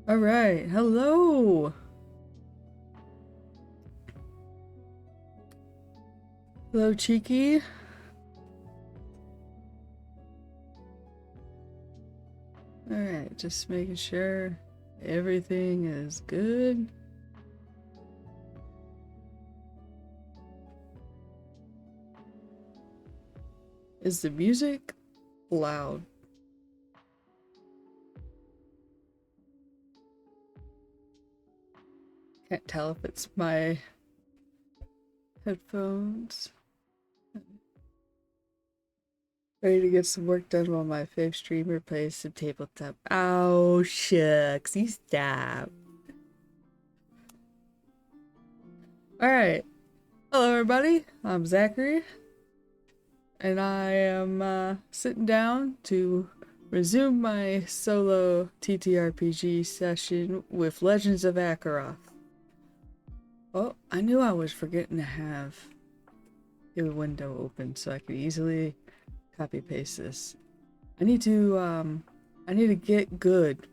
All right, hello. Hello, Cheeky. All right, just making sure everything is good. Is the music loud? Can't tell if it's my headphones. Ready to get some work done while my fave streamer plays some tabletop. Oh, shucks, you stop. Alright. Hello, everybody. I'm Zachary. And I am sitting down to resume my solo TTRPG session with Legends of Akeroth. Oh, I knew I was forgetting to have a window open so I could easily copy paste this. I need to get good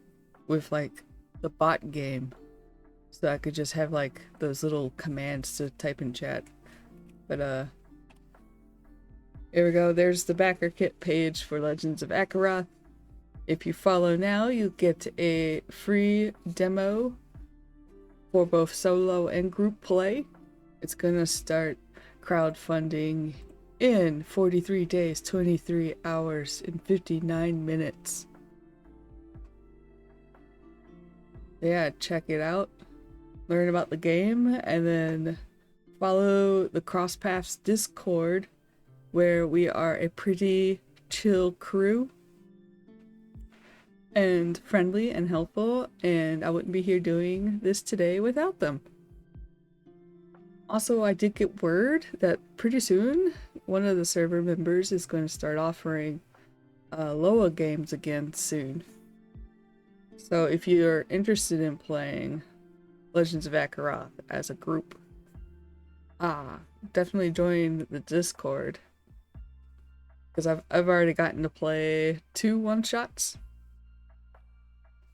with like the bot game so I could just have like those little commands to type in chat. But here we go. There's the Backerkit page for Legends of Akeroth. If you follow now, you get a free demo for both solo and group play. It's gonna start crowdfunding in 43 days, 23 hours, and 59 minutes. Yeah, check it out. Learn about the game, and then follow the Cross Paths Discord, where we are a pretty chill crew and friendly and helpful, and I wouldn't be here doing this today without them. Also, I did get word that pretty soon one of the server members is going to start offering Loa games again soon. So if you're interested in playing Legends of Akeroth as a group, definitely join the Discord. Because I've already gotten to play 2 one-shots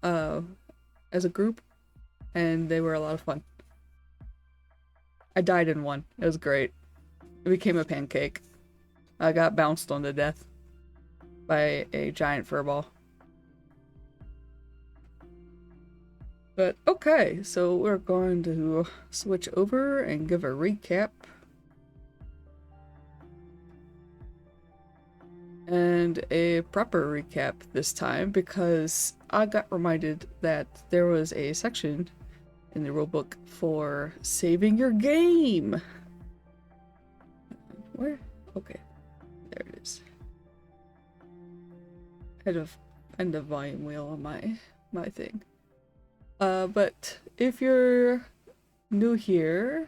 as a group, and they were a lot of fun. I died in one. It was great. It became a pancake. I got bounced on to death by a giant furball. But okay, so we're going to switch over and give a recap. And a proper recap this time, because I got reminded that there was a section in the rulebook for saving your game. Where? Okay, there it is. I had to find the volume wheel on my thing. But if you're new here,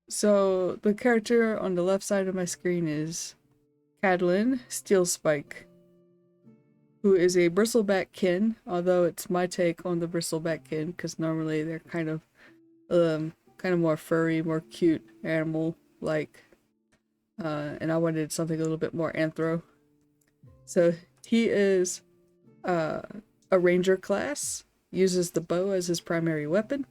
so the character on the left side of my screen is Cadlin Steelspike, who is a bristleback kin, although it's my take on the bristleback kin, because normally they're kind of more furry, more cute animal-like, and I wanted something a little bit more anthro. So he is a ranger class, uses the bow as his primary weapon,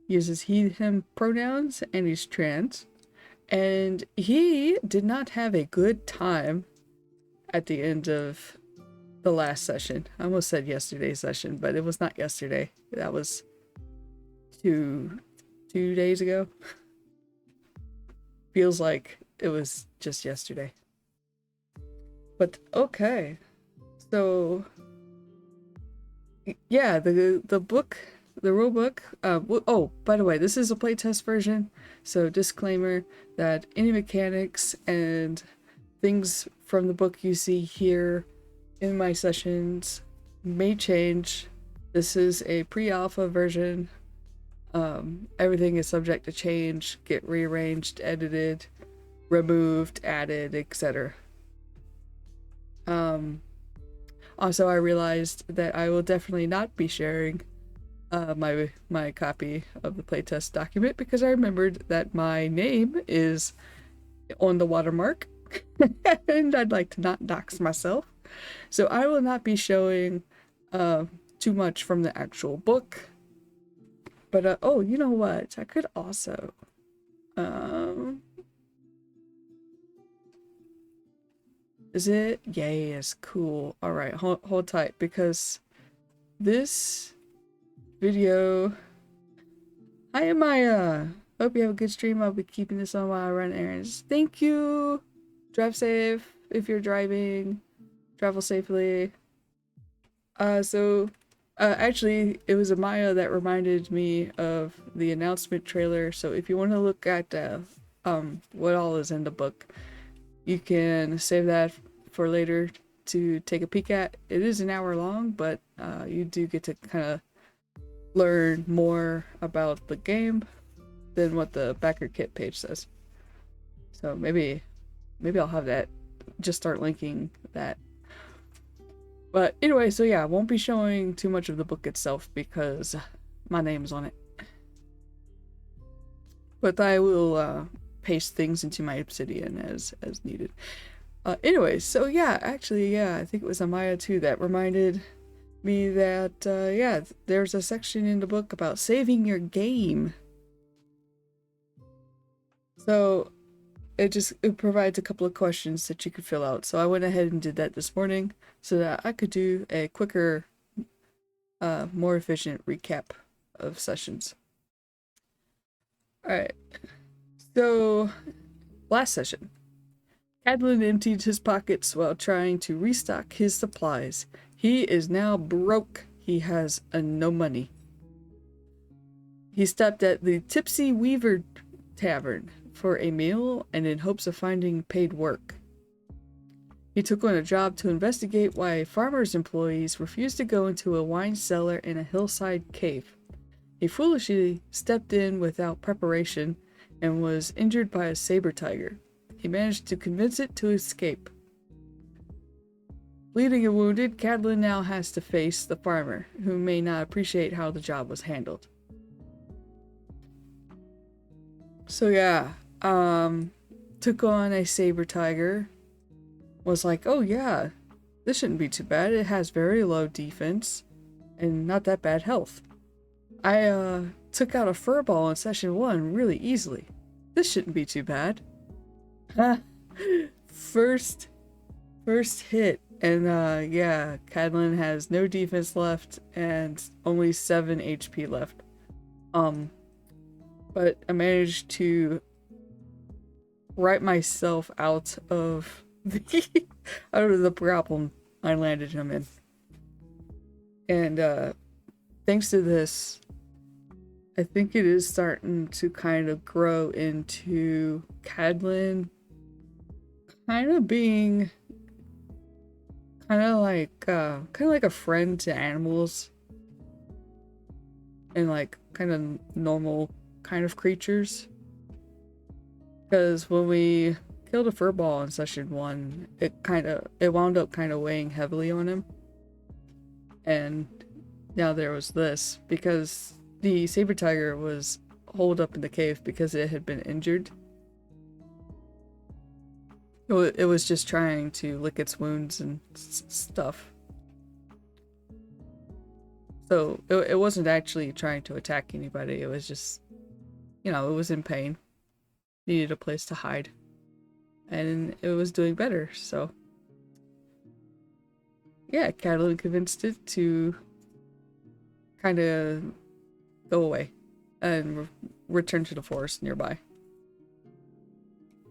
uses he/him pronouns, and he's trans. And he did not have a good time at the end of the last session. I almost said yesterday's session, but it was not yesterday. That was two days ago. Feels like it was just yesterday. But okay. So yeah, the book, the rule book. Oh, by the way, this is a playtest version, so disclaimer that any mechanics and things from the book you see here in my sessions may change. This is a pre-alpha version. Everything is subject to change, get rearranged, edited, removed, added, etc. Also, I realized that I will definitely not be sharing my copy of the playtest document, because I remembered that my name is on the watermark and I'd like to not dox myself. So I will not be showing too much from the actual book. But oh, you know what? I could also is it? Yes, cool. All right, hold tight because this video. Hi, Amaya. Hope you have a good stream. I'll be keeping this on while I run errands. Thank you. Drive safe if you're driving. Travel safely. Actually, it was Amaya that reminded me of the announcement trailer. So if you want to look at what all is in the book, you can save that for later to take a peek at. It is an hour long, but you do get to kind of learn more about the game than what the Backerkit page says. So maybe I'll have that, just start linking that. But anyway, so yeah, I won't be showing too much of the book itself because my name's on it. But I will paste things into my obsidian as needed. Anyway, so yeah, actually, yeah, I think it was Amaya too that reminded me that, yeah, there's a section in the book about saving your game. So it provides a couple of questions that you could fill out. So I went ahead and did that this morning so that I could do a quicker, more efficient recap of sessions. Alright, so last session. Cadlin emptied his pockets while trying to restock his supplies. He is now broke. He has no money. He stopped at the Tipsy Weaver Tavern for a meal and in hopes of finding paid work. He took on a job to investigate why farmers' employees refused to go into a wine cellar in a hillside cave. He foolishly stepped in without preparation and was injured by a saber tiger. He managed to convince it to escape. Bleeding and wounded, Cadlin now has to face the farmer, who may not appreciate how the job was handled. So yeah, took on a saber tiger. Was like, oh yeah, this shouldn't be too bad. It has very low defense and not that bad health. I took out a furball in session 1 really easily. This shouldn't be too bad. First hit, and yeah, Cadlin has no defense left and only 7 HP left. But I managed to write myself out of the problem I landed him in. And thanks to this, I think it is starting to kind of grow into Cadlin kind of being kind of like a friend to animals and like kind of normal kind of creatures. Because when we killed a furball in session 1, it wound up kind of weighing heavily on him. And now there was this, because the saber tiger was holed up in the cave because it had been injured. It was just trying to lick its wounds and stuff. So it wasn't actually trying to attack anybody. It was just, it was in pain. Needed a place to hide. And it was doing better, so. Yeah, Cadlin convinced it to kind of go away and return to the forest nearby.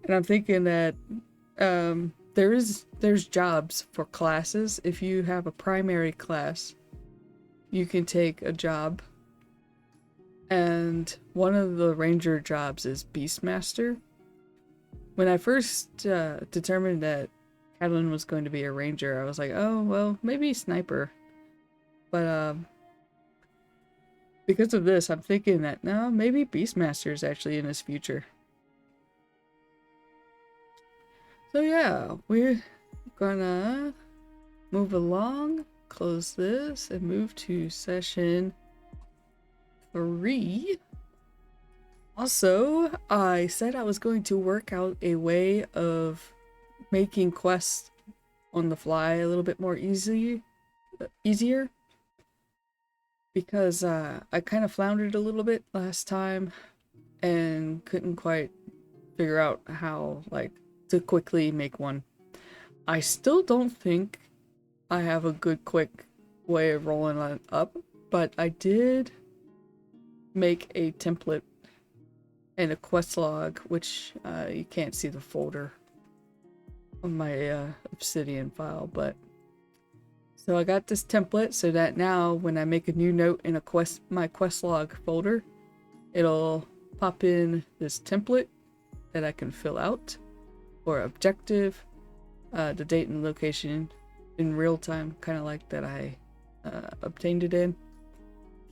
And I'm thinking that there's jobs for classes. If you have a primary class, you can take a job, and one of the ranger jobs is Beastmaster. When I first determined that Cadlin was going to be a ranger, I was like, oh well, maybe sniper. But because of this, I'm thinking that no, maybe Beastmaster is actually in his future. So yeah, we're gonna move along, close this, and move to session 3. Also, I said I was going to work out a way of making quests on the fly a little bit more easier because I kind of floundered a little bit last time and couldn't quite figure out how like to quickly make one. I still don't think I have a good quick way of rolling it up, but I did make a template and a quest log, which you can't see the folder on my Obsidian file, but so I got this template so that now when I make a new note in my quest log folder, it'll pop in this template that I can fill out for objective, the date and location in real time, kind of like that I obtained it in,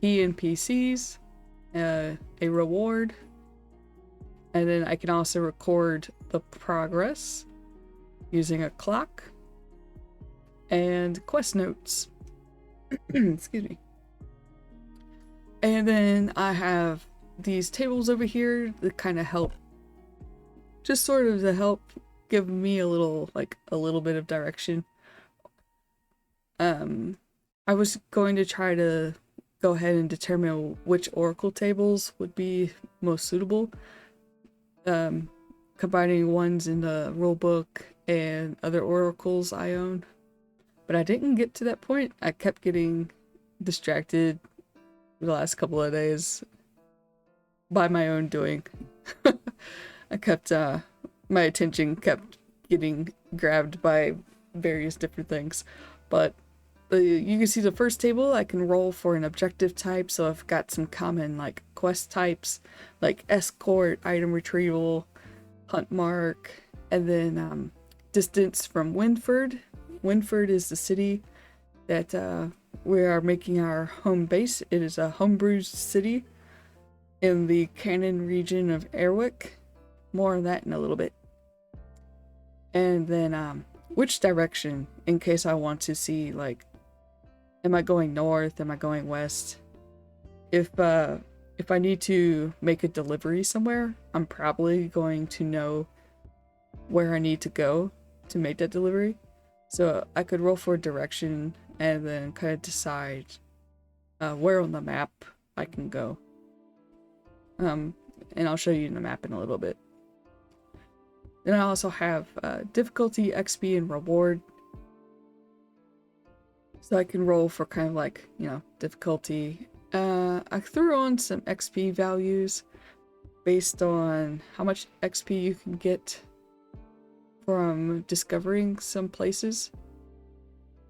key NPCs, a reward, and then I can also record the progress using a clock and quest notes. Excuse me. And then I have these tables over here that kind of help, just sort of to help give me a little bit of direction. I was going to try to go ahead and determine which oracle tables would be most suitable, combining ones in the rulebook and other oracles I own. But I didn't get to that point. I kept getting distracted the last couple of days by my own doing. I kept, my attention kept getting grabbed by various different things. But you can see the first table, I can roll for an objective type, so I've got some common like quest types, like escort, item retrieval, hunt mark, and then distance from Winford. Winford is the city that we are making our home base. It is a homebrew city in the Cannon region of Airwick. More on that in a little bit. And then which direction, in case I want to see, like, am I going north, am I going west? If I need to make a delivery somewhere, I'm probably going to know where I need to go to make that delivery. So I could roll for a direction and then kind of decide where on the map I can go. And I'll show you the map in a little bit. Then I also have difficulty, XP, and reward. So I can roll for kind of like, you know, difficulty. I threw on some XP values based on how much XP you can get from discovering some places.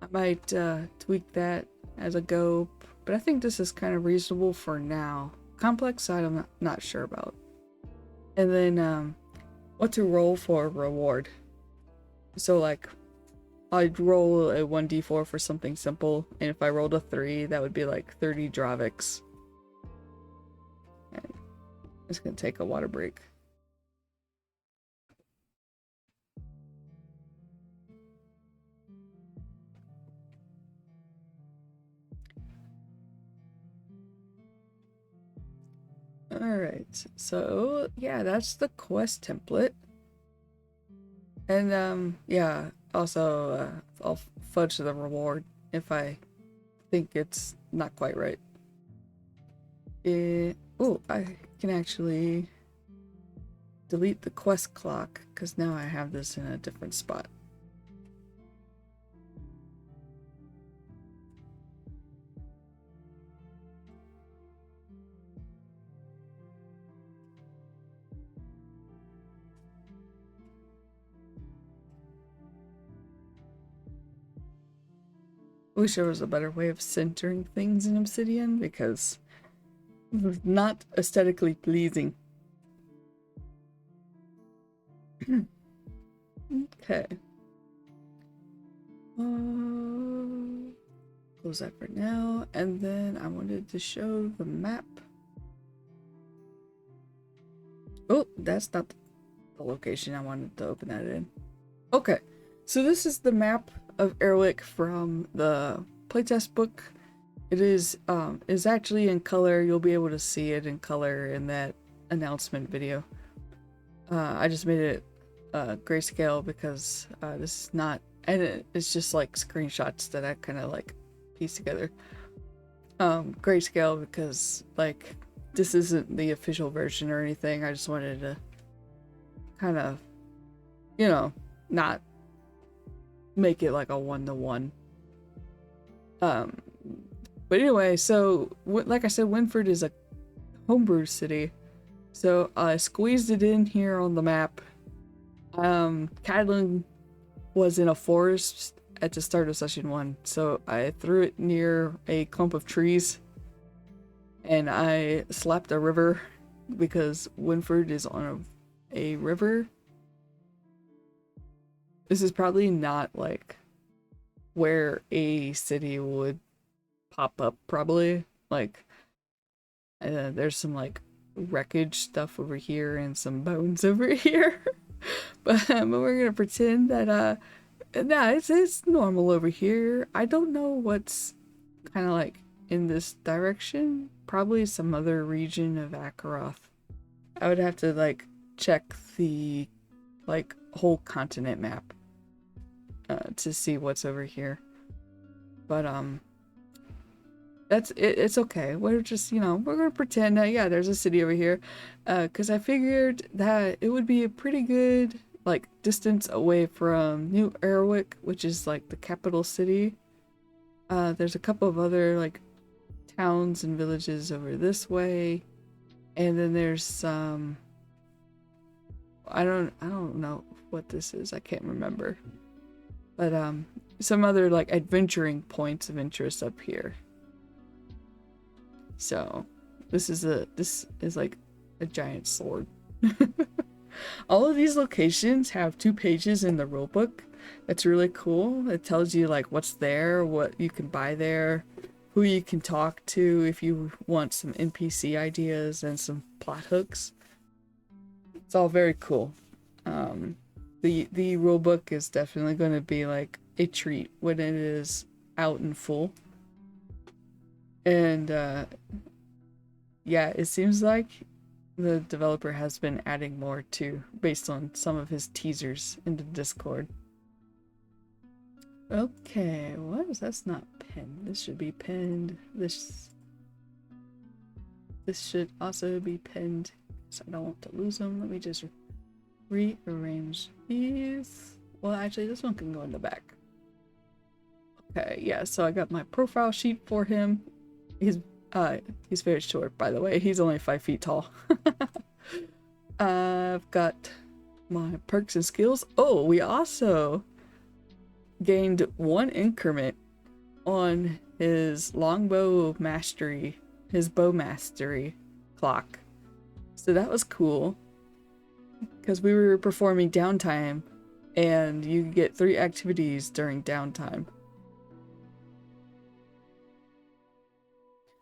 I might tweak that as I go, but I think this is kind of reasonable for now. Complex side I'm not sure about. And then what to roll for reward. So like I'd roll a 1d4 for something simple, and if I rolled a 3, that would be like 30 Dravix. And I'm just gonna take a water break. Alright, so yeah, that's the quest template. And yeah, also I'll fudge the reward if I think it's not quite right. Oh, I can actually delete the quest clock because now I have this in a different spot. I wish there was a better way of centering things in Obsidian because it's not aesthetically pleasing. Okay. Close that for now, and then I wanted to show the map. Oh, that's not the location I wanted to open that in. Okay, so this is the map of Airwick from the playtest book. It is actually in color. You'll be able to see it in color in that announcement video. I just made it grayscale because this is not and it's just like screenshots that I kind of like piece together. Grayscale, because like this isn't the official version or anything. I just wanted to kind of, you know, not make it like a one-to-one. But anyway, so like I said, Winford is a homebrew city, so I squeezed it in here on the map. Cadlin was in a forest at the start of session 1, so I threw it near a clump of trees, and I slapped a river because Winford is on a river. This is probably not like where a city would pop up, probably. Like, there's some like wreckage stuff over here and some bones over here. But we're gonna pretend that nah, it's normal over here. I don't know what's kind of like in this direction. Probably some other region of Akeroth. I would have to like check the like whole continent map to see what's over here. But that's it. It's okay. We're just, you know, we're gonna pretend that yeah, there's a city over here, because I figured that it would be a pretty good like distance away from New Erwick, which is like the capital city. There's a couple of other like towns and villages over this way, and then there's some. I don't know what this is. I can't remember, but some other like adventuring points of interest up here. So this is like a giant sword. All of these locations have 2 pages in the rulebook. That's really cool. It tells you like what's there, what you can buy there, who you can talk to if you want some NPC ideas and some plot hooks. It's all very cool. The rulebook is definitely going to be like a treat when it is out in full. And yeah, it seems like the developer has been adding more too, based on some of his teasers in the Discord. Okay, what is that's not pinned. This should be pinned. This should also be pinned, so I don't want to lose them. Let me just rearrange these. Well, actually, this one can go in the back. Okay, yeah, so I got my profile sheet for him. He's very short, by the way. He's only 5 feet tall. I've got my perks and skills. Oh, we also gained 1 increment on his longbow mastery, his bow mastery clock. So that was cool, because we were performing downtime, and you get 3 activities during downtime.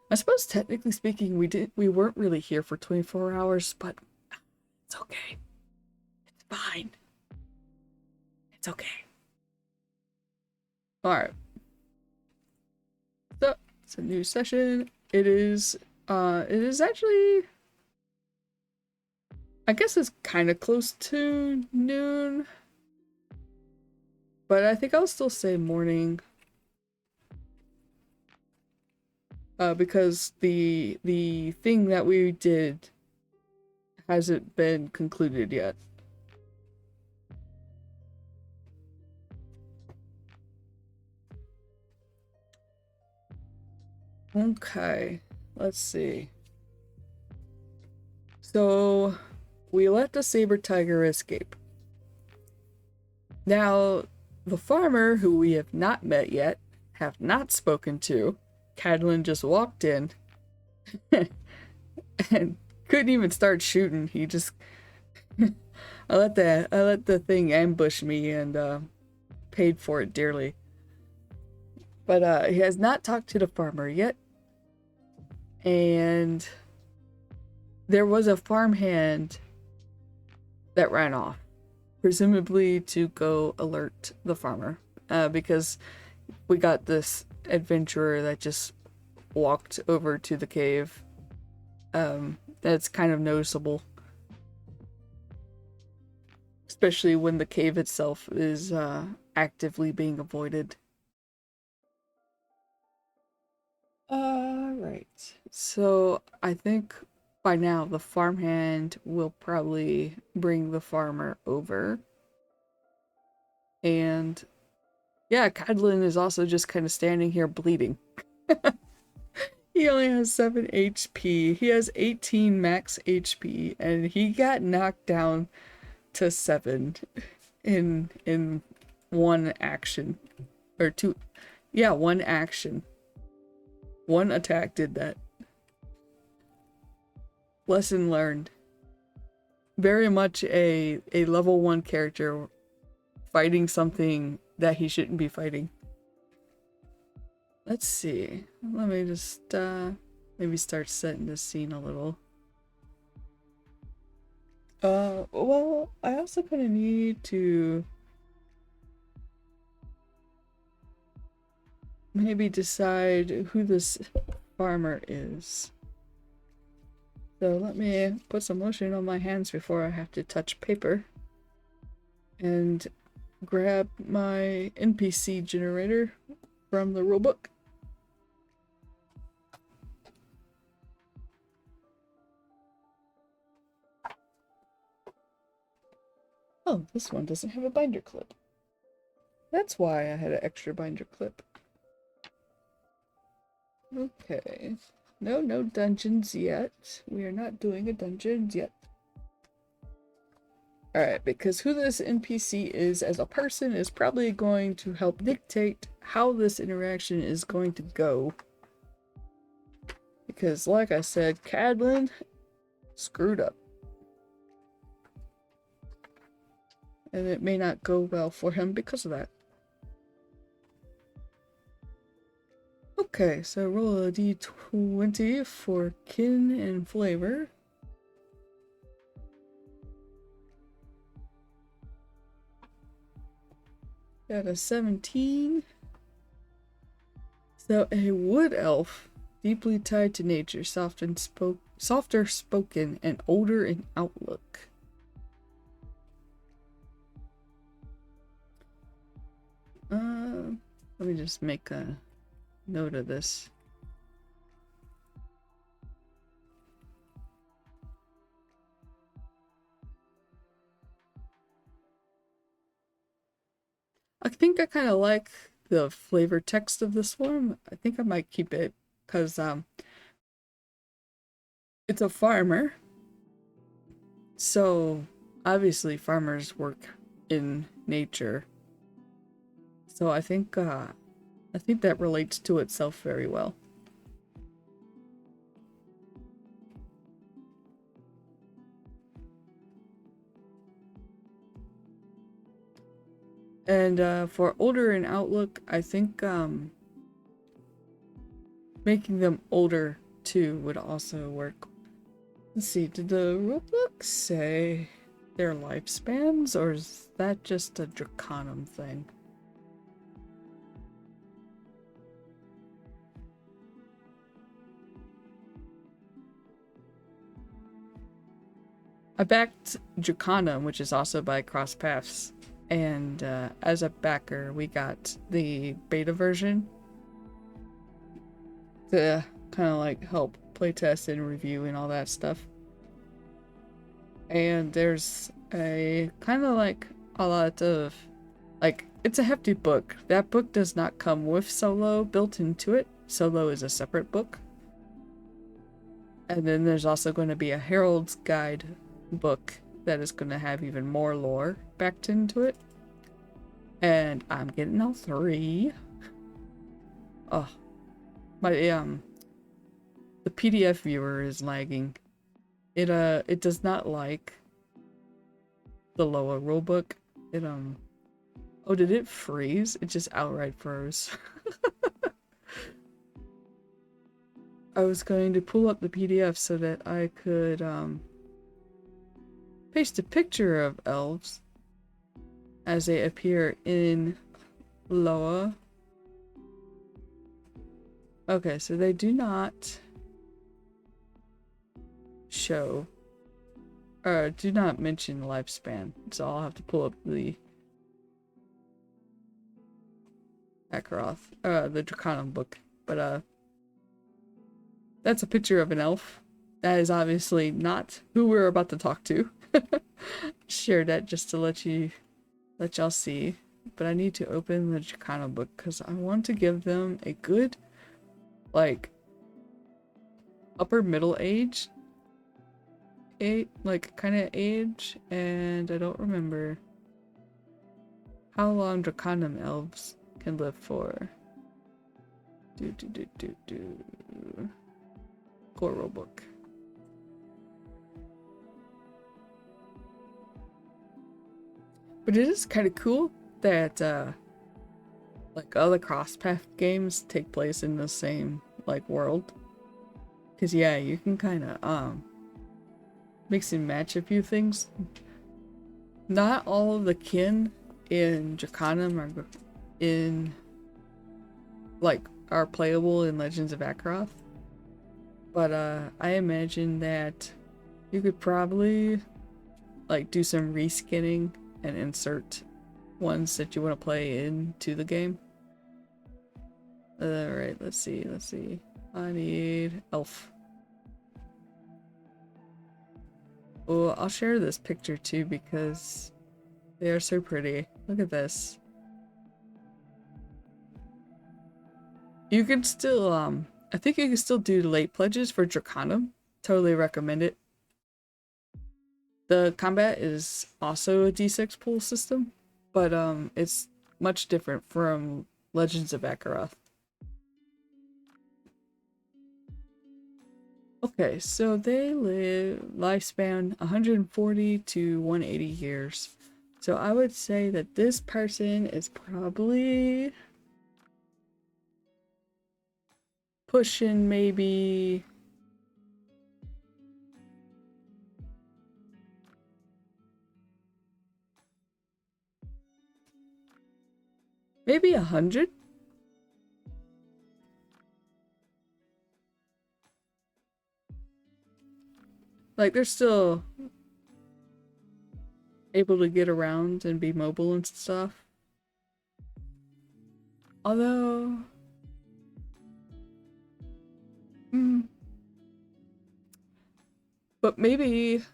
I suppose technically speaking, we weren't really here for 24 hours, but it's okay. It's fine. It's okay. Alright. So, it's a new session. It is actually, I guess it's kind of close to noon, but I think I'll still say morning. Because the thing that we did hasn't been concluded yet. Okay, let's see. So we let the saber tiger escape. Now, the farmer, who we have not met yet, have not spoken to, Cadlin just walked in and couldn't even start shooting. He just I let the thing ambush me and paid for it dearly. But he has not talked to the farmer yet. And there was a farmhand that ran off, presumably to go alert the farmer, because we got this adventurer that just walked over to the cave. That's kind of noticeable, especially when the cave itself is actively being avoided. Right. So I think by now the farmhand will probably bring the farmer over. And yeah, Cadlin is also just kind of standing here bleeding. He only has 7 HP. He has 18 max HP, and he got knocked down to 7 in one action. Or two. Yeah, one action. One attack did that. Lesson learned. Very much a level 1 character fighting something that he shouldn't be fighting. Let's see. Let me just maybe start setting the scene a little. Well, I also kind of need to maybe decide who this farmer is. So let me put some lotion on my hands before I have to touch paper. And grab my NPC generator from the rulebook. Oh, this one doesn't have a binder clip. That's why I had an extra binder clip. Okay. No dungeons yet. We are not doing a dungeon yet. Alright, because who this NPC is as a person is probably going to help dictate how this interaction is going to go. Because like I said, Cadlin screwed up. And it may not go well for him because of that. Okay, so roll a d20 for kin and flavor. Got a 17. So a wood elf, deeply tied to nature, softer spoken, and older in outlook. Let me just make a note of this. I think I kind of like the flavor text of this one. I think I might keep it because it's a farmer. So obviously farmers work in nature. So I think that relates to itself very well. And for older in outlook, I think making them older too would also work. Let's see, did the rulebook say their lifespans, or is that just a Draconum thing? I backed Draconum, which is also by Cross Paths, and as a backer, we got the beta version to kind of like help playtest and review and all that stuff. And there's a kind of like a lot of like, it's a hefty book. That book does not come with Solo built into it. Solo is a separate book. And then there's also going to be a Herald's Guide book that is going to have even more lore backed into it. And I'm getting all 3. Oh, my the PDF viewer is lagging. It does not like the lower rulebook. Oh, did it freeze? It just outright froze. I was going to pull up the PDF so that I could paste a picture of elves as they appear in Loa. Okay, so they do not show or do not mention lifespan, so I'll have to pull up the Akeroth, the Draconum book. But that's a picture of an elf. That is obviously not who we're about to talk to. Share that just to let y'all see. But I need to open the Draconum book because I want to give them a good, like, upper middle age, like kind of age, and I don't remember how long Draconum elves can live for. Core rulebook. But it is kind of cool that like other crosspath games take place in the same like world. Cause yeah, you can kind of mix and match a few things. Not all of the kin in Draconum are in like are playable in Legends of Akeroth. But I imagine that you could probably like do some reskinning and insert ones that you want to play into the game. Alright, let's see. I need elf. Oh, I'll share this picture too because they are so pretty. Look at this. You can still, I think you can still do late pledges for Draconum. Totally recommend it. The combat is also a D6 pool system, but it's much different from Legends of Akeroth. Okay, so they live lifespan 140 to 180 years. So I would say that this person is probably pushing maybe maybe 100. Like they're still able to get around and be mobile and stuff. Although but maybe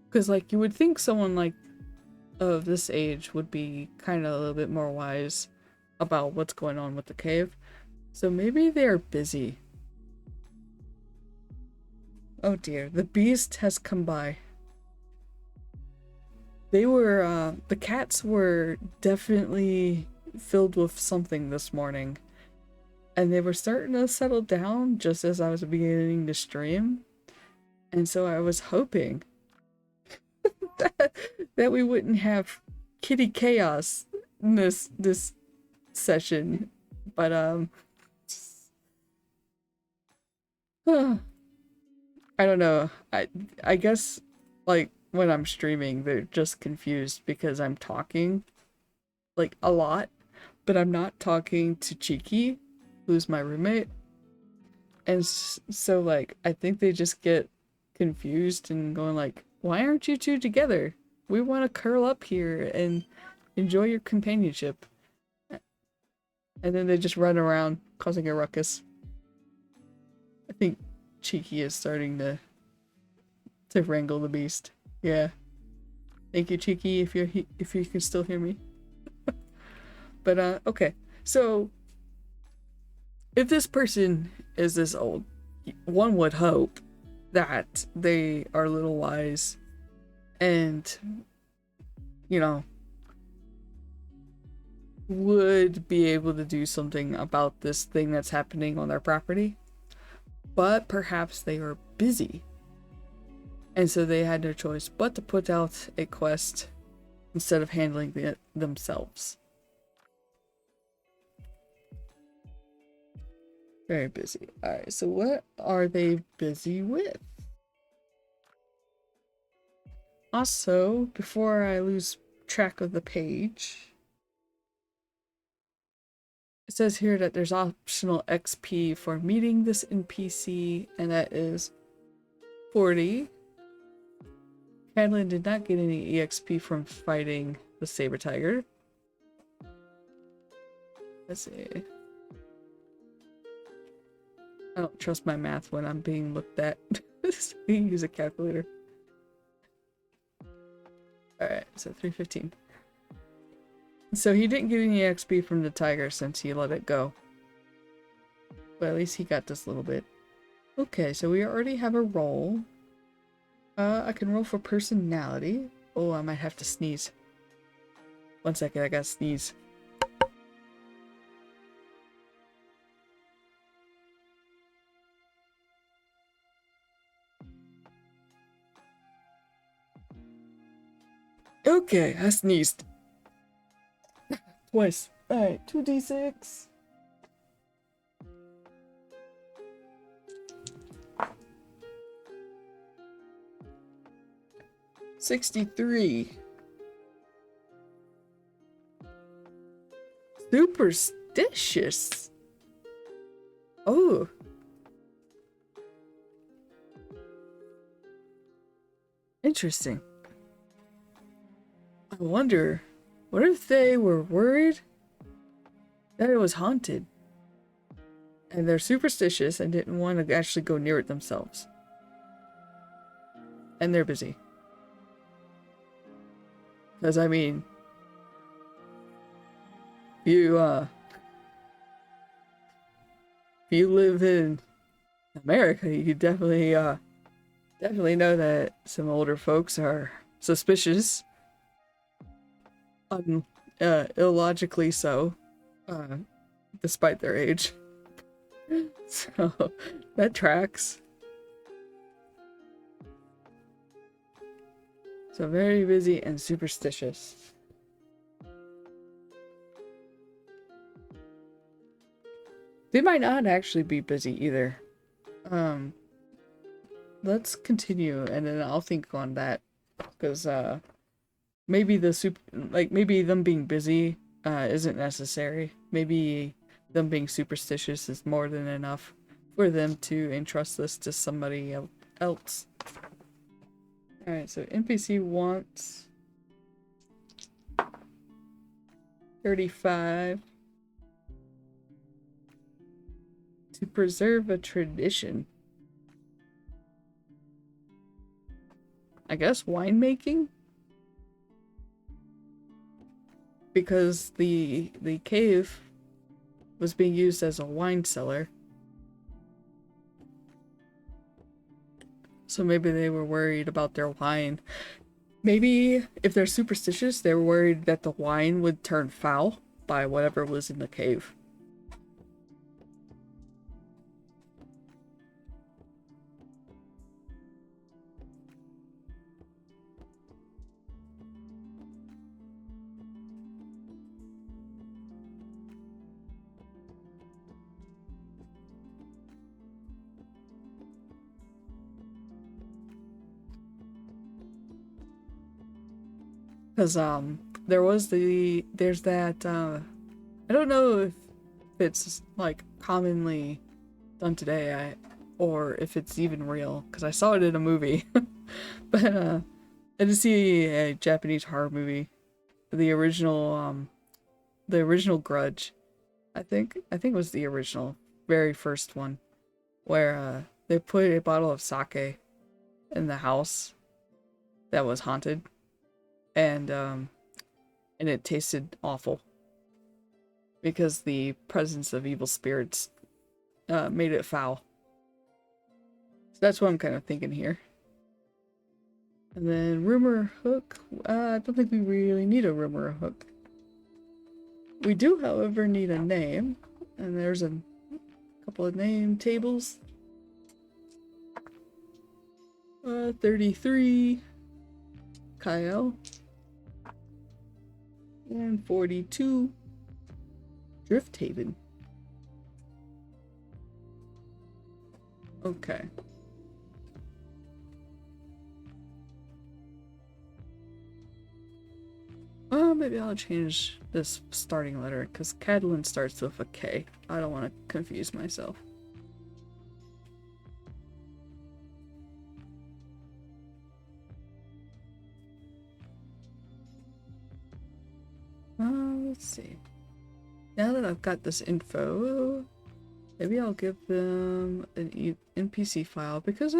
because like you would think someone like of this age would be kind of a little bit more wise about what's going on with the cave. So maybe they're busy. Oh dear, the beast has come by. They were, the cats were definitely filled with something this morning. And they were starting to settle down just as I was beginning to stream. And so I was hoping that we wouldn't have kitty chaos in this session. But, I don't know. I guess, like, when I'm streaming, they're just confused because I'm talking, like, a lot, but I'm not talking to Cheeky, who's my roommate. And so, like, I think they just get confused and going like, why aren't you two together? We want to curl up here and enjoy your companionship. And then they just run around causing a ruckus. I think Cheeky is starting to wrangle the beast. Yeah. Thank you, Cheeky, if you can still hear me. But okay. So if this person is this old, one would hope that they are a little wise and, you know, would be able to do something about this thing that's happening on their property. But perhaps they are busy. And so they had no choice but to put out a quest instead of handling it themselves. Very busy. Alright, so what are they busy with? Also, before I lose track of the page, it says here that there's optional XP for meeting this NPC, and that is 40. Cadlin did not get any EXP from fighting the Saber Tiger. Let's see. I don't trust my math when I'm being looked at. So you can use a calculator. Alright, so 315. So he didn't get any XP from the tiger since he let it go. But at least he got this little bit. Okay, so we already have a roll. I can roll for personality. Oh, I might have to sneeze. 1 second, I gotta sneeze. Okay, I sneezed. Twice. Alright, 2d6. $63. Superstitious. Oh. Interesting. I wonder, what if they were worried that it was haunted? And they're superstitious and didn't want to actually go near it themselves. And they're busy. Because, I mean, if you live in America, you definitely know that some older folks are suspicious. Illogically so, despite their age. So, that tracks. So very busy and superstitious. They might not actually be busy either. Let's continue and then I'll think on that. Because, maybe maybe them being busy, isn't necessary. Maybe them being superstitious is more than enough for them to entrust this to somebody else. Alright, so NPC wants 35 to preserve a tradition. I guess winemaking? Because the cave was being used as a wine cellar. So maybe they were worried about their wine. Maybe if they're superstitious, they were worried that the wine would turn foul by whatever was in the cave. Because, there's that, I don't know if it's, like, commonly done today, or if it's even real, because I saw it in a movie. But, I did see a Japanese horror movie, the original Grudge. I think it was the original, very first one, where, they put a bottle of sake in the house that was haunted. And it tasted awful because the presence of evil spirits made it foul. So that's what I'm kind of thinking here. And then rumor hook. I don't think we really need a rumor hook. We do, however, need a name, and there's a couple of name tables. 33 Kyle. And 42 Drifthaven. Okay. Maybe I'll change this starting letter because Cadlin starts with a K. I don't want to confuse myself. Let's see. Now that I've got this info, maybe I'll give them an NPC file because,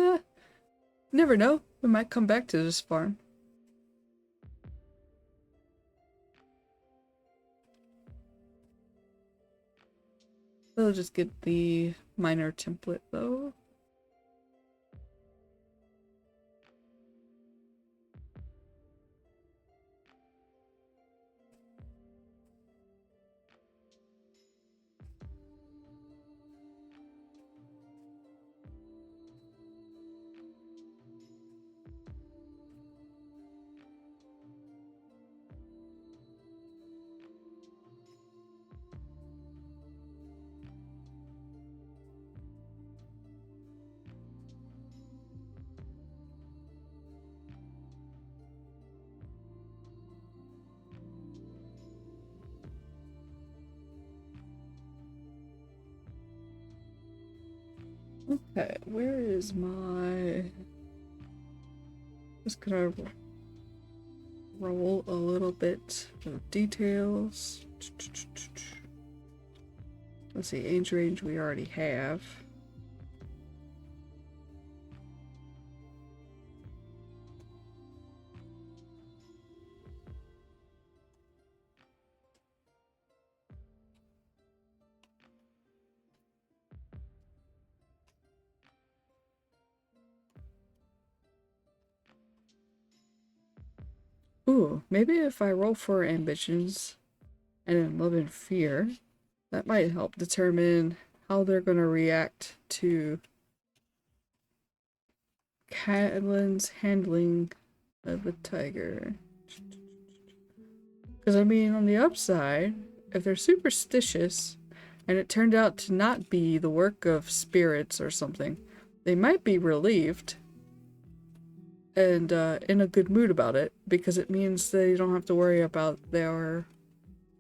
never know, we might come back to this farm. I'll just get the miner template though. Okay, where is my... Just gonna roll a little bit of details. Let's see, age range we already have. Ooh, maybe if I roll for ambitions and then love and fear, that might help determine how they're gonna react to Catelyn's handling of the tiger. Because I mean, on the upside, if they're superstitious and it turned out to not be the work of spirits or something, they might be relieved and in a good mood about it, because it means they don't have to worry about their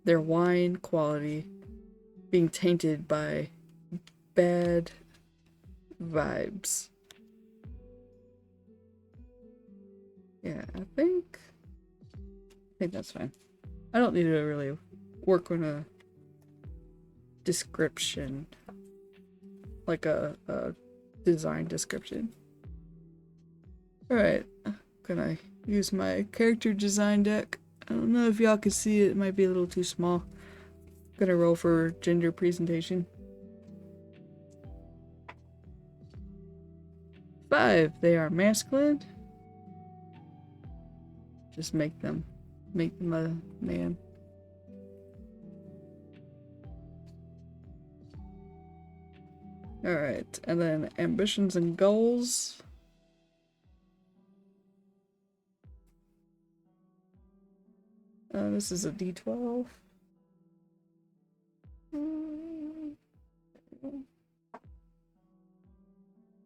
wine quality being tainted by bad vibes. Yeah, I think that's fine. I don't need to really work on a description, like a design description. Alright, gonna use my character design deck. I don't know if y'all can see it, it might be a little too small. Gonna roll for gender presentation. 5, they are masculine. Just make them a man. Alright, and then ambitions and goals. This is a D12.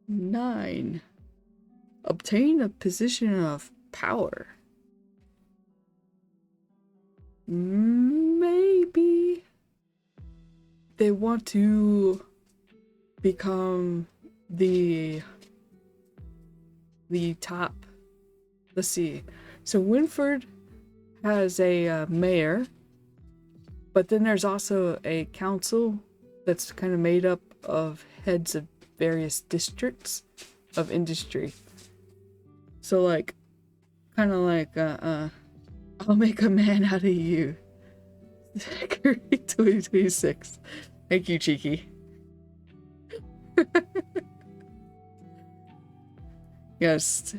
9. Obtain a position of power. Maybe they want to become the top. Let's see. So Winford has a mayor, but then there's also a council that's kind of made up of heads of various districts of industry. So like, kind of like, I'll make a man out of you. 2026. Thank you, Cheeky. Yes,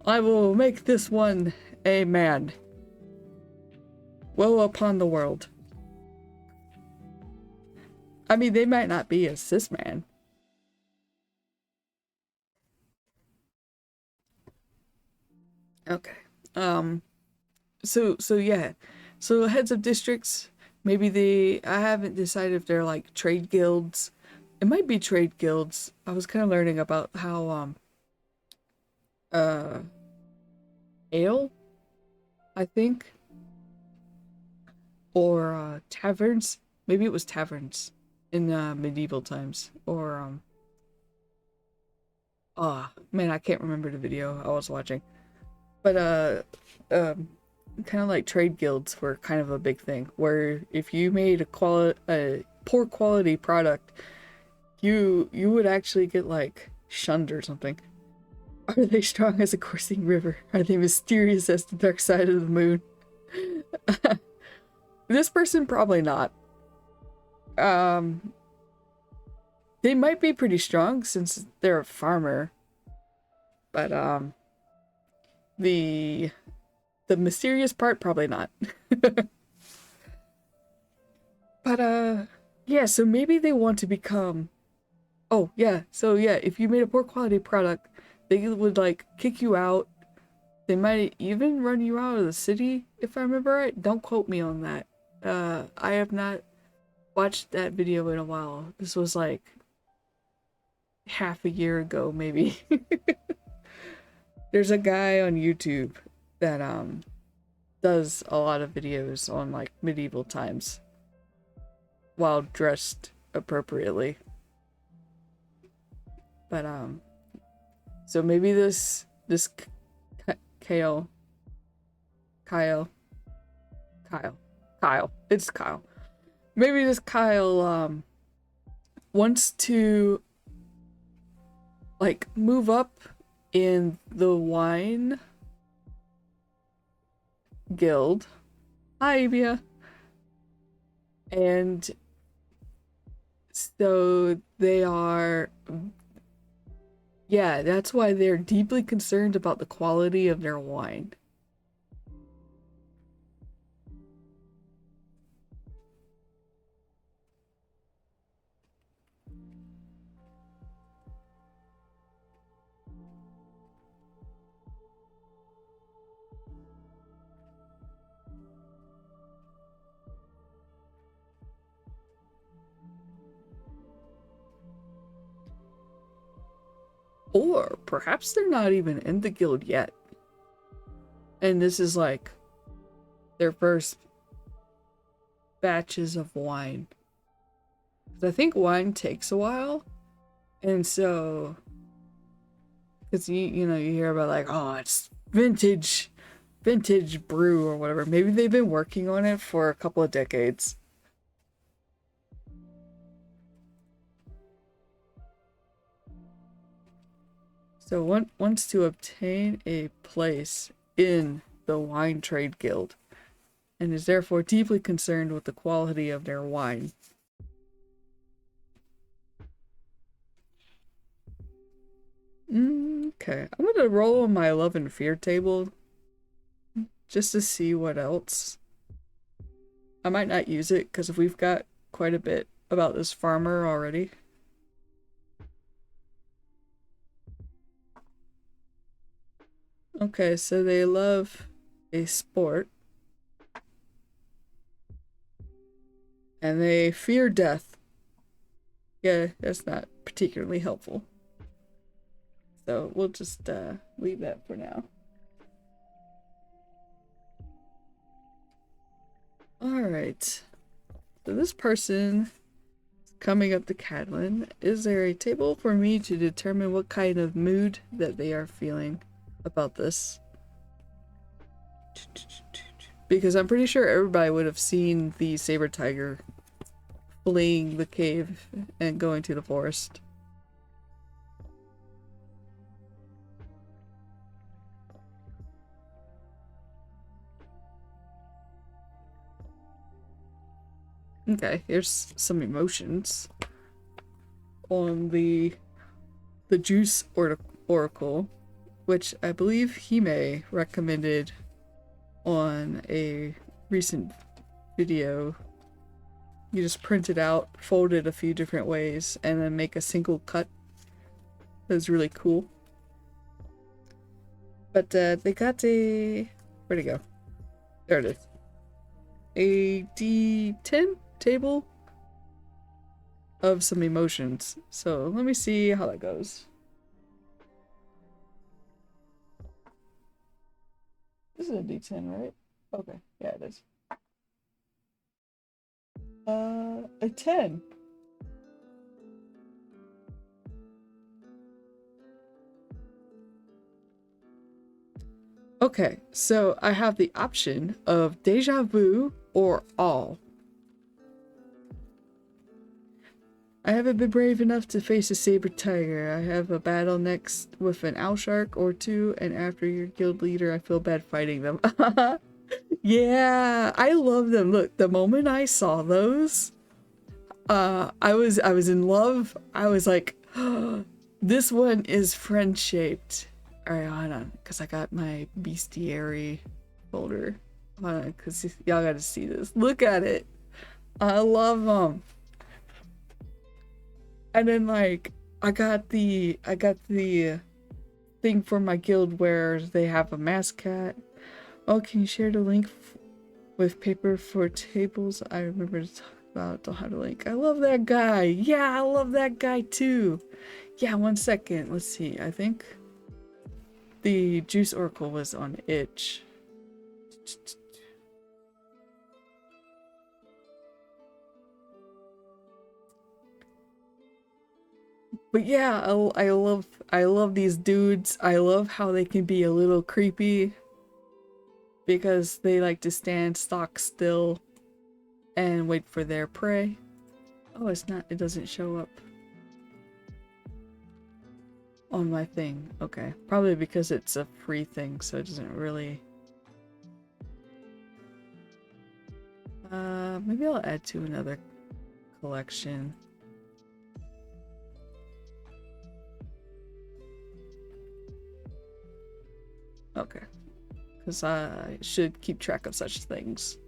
I will make this one a man. Woe upon the world. I mean, they might not be a cis man. Okay. So yeah. So heads of districts, maybe I haven't decided if they're like trade guilds. It might be trade guilds. I was kind of learning about how ale, I think, or taverns. Maybe it was taverns in medieval times, or man, I can't remember the video I was watching. But kind of like trade guilds were kind of a big thing, where if you made a poor quality product, you would actually get like shunned or something. Are they strong as a coursing river? Are they mysterious as the dark side of the moon? This person probably not. They might be pretty strong since they're a farmer, but the mysterious part probably not. But yeah, so maybe they want to become. Oh yeah, so yeah, if you made a poor quality product, they would like kick you out. They might even run you out of the city, if I remember right. Don't quote me on that. I have not watched that video in a while. This was like half a year ago, maybe. There's a guy on YouTube that does a lot of videos on like medieval times while dressed appropriately. But so maybe this Kyle. It's Kyle. Maybe this Kyle wants to like move up in the wine guild. Hi, Evia. And so they are, yeah, that's why they're deeply concerned about the quality of their wine. Or perhaps they're not even in the guild yet. And this is like their first batches of wine. I think wine takes a while. And so, because you know, you hear about like, oh, it's vintage brew or whatever. Maybe they've been working on it for a couple of decades. So one wants to obtain a place in the wine trade guild and is therefore deeply concerned with the quality of their wine. Okay, I'm gonna roll on my love and fear table just to see what else. I might not use it because we've got quite a bit about this farmer already. Okay, so they love a sport. And they fear death. Yeah, that's not particularly helpful. So we'll just leave that for now. Alright. So this person is coming up to Cadlin. Is there a table for me to determine what kind of mood that they are feeling about this? Because I'm pretty sure everybody would have seen the saber tiger fleeing the cave and going to the forest. Okay, here's some emotions on the juice oracle, which I believe Hime recommended on a recent video. You just print it out, fold it a few different ways, and then make a single cut. That's really cool. But they got a... where'd it go? There it is. A D10 table of some emotions. So let me see how that goes. This is a D10, right? Okay, yeah, it is. A 10. Okay, so I have the option of deja vu or all. I haven't been brave enough to face a saber tiger. I have a battle next with an owl shark or two, and after your guild leader, I feel bad fighting them. Yeah, I love them. Look, the moment I saw those, I was in love. I was like, oh, this one is friend shaped. All right, hold on, cause I got my bestiary folder. Hold on, cause y'all got to see this. Look at it. I love them. And then like I got the thing for my guild where they have a mascot. Oh, can you share the link with paper for tables? I remember to talk about how to link. I love that guy. Yeah, I love that guy too. Yeah, 1 second. Let's see. I think the Juice Oracle was on itch. But yeah, I love these dudes. I love how they can be a little creepy because they like to stand stock still and wait for their prey. Oh, it doesn't show up on my thing. Okay, probably because it's a free thing, so it doesn't really. Maybe I'll add to another collection. Okay, because I should keep track of such things.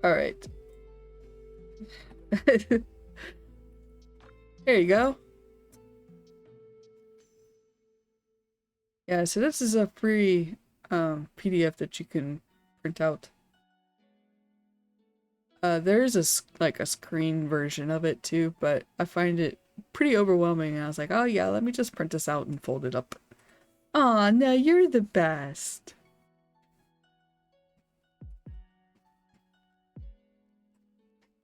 Alright. There you go. Yeah, so this is a free PDF that you can print out. There is a screen version of it too, but I find it pretty overwhelming, and I was like, oh yeah, let me just print this out and fold it up. Aw, no, you're the best.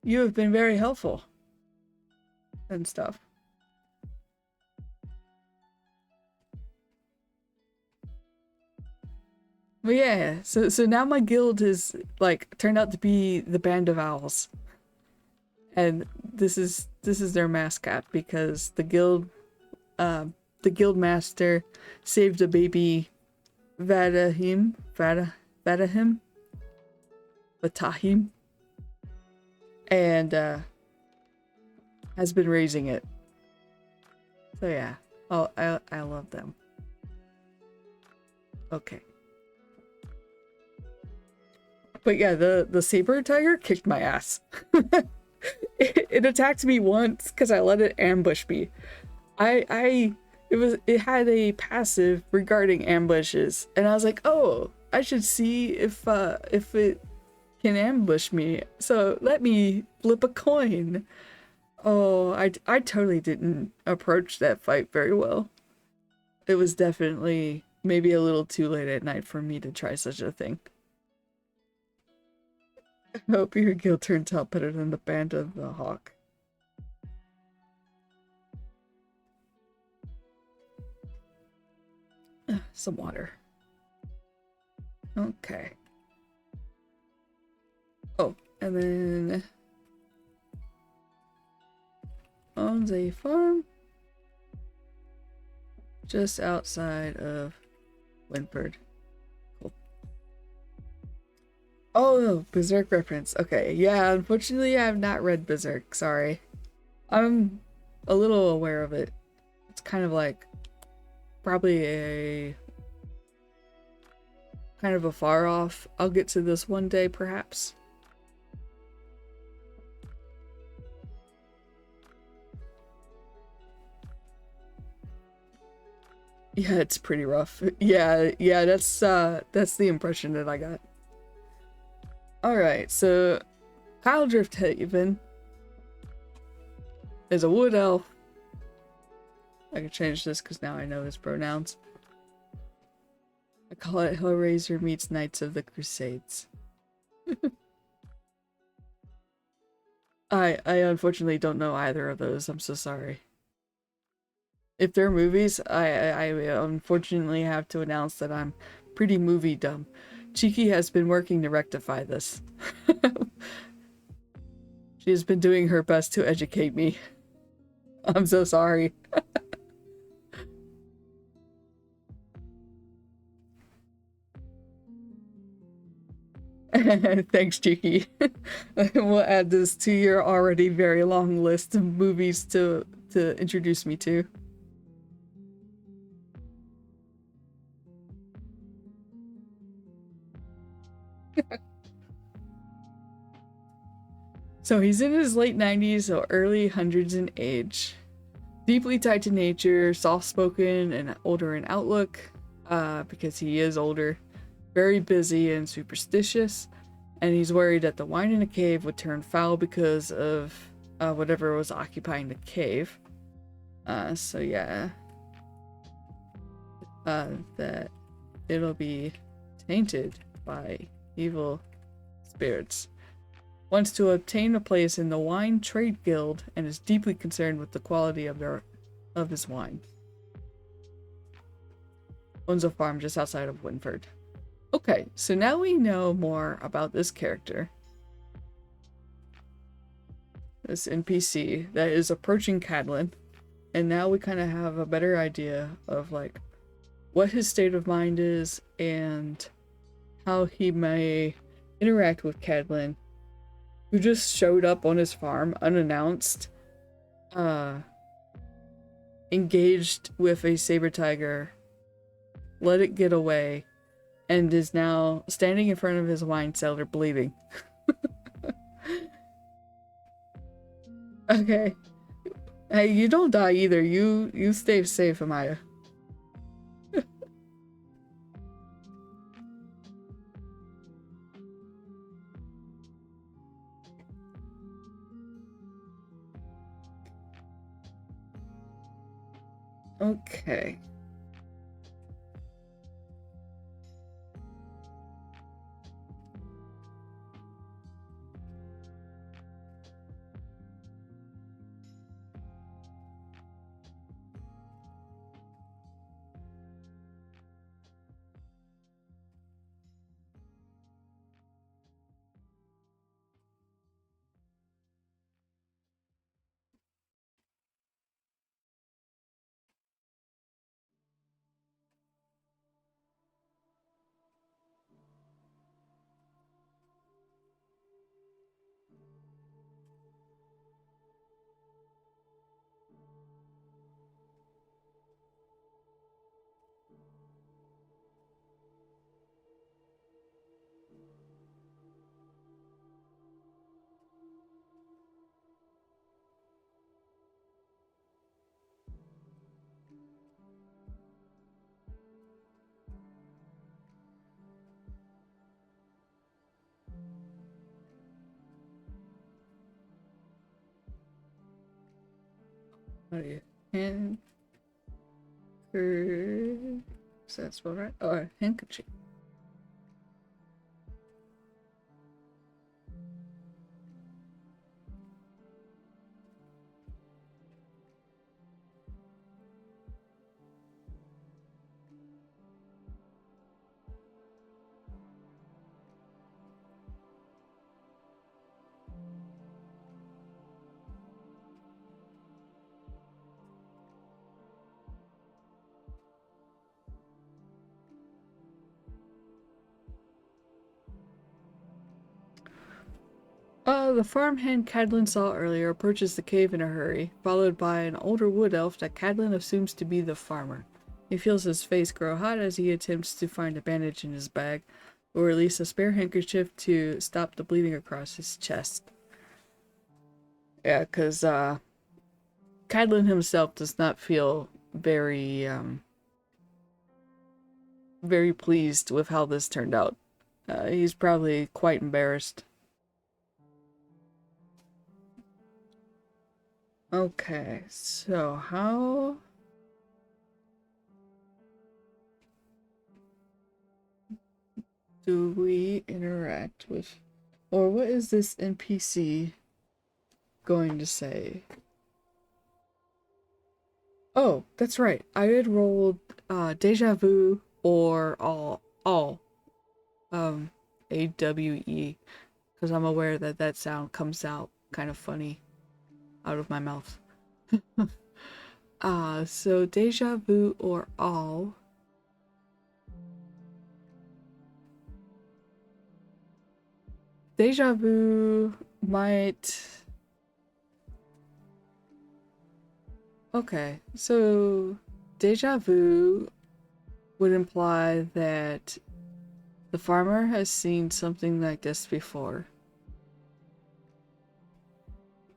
You have been very helpful and stuff. But yeah, so now my guild is like turned out to be the Band of Owls. And this is their mascot because the guild master saved a baby Vadahim, Vatahim, and has been raising it. So yeah, oh, I love them. Okay. But yeah, the saber tiger kicked my ass. It attacked me once because I let it ambush me. It had a passive regarding ambushes, and I was like, oh, I should see if it can ambush me. So let me flip a coin. Oh, I totally didn't approach that fight very well. It was definitely maybe a little too late at night for me to try such a thing. I hope your guild turns out better than the Band of the Hawk. Some water. Okay. Oh, and then owns a farm just outside of Winford. Cool. Oh, Berserk reference. Okay, yeah, unfortunately I have not read Berserk, sorry. I'm a little aware of it. It's kind of like probably a kind of a far off. I'll get to this one day perhaps. Yeah, it's pretty rough. Yeah, that's the impression that I got. Alright, so Kyle Drifthaven is a wood elf. I can change this because now I know his pronouns. I call it Hellraiser meets Knights of the Crusades. I unfortunately don't know either of those. I'm so sorry. If they're movies, I unfortunately have to announce that I'm pretty movie dumb. Cheeky has been working to rectify this. She has been doing her best to educate me. I'm so sorry. Thanks, Cheeky. We'll add this to your already very long list of movies to introduce me to. So he's in his late 90s or early hundreds in age. Deeply tied to nature, soft-spoken and older in outlook, because he is older. Very busy and superstitious, and he's worried that the wine in the cave would turn foul because of whatever was occupying the cave. So yeah. That it'll be tainted by evil spirits. Wants to obtain a place in the Wine Trade Guild and is deeply concerned with the quality of his wine. Owns a farm just outside of Winford. Okay, so now we know more about this character. This NPC that is approaching Cadlin. And now we kind of have a better idea of like what his state of mind is and how he may interact with Cadlin, who just showed up on his farm unannounced, engaged with a saber tiger, let it get away, and is now standing in front of his wine cellar bleeding. Okay. Hey, you don't die either. You stay safe, Amaya. Okay. What do you hand her? Is that spelled right? Oh, handkerchief. The farmhand Cadlin saw earlier approaches the cave in a hurry, followed by an older wood elf that Cadlin assumes to be the farmer. He feels his face grow hot as he attempts to find a bandage in his bag, or at least a spare handkerchief to stop the bleeding across his chest. Yeah, because Cadlin himself does not feel very pleased with how this turned out. He's probably quite embarrassed. Okay, so how do we interact with, or what is this NPC going to say? Oh, that's right. I had rolled Deja Vu or all. AWE, because I'm aware that that sound comes out kind of funny out of my mouth. So deja vu or all. Deja vu might... Okay, so deja vu would imply that the farmer has seen something like this before.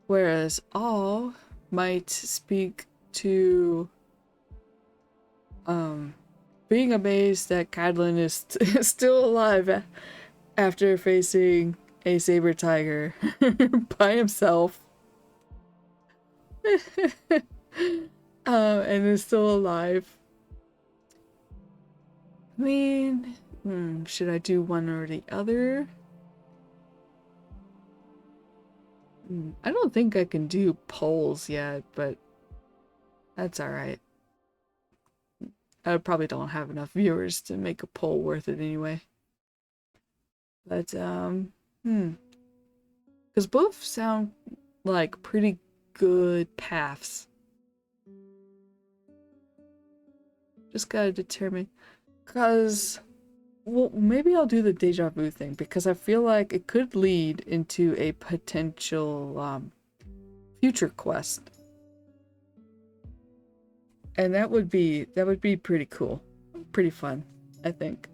Whereas all might speak to being amazed that Cadlin is still alive after facing a saber tiger by himself. And is still alive. I mean, should I do one or the other? I don't think I can do polls yet, but that's alright. I probably don't have enough viewers to make a poll worth it anyway. But, because both sound like pretty good paths. Just gotta determine. Because, well, maybe I'll do the deja vu thing because I feel like it could lead into a potential future quest. And that would be pretty cool. Pretty fun, I think.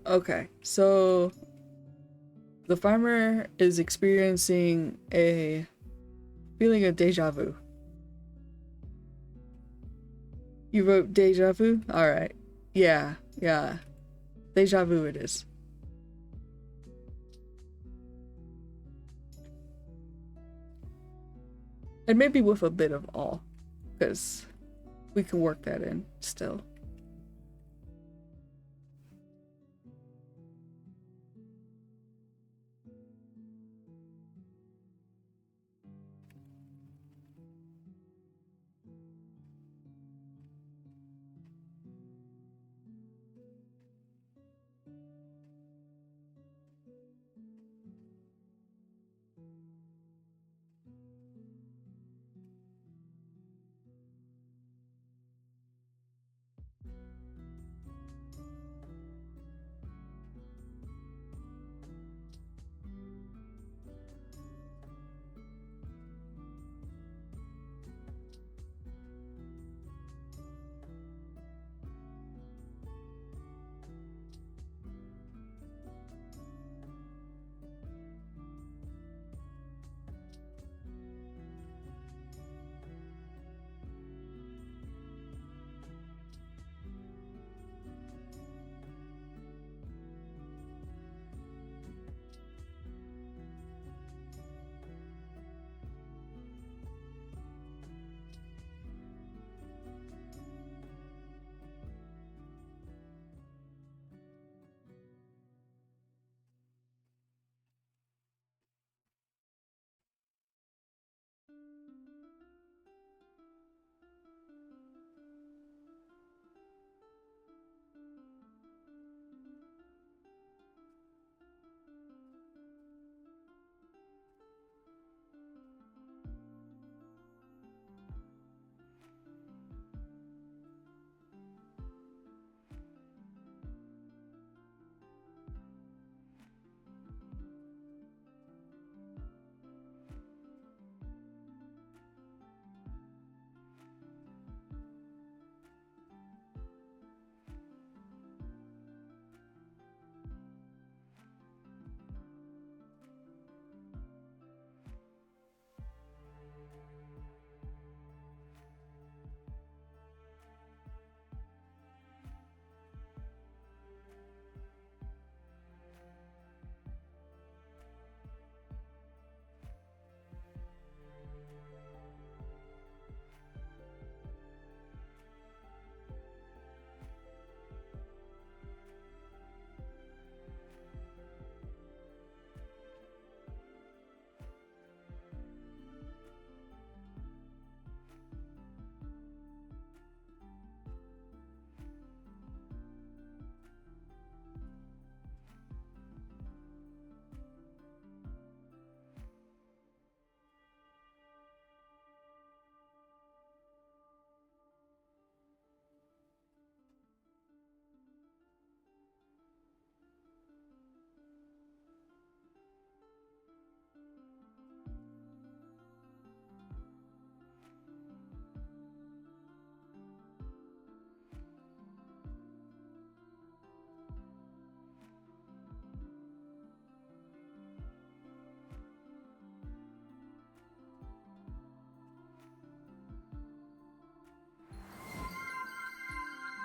Okay, so the farmer is experiencing a feeling of deja vu. You wrote deja vu? Alright. Yeah, yeah. Deja vu it is. And maybe with a bit of all, because we can work that in still.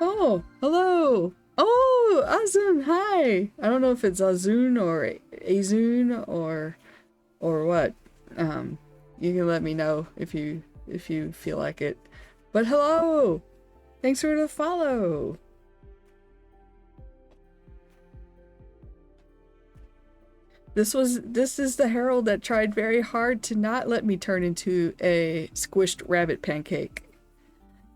Oh, hello. Oh, Azun, hi. I don't know if it's Azun or Azun or what. You can let me know if you feel like it. But hello. Thanks for the follow. This is the herald that tried very hard to not let me turn into a squished rabbit pancake.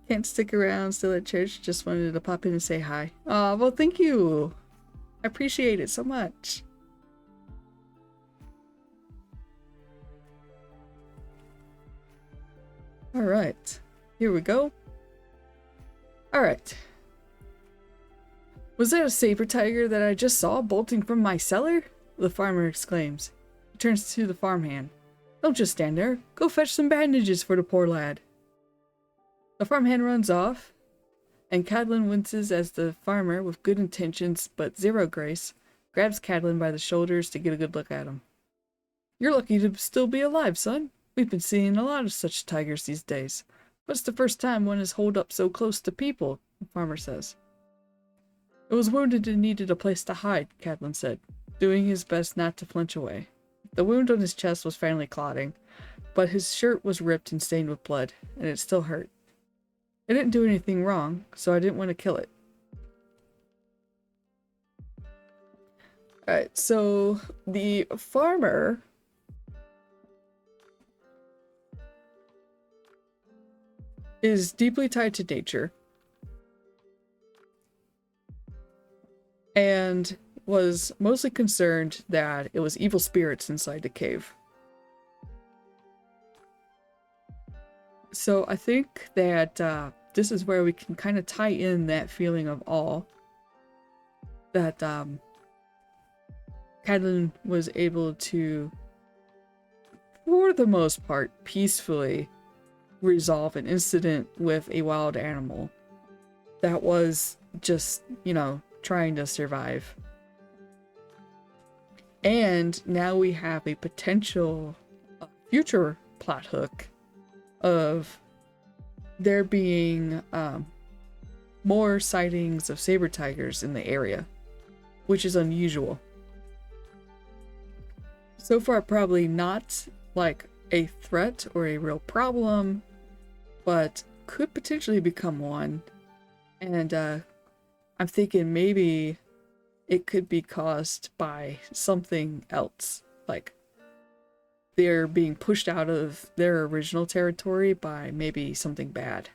Can't stick around still at church, just wanted to pop in and say hi. Aw, well thank you. I appreciate it so much. Alright, here we go. Alright. Was that a saber tiger that I just saw bolting from my cellar? The farmer exclaims. He turns to the farmhand. Don't just stand there. Go fetch some bandages for the poor lad. The farmhand runs off, and Cadlin winces as the farmer, with good intentions but zero grace, grabs Cadlin by the shoulders to get a good look at him. You're lucky to still be alive, son. We've been seeing a lot of such tigers these days. But it's the first time one is holed up so close to people, the farmer says. It was wounded and needed a place to hide, Cadlin said, doing his best not to flinch away. The wound on his chest was finally clotting, but his shirt was ripped and stained with blood, and it still hurt. It didn't do anything wrong, so I didn't want to kill it. Alright, so the farmer is deeply tied to nature and was mostly concerned that it was evil spirits inside the cave. So I think that this is where we can kind of tie in that feeling of awe that Cadlin was able to, for the most part, peacefully resolve an incident with a wild animal that was just, you know, trying to survive. And now we have a potential future plot hook of there being more sightings of saber tigers in the area, which is unusual. So far, probably not like a threat or a real problem, but could potentially become one. And I'm thinking maybe it could be caused by something else, like they're being pushed out of their original territory by maybe something bad.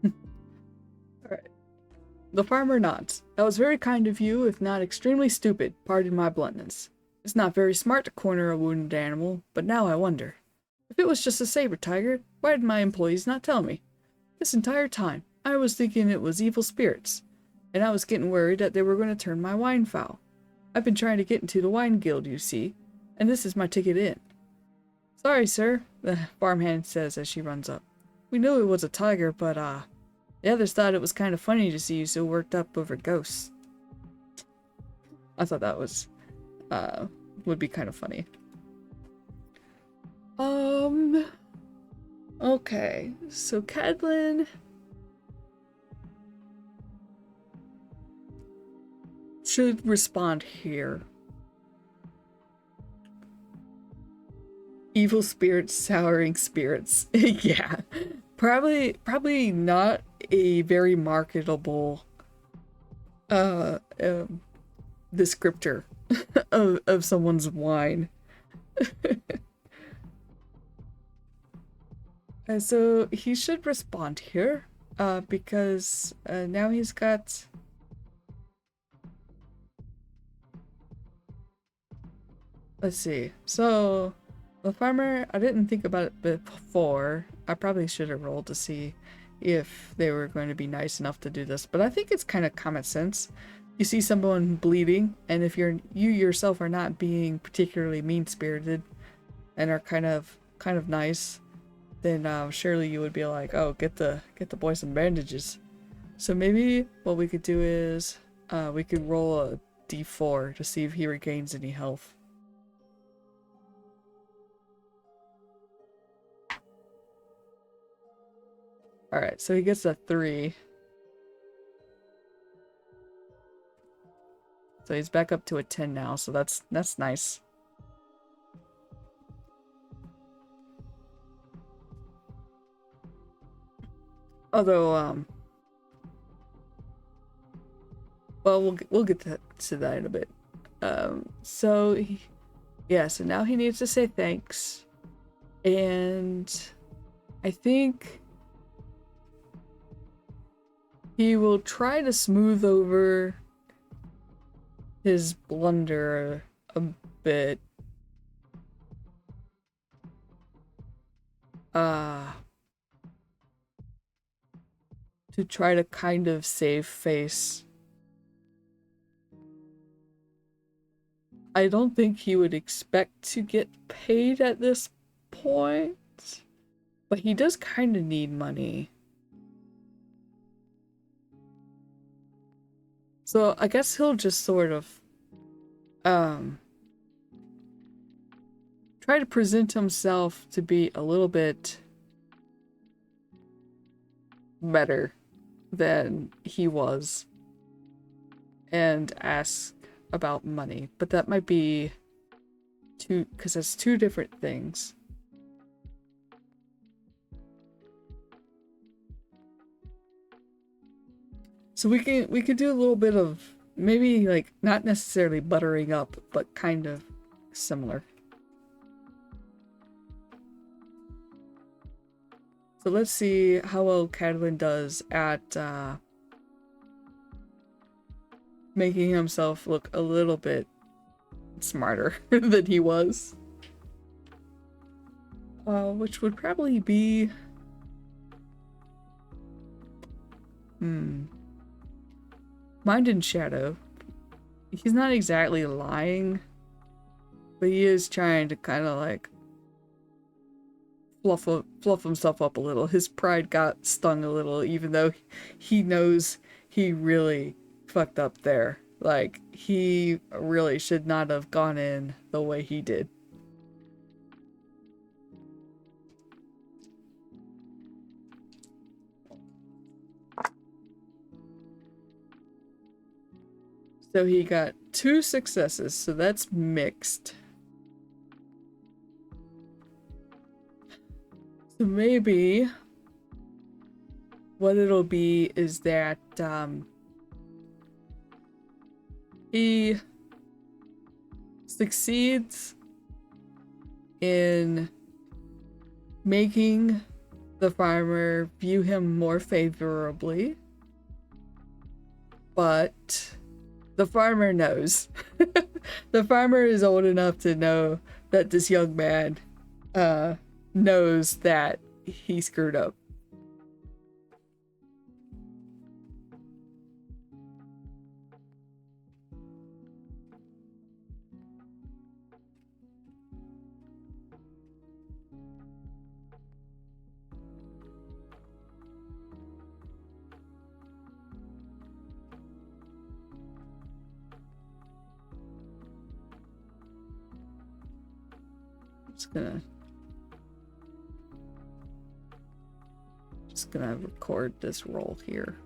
Alright. The farmer nods. That was very kind of you, if not extremely stupid. Pardon my bluntness. It's not very smart to corner a wounded animal, but now I wonder. If it was just a saber tiger, why did my employees not tell me? This entire time, I was thinking it was evil spirits, and I was getting worried that they were going to turn my wine foul. I've been trying to get into the wine guild, you see, and this is my ticket in. Sorry, sir, the farmhand says as she runs up. We knew it was a tiger, but, the others thought it was kind of funny to see you so worked up over ghosts. I thought that was, would be kind of funny. Okay, so Cadlin should respond here. Evil spirits, souring spirits. Yeah. Probably not a very marketable descriptor of someone's wine. So he should respond here, because now he's got... Let's see. So the farmer, I didn't think about it before. I probably should have rolled to see if they were going to be nice enough to do this, but I think it's kind of common sense. You see someone bleeding, and if you yourself are not being particularly mean-spirited and are kind of nice, then surely you would be like, oh, get the boy some bandages. So maybe what we could do is we could roll a d4 to see if he regains any health. Alright, so he gets a 3. So he's back up to a 10 now, so that's nice. Although, well, we'll get to that in a bit. So now he needs to say thanks. And I think he will try to smooth over his blunder a bit. To try to kind of save face. I don't think he would expect to get paid at this point, but he does kind of need money. So I guess he'll just sort of try to present himself to be a little bit better than he was and ask about money, but that might be because it's two different things. So we could do a little bit of maybe like not necessarily buttering up, but kind of similar. So let's see how well Cadwin does at making himself look a little bit smarter than he was. Which would probably be... Mind and Shadow. He's not exactly lying, but he is trying to kind of like fluff himself up a little. His pride got stung a little, even though he knows he really fucked up there. Like, he really should not have gone in the way he did. So he got 2 successes, so that's mixed. So maybe what it'll be is that he succeeds in making the farmer view him more favorably, but the farmer knows. The farmer is old enough to know that this young man knows that he screwed up. Just gonna record this roll here.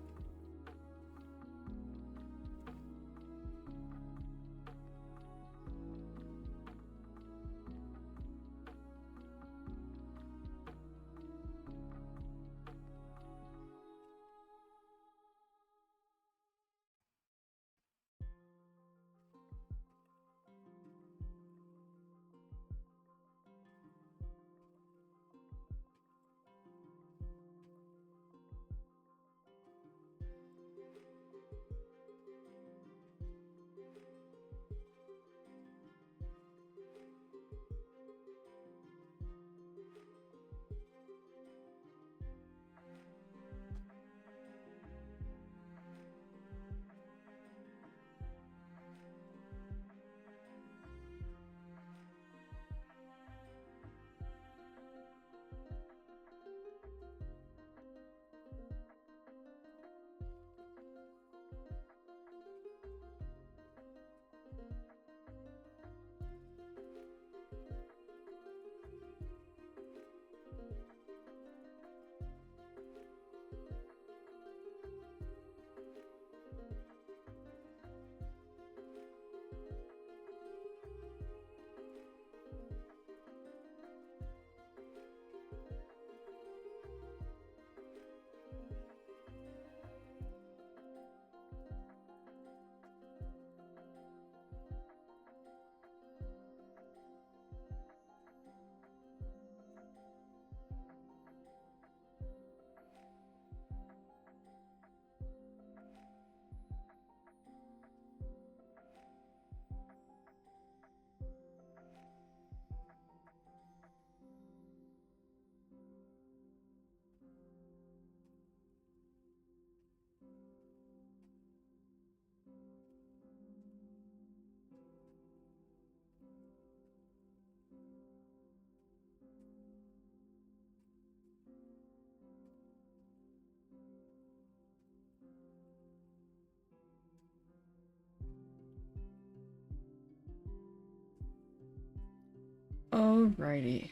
Alrighty.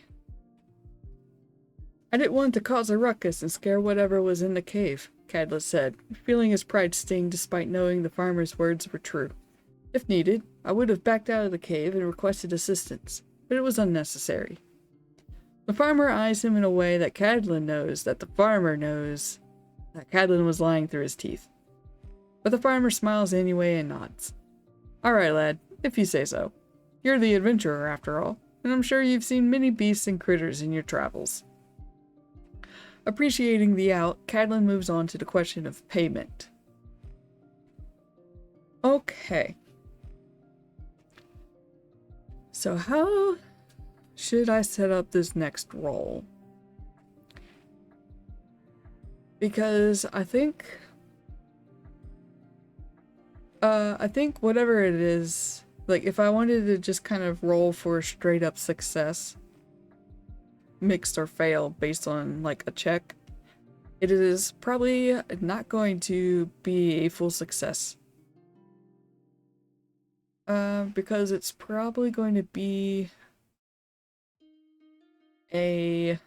I didn't want to cause a ruckus and scare whatever was in the cave, Cadlis said, feeling his pride sting despite knowing the farmer's words were true. If needed, I would have backed out of the cave and requested assistance, but it was unnecessary. The farmer eyes him in a way that Cadlin knows that the farmer knows that Cadlin was lying through his teeth. But the farmer smiles anyway and nods. Alright, lad, if you say so. You're the adventurer, after all, and I'm sure you've seen many beasts and critters in your travels. Appreciating the out, Cadlin moves on to the question of payment. Okay. So how should I set up this next roll? Because I think whatever it is, like if I wanted to just kind of roll for a straight up success, mixed or fail based on like a check, it is probably not going to be a full success. Because it's probably going to be a...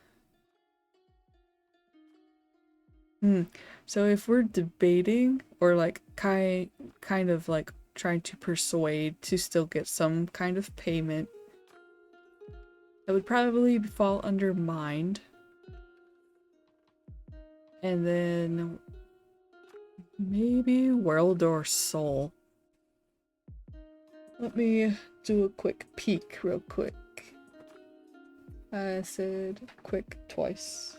So if we're debating or like kind of like trying to persuade to still get some kind of payment, that would probably fall under mind. And then maybe world or soul. Let me do a quick peek real quick. I said quick twice.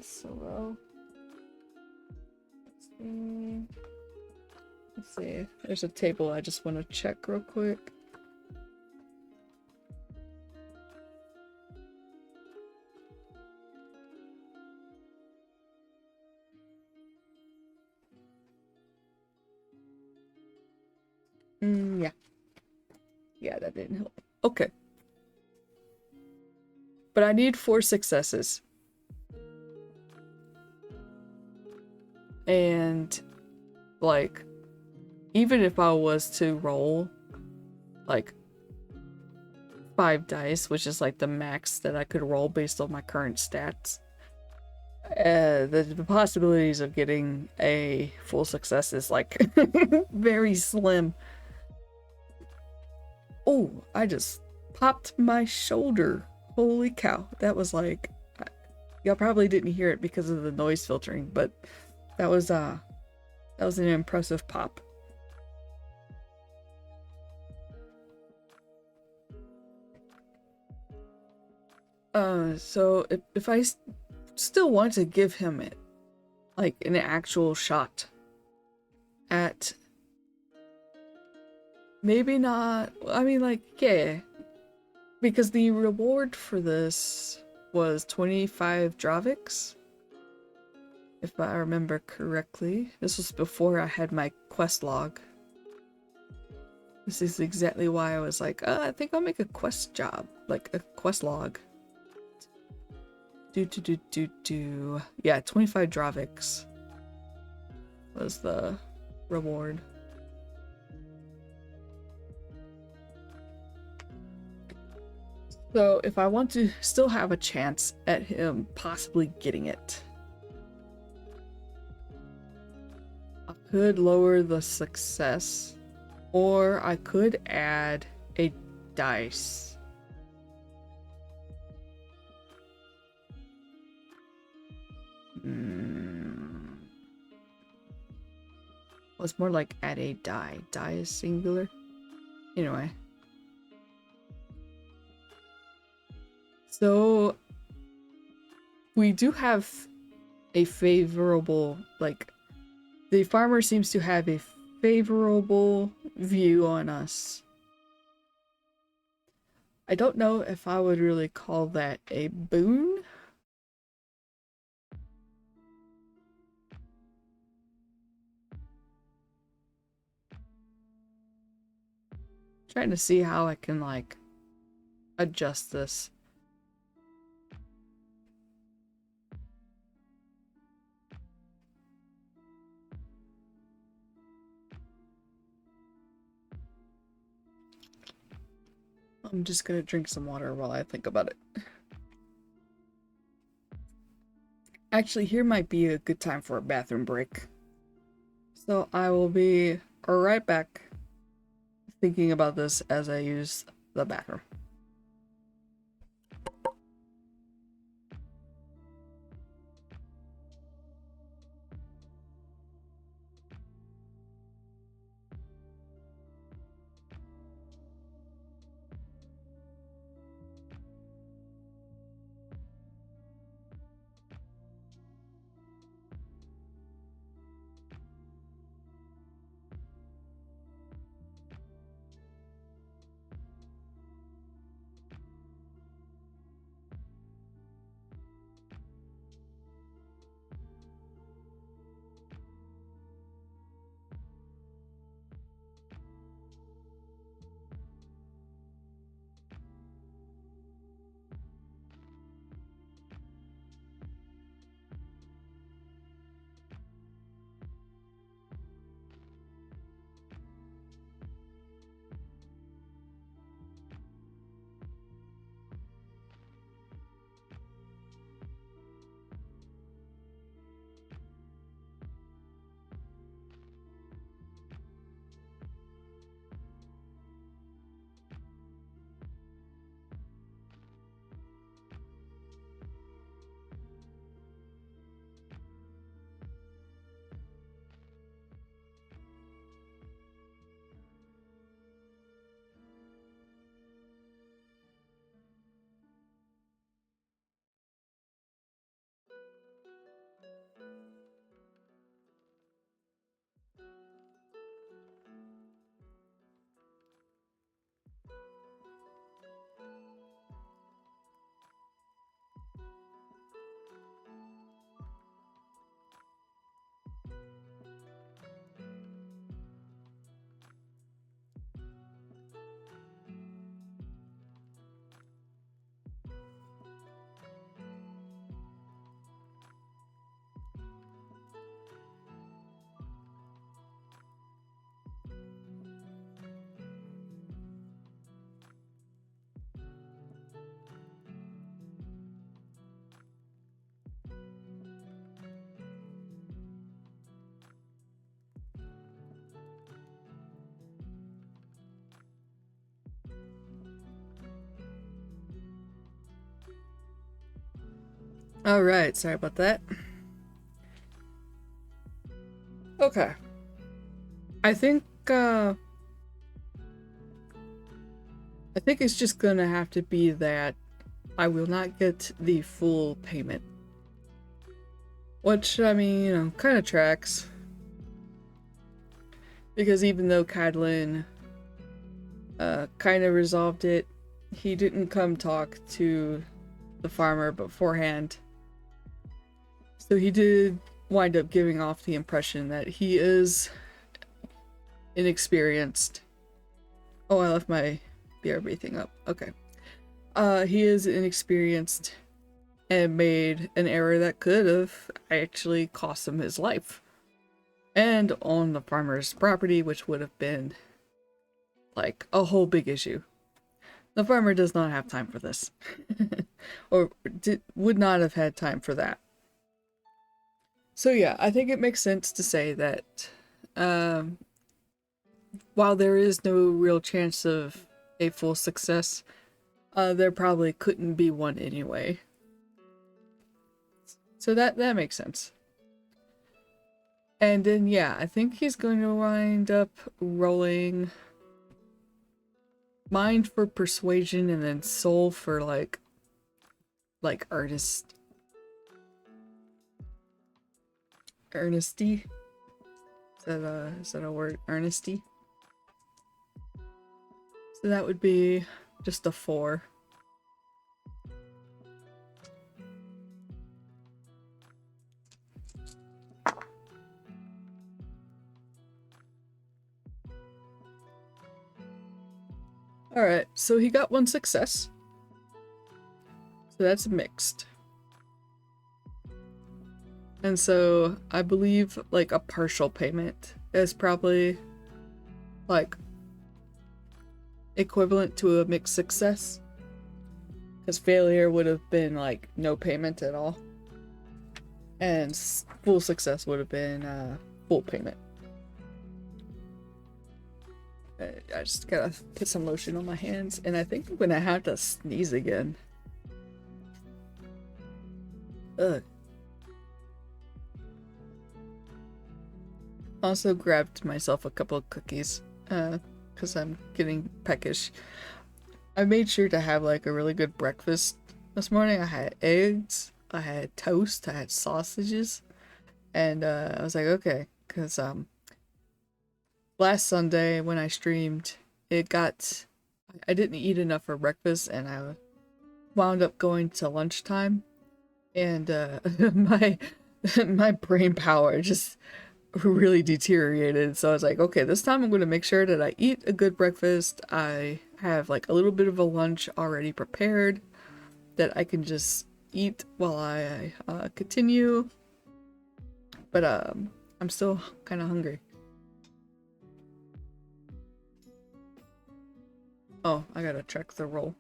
Solo. Let's see. There's a table I just want to check real quick. Yeah. Yeah, that didn't help. Okay. But I need 4 successes. And, like, even if I was to roll, like, 5 dice, which is like the max that I could roll based on my current stats, the possibilities of getting a full success is, like, very slim. Oh, I just popped my shoulder. Holy cow. That was like, y'all probably didn't hear it because of the noise filtering, but that was an impressive pop. So if I still want to give him it, like an actual shot at, maybe not, I mean, like, yeah, because the reward for this was 25 Draviks, if I remember correctly. This was before I had my quest log. This is exactly why I was like, I think I'll make a quest job, like a quest log. Yeah, 25 Draviks was the reward. So if I want to still have a chance at him possibly getting it, I could lower the success, or I could add a dice. Well, it's more like add a die. Die is singular. Anyway. So we do have a favorable, like, the farmer seems to have a favorable view on us. I don't know if I would really call that a boon. Trying to see how I can, like, adjust this. I'm just gonna drink some water while I think about it. Actually, here might be a good time for a bathroom break. So I will be right back thinking about this as I use the bathroom. Alright, sorry about that. Okay. I think it's just gonna have to be that I will not get the full payment. Which, I mean, you know, kind of tracks. Because even though Cadlin kind of resolved it, he didn't come talk to the farmer beforehand. So he did wind up giving off the impression that he is inexperienced. Oh, I left my BRB thing up. Okay. He is inexperienced and made an error that could have actually cost him his life. And on the farmer's property, which would have been like a whole big issue. The farmer does not have time for this. Or would not have had time for that. So yeah, I think it makes sense to say that while there is no real chance of a full success, there probably couldn't be one anyway. So that makes sense. And then yeah, I think he's going to wind up rolling mind for persuasion and then soul for like earnesty. Is that a word? Earnesty? So that would be just a 4. Alright, so he got 1 success. So that's mixed. And so I believe like a partial payment is probably like equivalent to a mixed success. Because failure would have been like no payment at all. And full success would have been full payment. I just gotta put some lotion on my hands, and I think I'm gonna have to sneeze again. Ugh. Also grabbed myself a couple of cookies, because I'm getting peckish. I made sure to have like a really good breakfast this morning. I had eggs, I had toast, I had sausages, and I was like, okay, because last Sunday when I streamed, I didn't eat enough for breakfast, and I wound up going to lunchtime, and my brain power just really deteriorated. So I was like, okay, this time I'm going to make sure that I eat a good breakfast. I have like a little bit of a lunch already prepared that I can just eat while I continue. But I'm still kind of hungry. Oh, I gotta check the roll.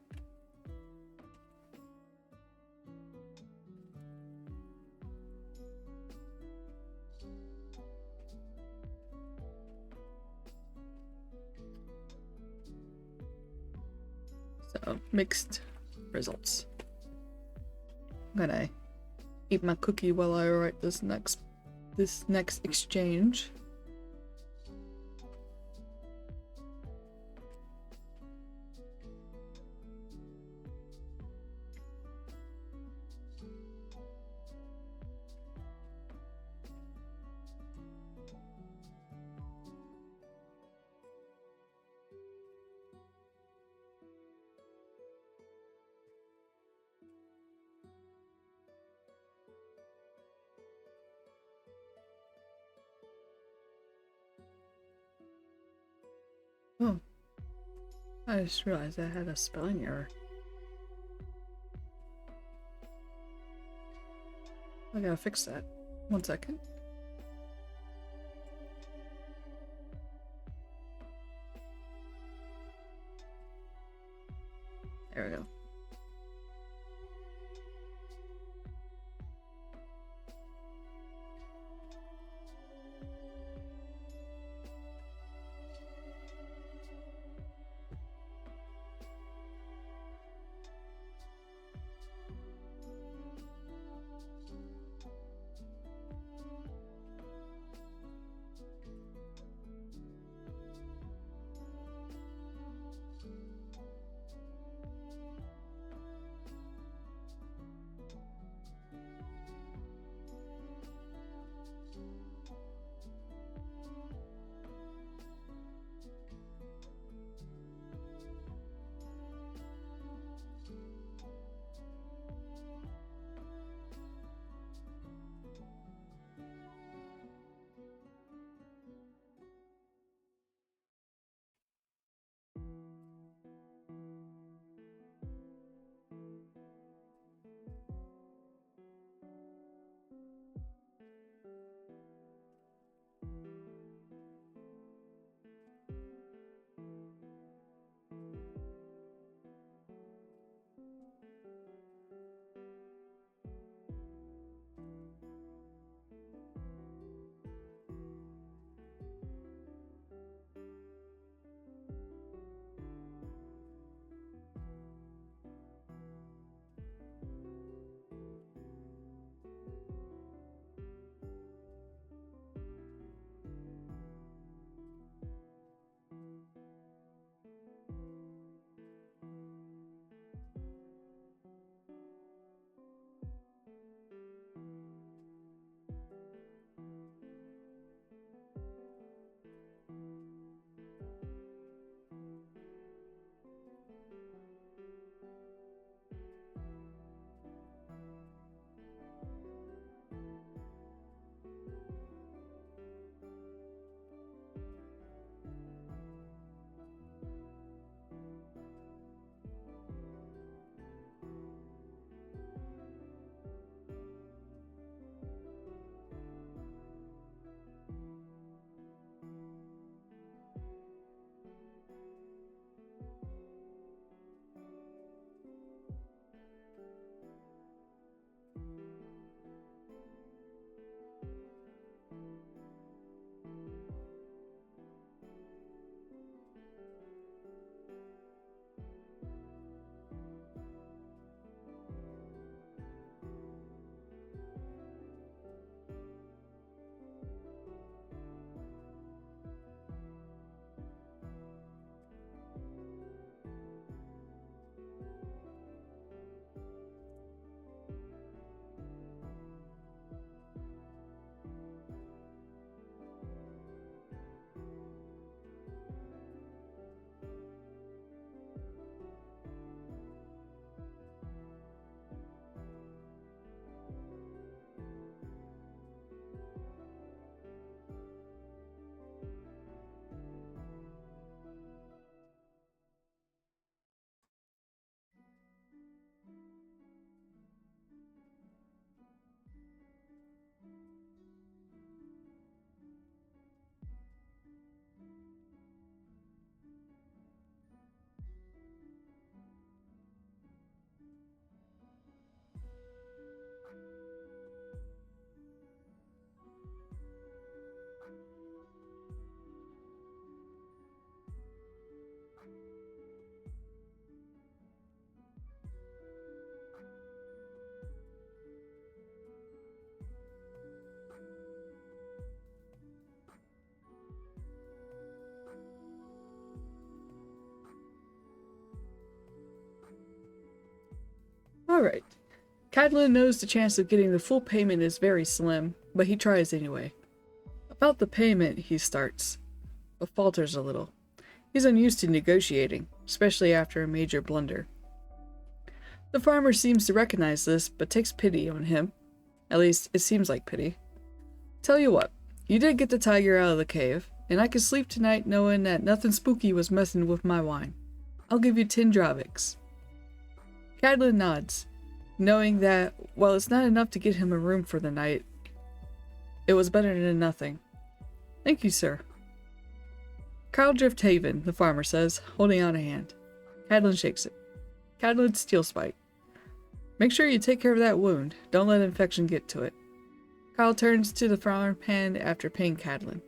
So, mixed results. I'm gonna eat my cookie while I write this next exchange. Oh, I just realized I had a spelling error. I gotta fix that. 1 second. There we go. Alright. Cadlin knows the chance of getting the full payment is very slim, but he tries anyway. About the payment, he starts, but falters a little. He's unused to negotiating, especially after a major blunder. The farmer seems to recognize this, but takes pity on him. At least, it seems like pity. Tell you what, you did get the tiger out of the cave, and I can sleep tonight knowing that nothing spooky was messing with my wine. I'll give you 10 Draviks. Cadlin nods, knowing that, while it's not enough to get him a room for the night, it was better than nothing. Thank you, sir. Cowdrift Haven, the farmer says, holding out a hand. Cadlin shakes it. Cadlin's steel spike. Make sure you take care of that wound. Don't let infection get to it. Kyle turns to the farm hand after paying Cadlin.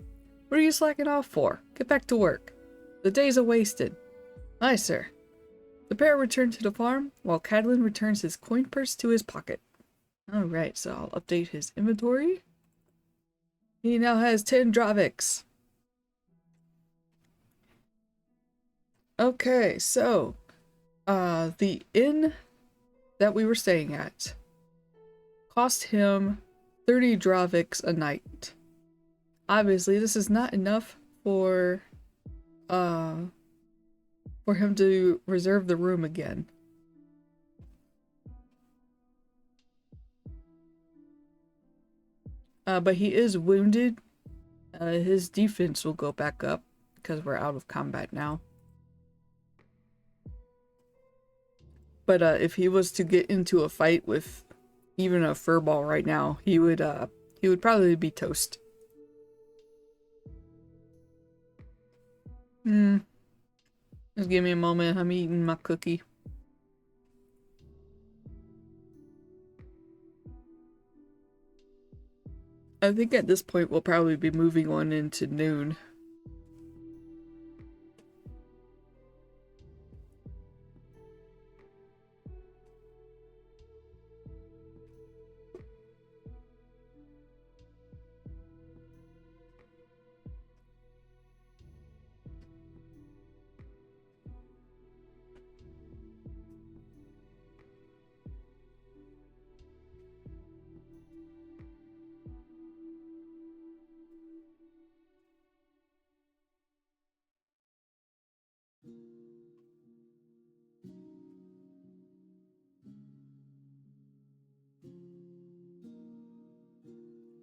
What are you slacking off for? Get back to work. The days are wasted. Aye, sir. The pair return to the farm, while Cadlin returns his coin purse to his pocket. Alright, so I'll update his inventory. He now has 10 Draviks. Okay, so the inn that we were staying at cost him 30 Draviks a night. Obviously, this is not enough for him to reserve the room again. But he is wounded. His defense will go back up because we're out of combat now. But if he was to get into a fight with even a furball right now, he would probably be toast. Just give me a moment. I'm eating my cookie. I think at this point we'll probably be moving on into noon.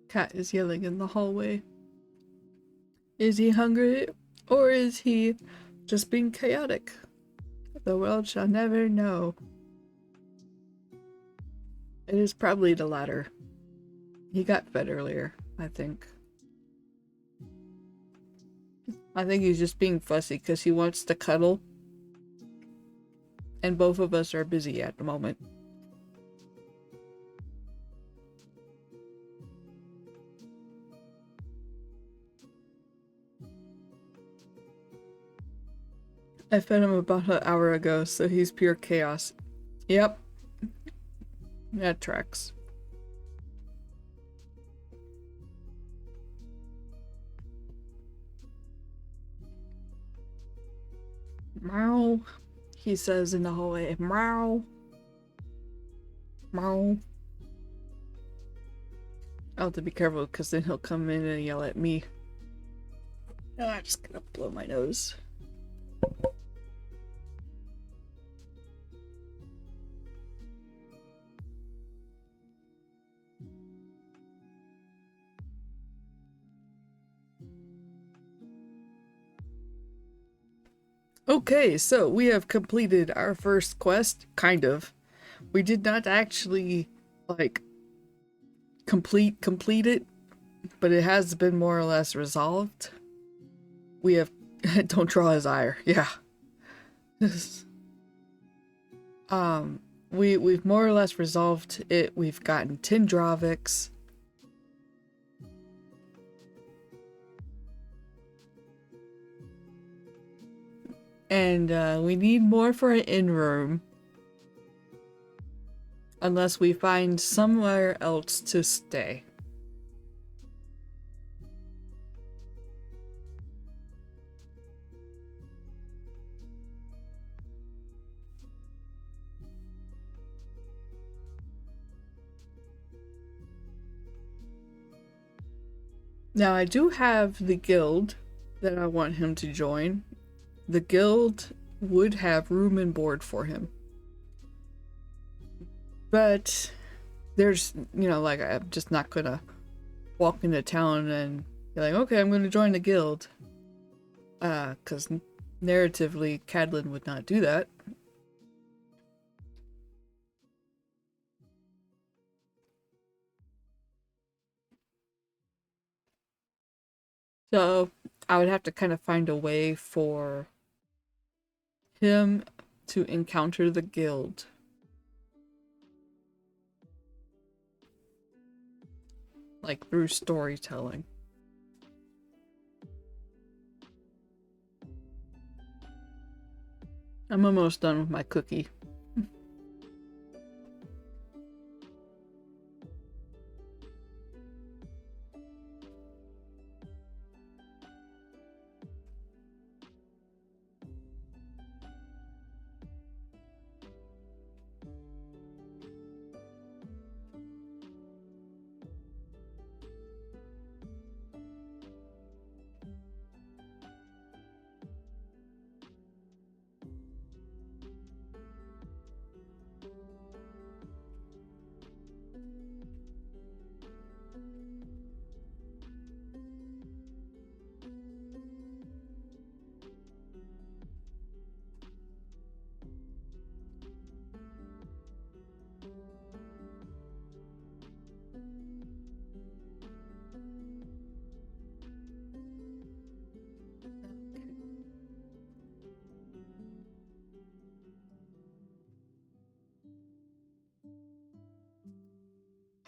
Cat is yelling in the hallway. Is he hungry, or is he just being chaotic? The world shall never know. It is probably the latter. He got fed earlier, I think. I think he's just being fussy because he wants to cuddle. And both of us are busy at the moment. I fed him about an hour ago, so he's pure chaos. Yep. That tracks. Meow, he says in the hallway. Meow. Meow. I'll have to be careful because then he'll come in and yell at me. Oh, I'm just gonna blow my nose. Okay, so we have completed our first quest, kind of. We did not actually, like, complete it, but it has been more or less resolved. We have... Don't draw his ire, yeah. We've more or less resolved it. We've gotten 10 Draviks. And we need more for an inn room. Unless we find somewhere else to stay. Now I do have the guild that I want him to join. The guild would have room and board for him. But there's, like, I'm just not gonna walk into town and be like, okay, I'm gonna join the guild. Because narratively, Cadlin would not do that. So I would have to kind of find a way for him to encounter the guild. Like through storytelling. I'm almost done with my cookie.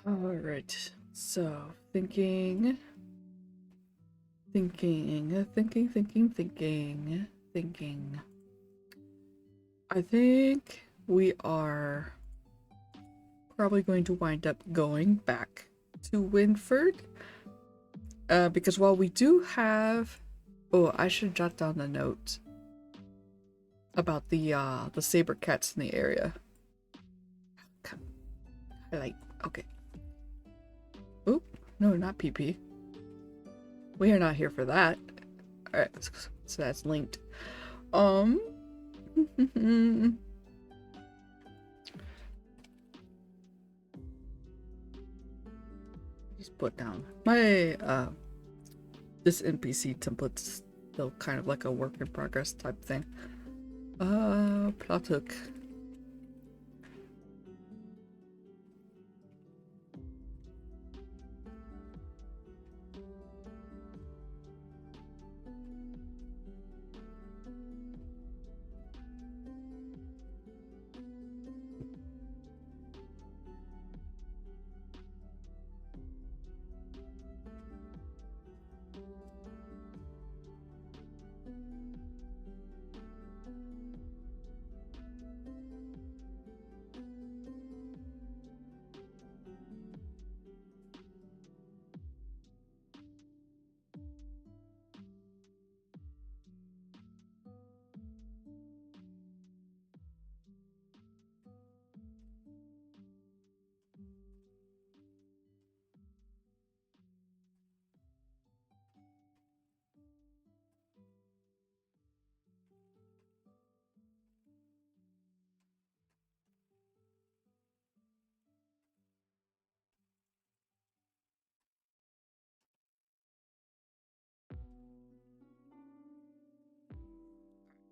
Alright, so thinking. I think we are probably going to wind up going back to Winford. Because while we do have... Oh, I should jot down the note about the saber cats in the area. Okay. Oop, no, not PP. We are not here for that. Alright, so that's linked. Just put down my this NPC template's still kind of like a work in progress type thing. Plot hook.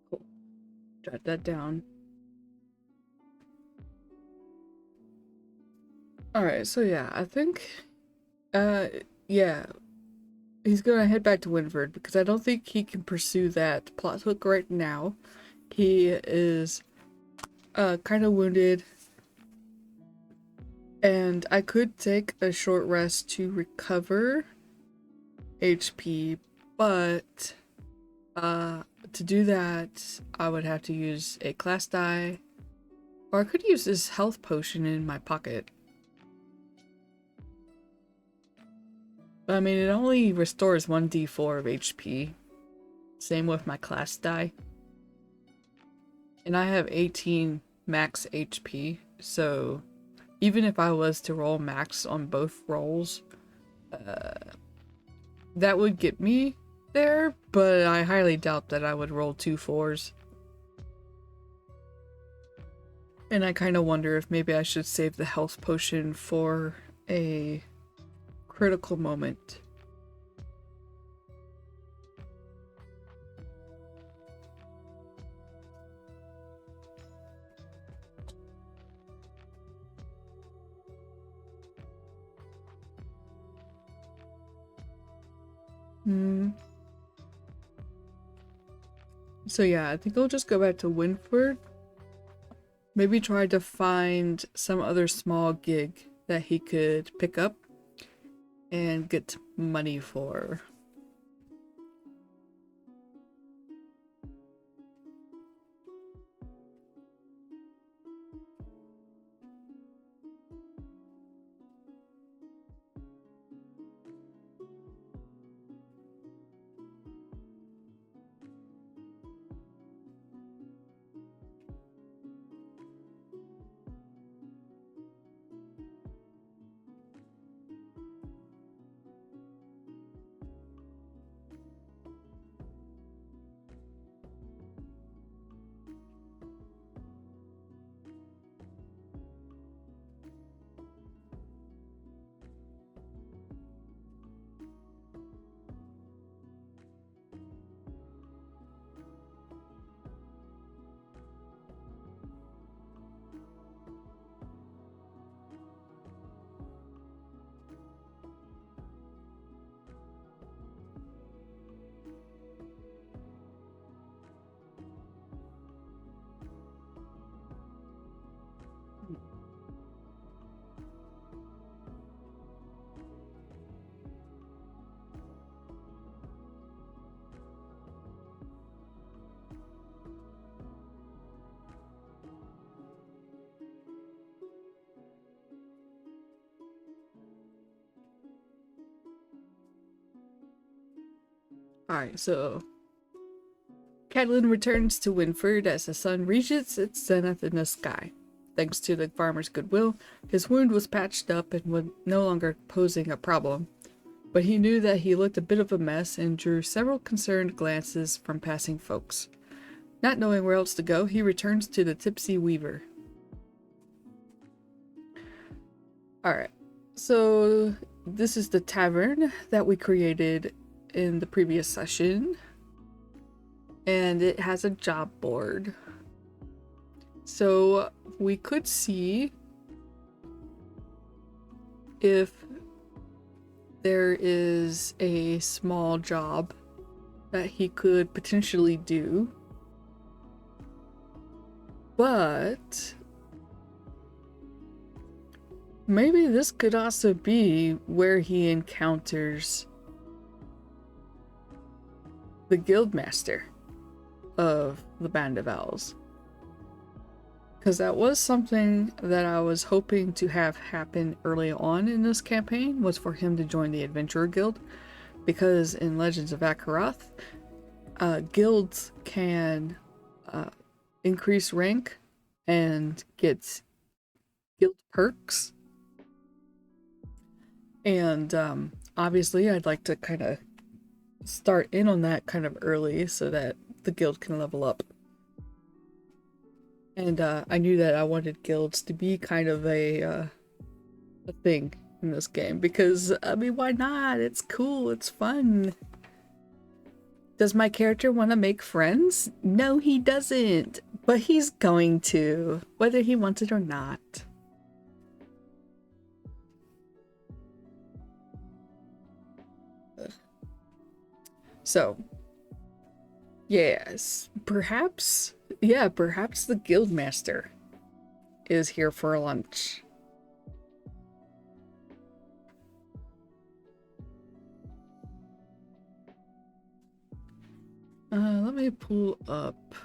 Cool. Jot that down. Alright, so yeah, I think yeah. He's gonna head back to Winford because I don't think he can pursue that plot hook right now. He is kind of wounded, and I could take a short rest to recover HP, but to do that I would have to use a class die, or I could use this health potion in my pocket. But I mean, it only restores 1d4 of HP. Same with my class die. And I have 18 max HP, so even if I was to roll max on both rolls, that would get me there, but I highly doubt that I would roll 2 4s. And I kind of wonder if maybe I should save the health potion for a critical moment. So yeah, I think I'll just go back to Winford. Maybe try to find some other small gig that he could pick up and get money for. Alright, so Catelyn returns to Winford as the sun reaches its zenith in the sky. Thanks to the farmer's goodwill, his wound was patched up and was no longer posing a problem. But he knew that he looked a bit of a mess and drew several concerned glances from passing folks. Not knowing where else to go, he returns to the Tipsy Weaver. Alright, so this is the tavern that we created in the previous session. And it has a job board. So we could see if there is a small job that he could potentially do. But maybe this could also be where he encounters the guildmaster of the Band of Owls. Because that was something that I was hoping to have happen early on in this campaign, was for him to join the Adventurer Guild. Because in Legends of Akeroth, guilds can increase rank and get guild perks. And obviously I'd like to kind of start in on that kind of early so that the guild can level up. And I knew that I wanted guilds to be kind of a thing in this game because, I mean, why not? It's cool, it's fun. Does my character want to make friends? No, he doesn't, but he's going to, whether he wants it or not. So, yes, perhaps the guildmaster is here for lunch. Let me pull up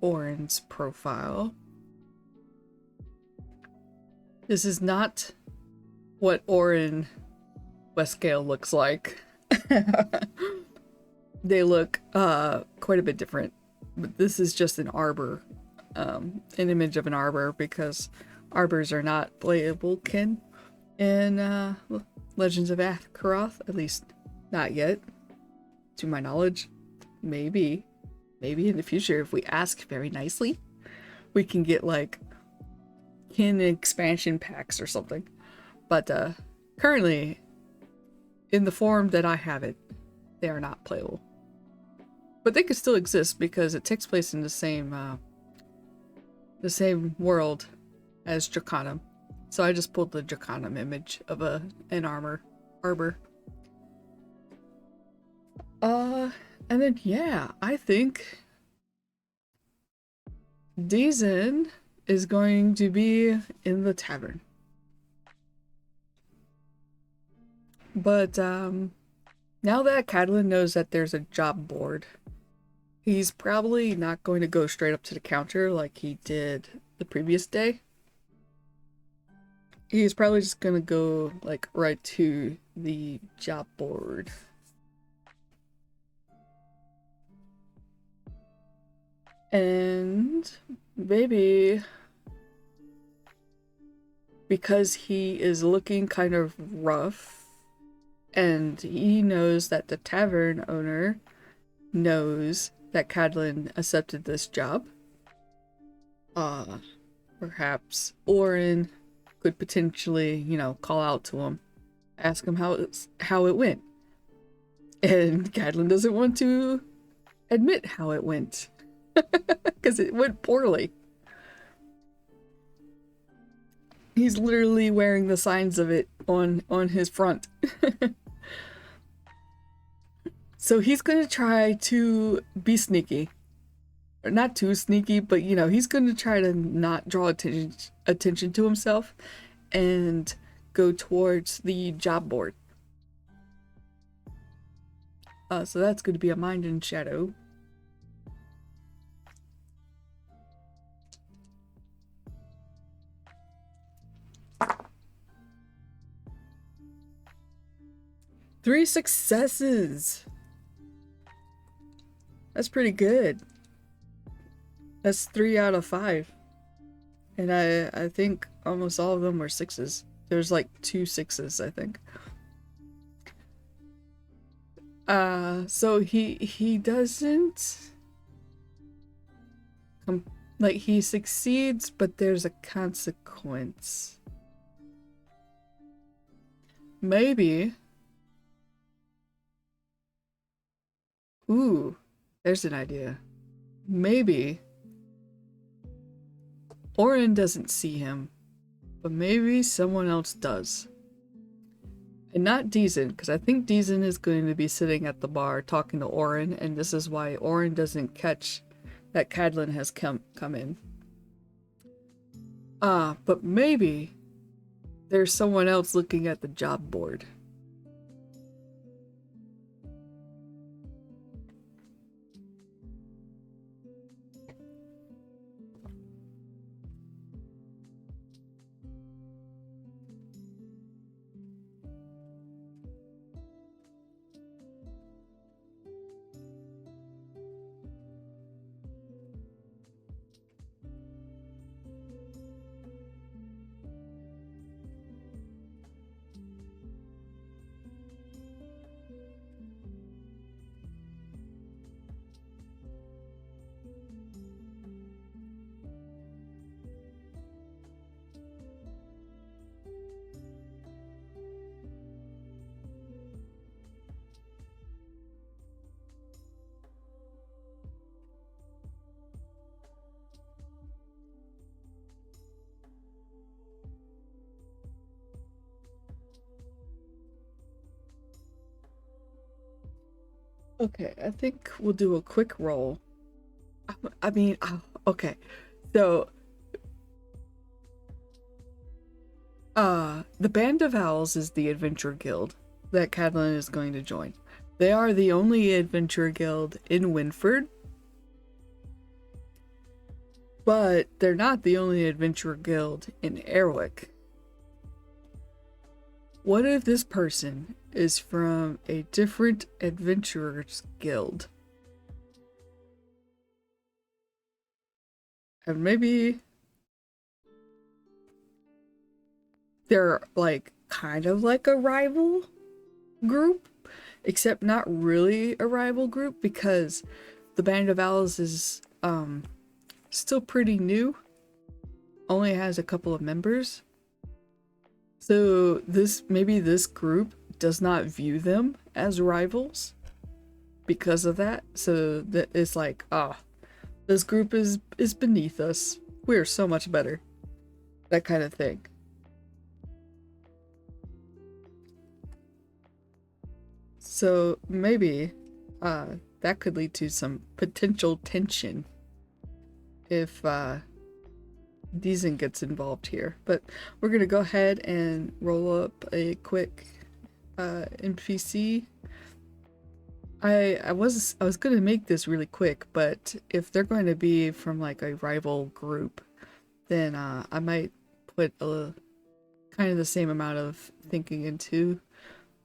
Orin's profile. This is not what Orin Westgale looks like. They look quite a bit different, but this is just an arbor, an image of an arbor, because arbors are not playable kin in Legends of Akeroth, at least not yet, to my knowledge. Maybe in the future, if we ask very nicely, we can get like kin expansion packs or something. But currently, in the form that I have it, they are not playable. But they could still exist because it takes place in the same world as Draconum. So I just pulled the Draconum image of an arbor. And then yeah, I think Deezen is going to be in the tavern. But now that Catalan knows that there's a job board, he's probably not going to go straight up to the counter like he did the previous day. He's probably just gonna go like right to the job board. And maybe because he is looking kind of rough and he knows that the tavern owner knows that Cadlin accepted this job, perhaps Orin could potentially, you know, call out to him, ask him how it went. And Cadlin doesn't want to admit how it went because it went poorly. He's literally wearing the signs of it on his front. So he's gonna try to be sneaky. Or not too sneaky, but you know, he's gonna try to not draw attention to himself and go towards the job board. So that's going to be a mind in shadow. Three successes. That's pretty good. That's 3 out of 5. And I think almost all of them were 6s. There's like 2 6s, I think. So he doesn't like he succeeds, but there's a consequence. Maybe. Ooh, there's an idea. Maybe Orin doesn't see him, but maybe someone else does. And not Deezen, because I think Deezen is going to be sitting at the bar talking to Orin, and this is why Orin doesn't catch that Cadlin has come in. But maybe there's someone else looking at the job board. Okay, I think we'll do a quick roll. Okay. So, the Band of Owls is the adventure guild that Cadlin is going to join. They are the only adventure guild in Winford, but they're not the only adventure guild in Airwick. What if this person is from a different adventurers guild? And maybe they're like kind of like a rival group, except not really a rival group because the Band of Owls is still pretty new, only has a couple of members. So maybe this group does not view them as rivals because of that. So that it's like, this group is beneath us. We're so much better. That kind of thing. So maybe that could lead to some potential tension if Deezen gets involved here. But we're gonna go ahead and roll up a quick NPC. I was gonna make this really quick, but if they're going to be from like a rival group, then I might put a kind of the same amount of thinking into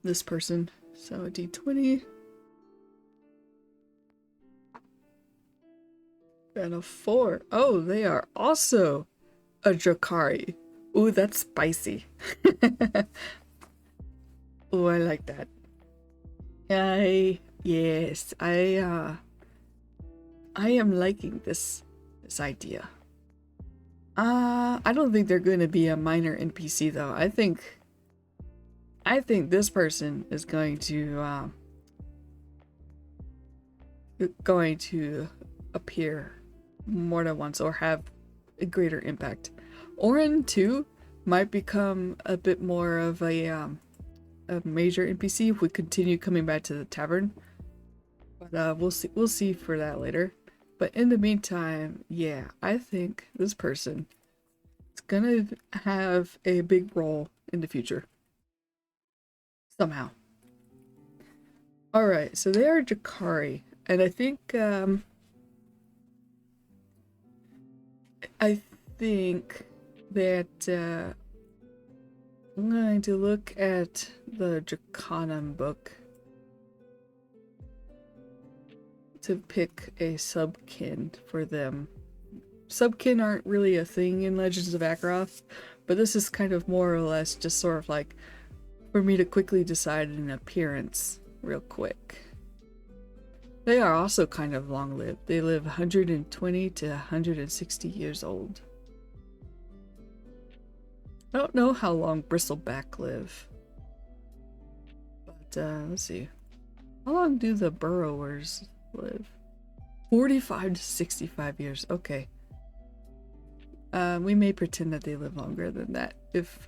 this person. So a d20 and a 4. Oh, they are also a Drakari. Ooh, that's spicy. Ooh, I like that. Yes, I am liking this idea. I don't think they're going to be a minor NPC though. I think this person is going to appear more than once or have a greater impact. Orin too might become a bit more of a major NPC if we continue coming back to the tavern. But we'll see for that later. But in the meantime, yeah, I think this person is gonna have a big role in the future. Somehow. Alright, so they are Drakari, and I think that I'm going to look at the Draconum book to pick a subkin for them. Subkin aren't really a thing in Legends of Akeroth, but this is kind of more or less just sort of like for me to quickly decide an appearance real quick. They are also kind of long-lived. They live 120 to 160 years old. I don't know how long Bristleback live. But let's see. How long do the burrowers live? 45 to 65 years. Okay. We may pretend that they live longer than that, if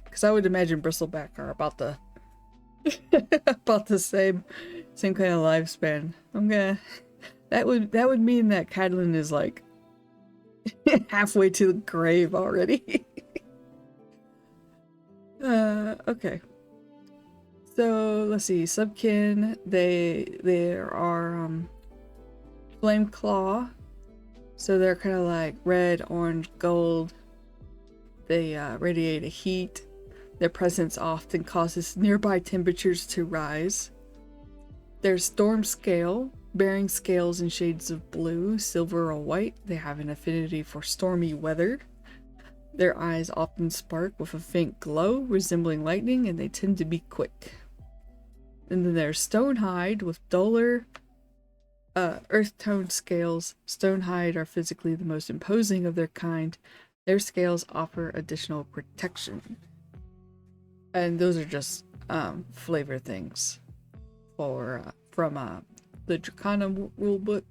because I would imagine Bristleback are about the about the same kind of lifespan. That would mean that Cadlin is like halfway to the grave already. Okay. So let's see, subkin. They are flame claw. So they're kind of like red, orange, gold. They radiate a heat. Their presence often causes nearby temperatures to rise. There's storm scale, bearing scales in shades of blue, silver, or white. They have an affinity for stormy weather. Their eyes often spark with a faint glow, resembling lightning, and they tend to be quick. And then there's Stonehide with duller earth tone scales. Stonehide are physically the most imposing of their kind. Their scales offer additional protection. And those are just flavor things for from the Draconum rulebook.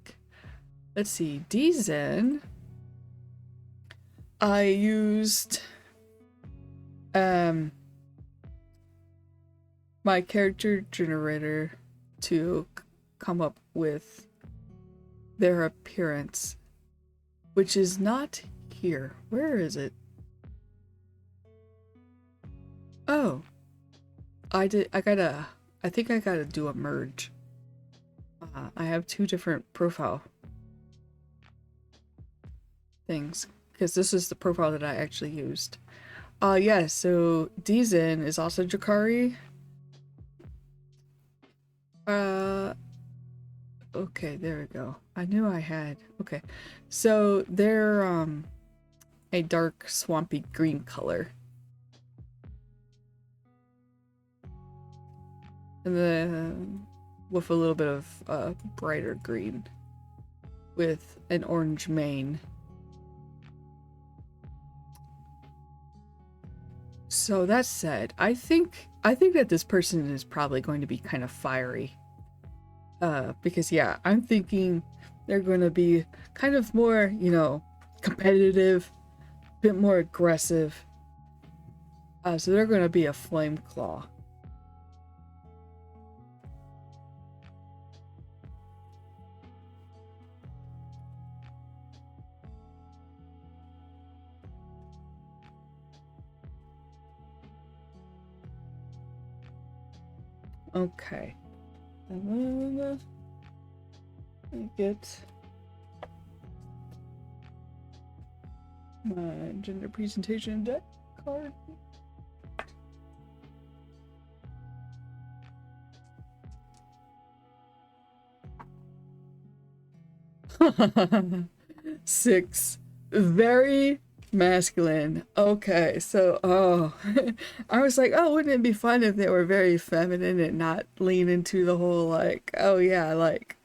Let's see, Deezen. I used my character generator to come up with their appearance, which is not here. Where is it? Oh, I think I gotta do a merge. I have two different profile things because this is the profile that I actually used. Yeah, so Deezen is also Drakari. Okay, there we go. I knew I had. Okay, so they're a dark swampy green color. And then with a little bit of brighter green with an orange mane. So that said, I think that this person is probably going to be kind of fiery. Because yeah, I'm thinking they're going to be kind of more, you know, competitive, a bit more aggressive. So they're going to be a flame claw. Okay. And then I get my gender presentation deck card. Six. Very masculine. Okay, so I was like, oh, wouldn't it be fun if they were very feminine and not lean into the whole like, oh yeah, like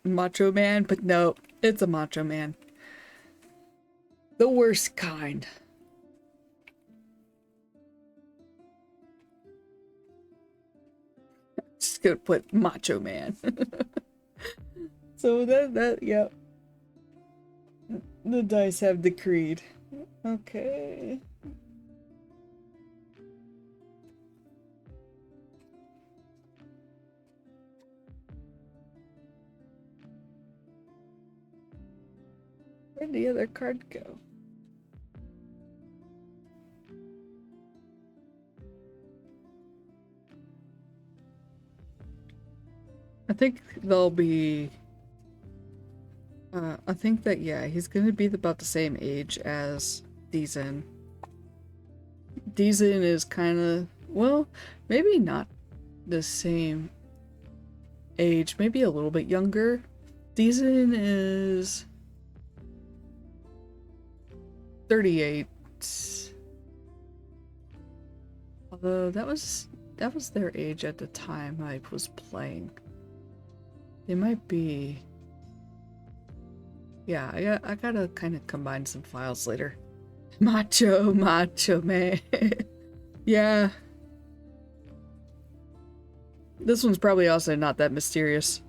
macho man, but no, it's a macho man. The worst kind. Just gonna put macho man. So that yeah. The dice have decreed. Okay. Where'd the other card go? I think they'll be... I think that, yeah, he's gonna be about the same age as Deezen. Deezen is kind of, well, maybe not the same age, maybe a little bit younger. Deezen is 38. Although that was their age at the time I was playing. They might be... Yeah, I gotta kind of combine some files later. Macho man. Yeah. This one's probably also not that mysterious.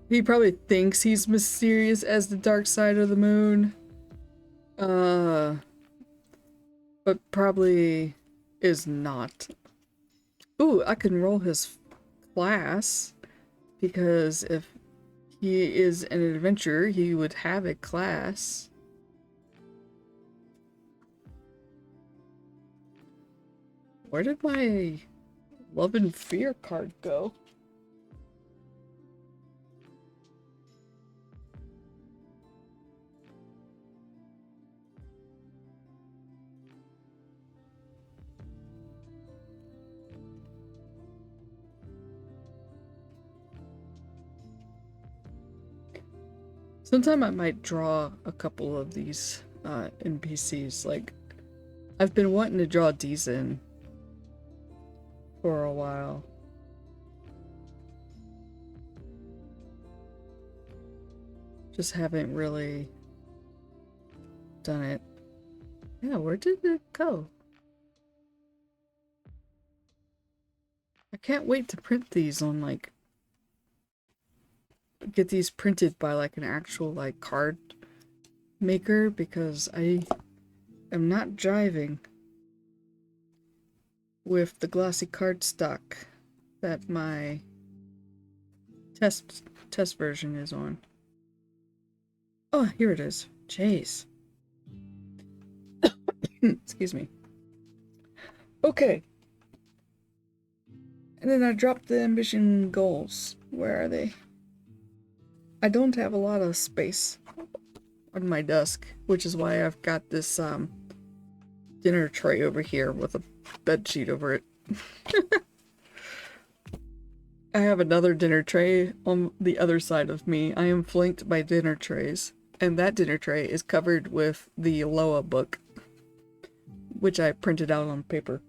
He probably thinks he's mysterious as the dark side of the moon. But probably is not. Ooh, I can roll his class. Because if he is an adventurer, he would have a class. Where did my Love and Fear card go? Sometime I might draw a couple of these NPCs. Like, I've been wanting to draw Deezen for a while. Just haven't really done it. Yeah, where did it go? I can't wait to print these on, like, get these printed by like an actual like card maker, because I am not jiving with the glossy cardstock that my test version is on. Oh, here it is. Jeez. Excuse me. Okay. And then I dropped the ambition goals. Where are they? I don't have a lot of space on my desk, which is why I've got this dinner tray over here with a bed sheet over it. I have another dinner tray on the other side of me. I am flanked by dinner trays, and that dinner tray is covered with the Loa book, which I printed out on paper.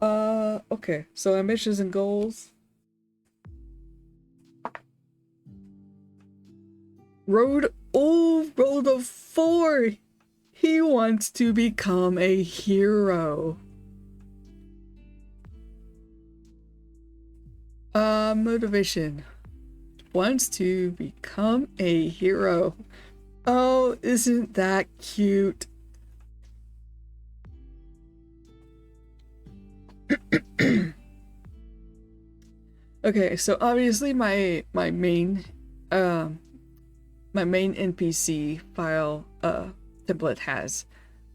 Okay, so ambitions and goals. Rolled a 4! He wants to become a hero. Motivation. Wants to become a hero. Oh, isn't that cute? Okay, so obviously my main NPC file template has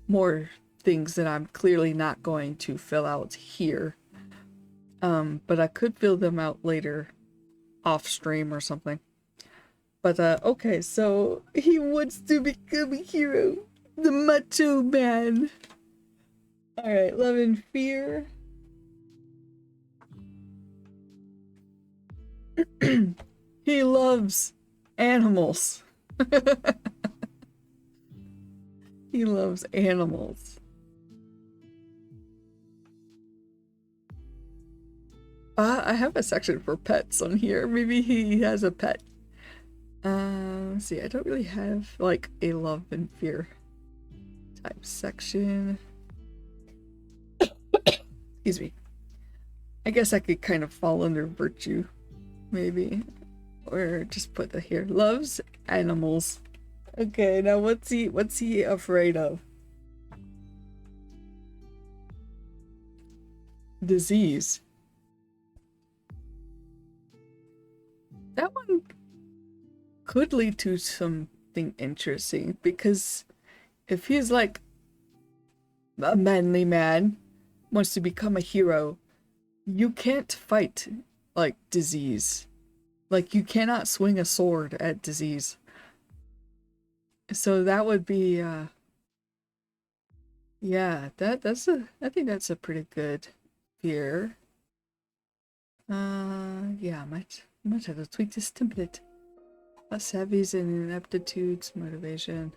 more things that I'm clearly not going to fill out here. But I could fill them out later off stream or something. But okay, so he wants to become a hero. The Macho Man. Alright, love and fear. He loves animals. He loves animals. I have a section for pets on here. Maybe he has a pet. Let's see, I don't really have like a love and fear type section. Excuse me. I guess I could kind of fall under virtue, maybe. Or just put that here. Loves animals. Okay, now what's he afraid of? Disease. That one could lead to something interesting, because if he's like a manly man, wants to become a hero, you can't fight like disease. Like you cannot swing a sword at disease. So that would be yeah, I think that's a pretty good fear. Yeah, I might have to tweak this template. Savvies and aptitudes, motivation,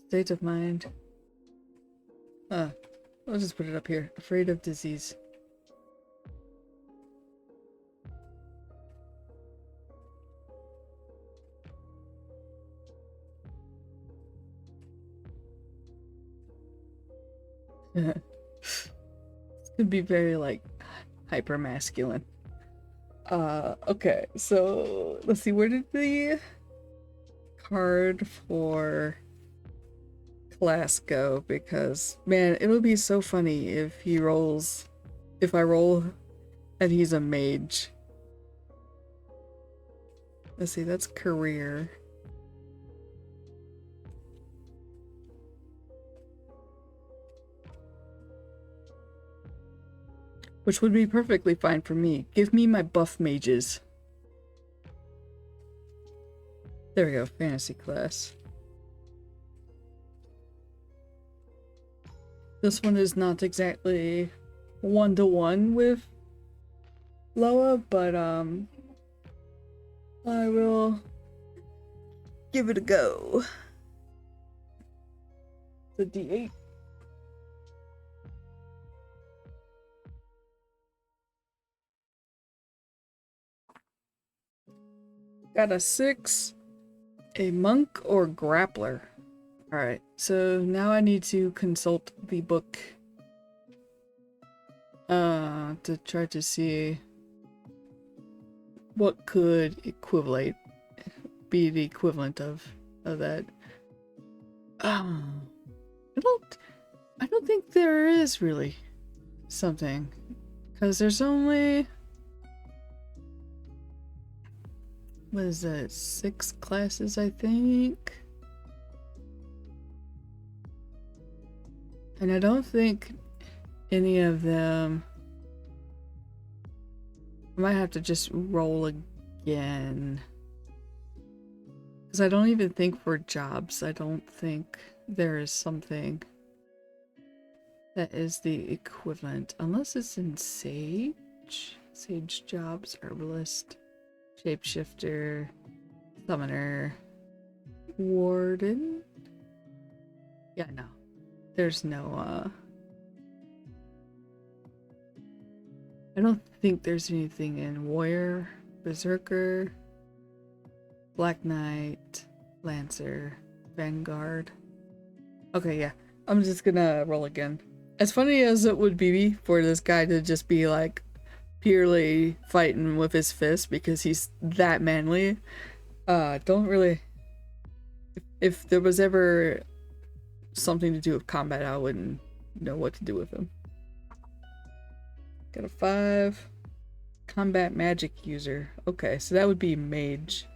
state of mind. I'll just put it up here. Afraid of disease. It's gonna be very like hyper masculine. Okay, so let's see, where did the card for class go? Because man, it'll be so funny if I roll and he's a mage. Let's see, that's career. Which would be perfectly fine for me. Give me my buff mages. There we go, fantasy class. This one is not exactly one-to-one with Loa, but I will give it a go. The D8. Got a 6, a monk or grappler. Alright, so now I need to consult the book to try to see what could be the equivalent of that. I don't think there is really something, because there's only, what is that, 6 classes, I think? And I don't think any of them, I might have to just roll again. Because I don't even think for jobs, I don't think there is something that is the equivalent. Unless it's in Sage. Sage jobs, herbalist, shapeshifter, summoner, warden. Yeah, no. There's no I don't think there's anything in Warrior, Berserker, Black Knight, Lancer, Vanguard. Okay, yeah. I'm just gonna roll again. As funny as it would be for this guy to just be like purely fighting with his fist because he's that manly, don't really. If there was ever something to do with combat, I wouldn't know what to do with him. Got a 5. Combat magic user. Okay, so that would be mage.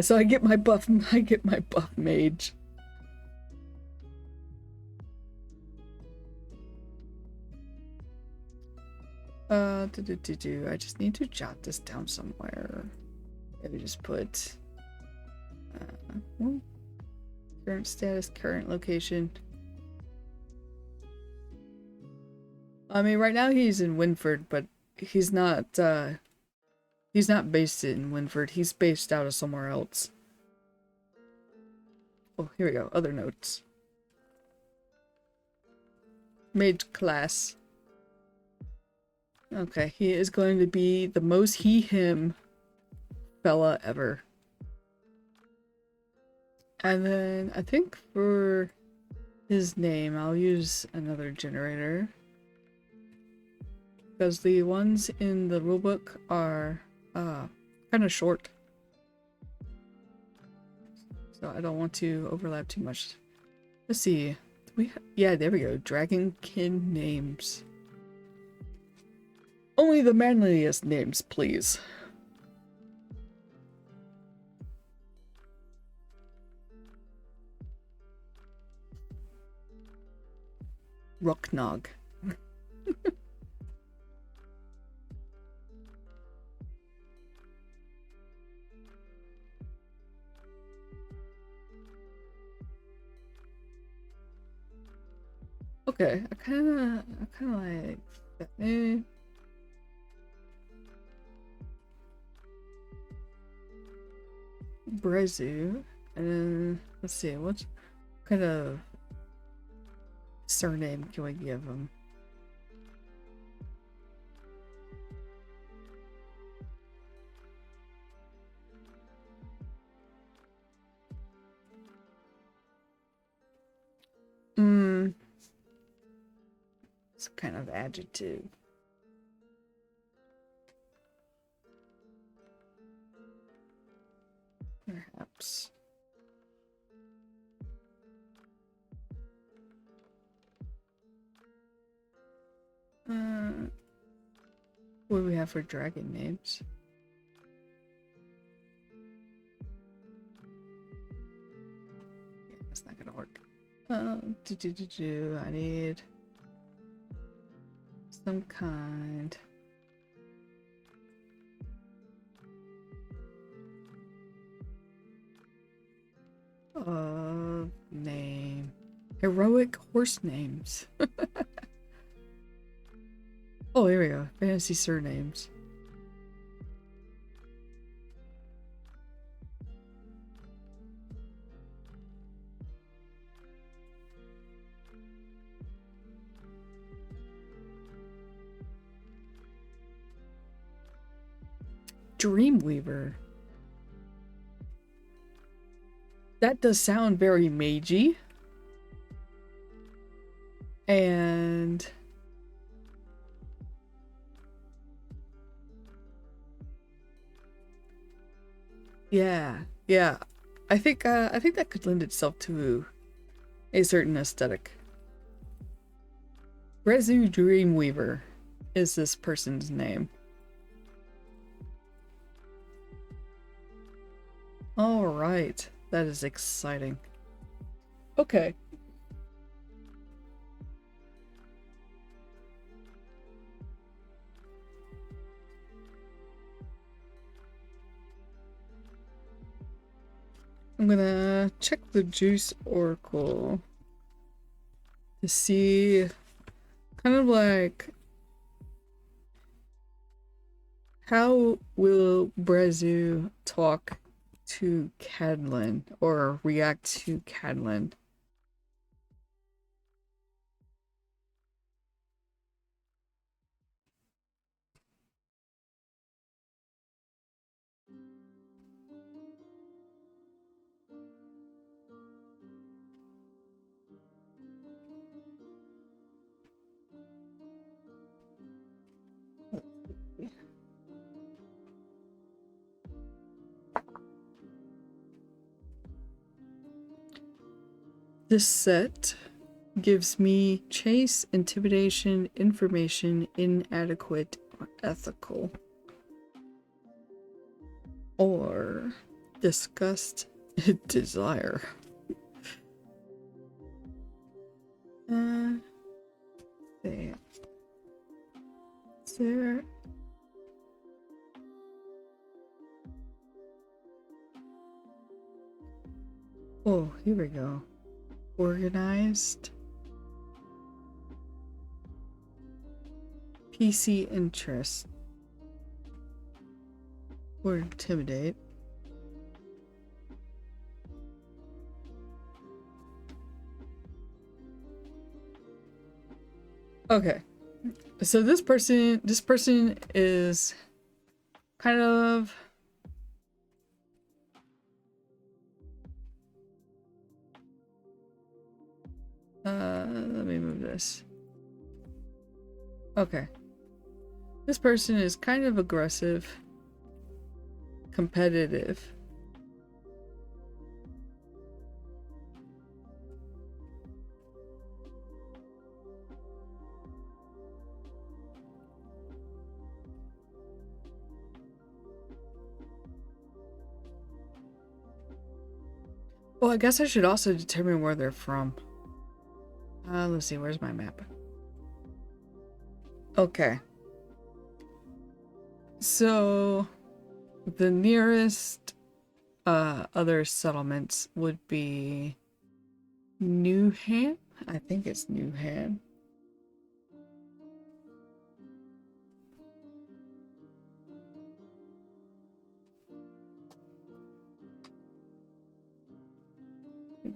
So I get my buff mage. I just need to jot this down somewhere. Maybe just put current status, current location. I mean, right now he's in Winford, but he's not based in Winford. He's based out of somewhere else. Oh, here we go. Other notes. Mage class. Okay, he is going to be the most he/him fella ever. And then I think for his name, I'll use another generator. Because the ones in the rulebook are kind of short. So I don't want to overlap too much. Let's see. Yeah, there we go. Dragonkin names. Only the manliest names, please. Rocknog. Okay, I kinda like that name. Brezu, and then let's see, what kind of surname can we give him? Some kind of adjective. Perhaps. What do we have for dragon names? Yeah, that's not gonna work. I need some kind of name. Heroic horse names. Oh, here we go. Fantasy surnames. Dreamweaver. That does sound very magey. And yeah. I think that could lend itself to a certain aesthetic. Rezu Dreamweaver is this person's name. All right, that is exciting. Okay. I'm gonna check the Juice Oracle to see kind of like how will Brezu talk to Cadlin or react to Cadlin. This set gives me chase, intimidation, information, inadequate, or ethical. Or disgust, desire. There. Is there? Oh, here we go. Organized. PC interest. Or intimidate. Okay. So this person is kind of let me move this. Okay. This person is kind of aggressive, competitive. Well, I guess I should also determine where they're from. Let's see, where's my map? Okay. So, the nearest other settlements would be Newham? I think it's Newham.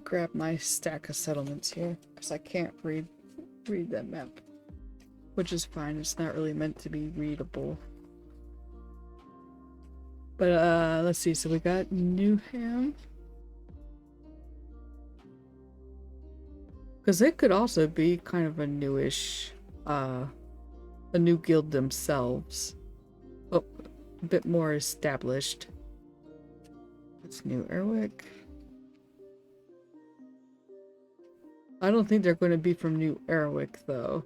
Grab my stack of settlements here, because I can't read that map. Which is fine, it's not really meant to be readable. But let's see, so we got Newham. Because it could also be kind of a newish, a new guild themselves. Oh, a bit more established. That's New Erwick. I don't think they're going to be from New Erwick, though.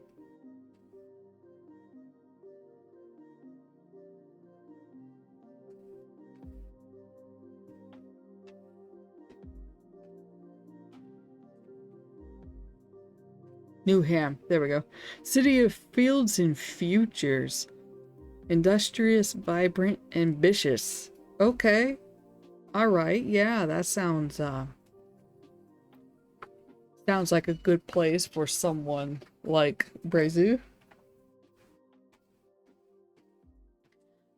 Newham, there we go. City of fields and futures. Industrious, vibrant, ambitious. Okay. Alright, yeah, that sounds like a good place for someone like Brezu.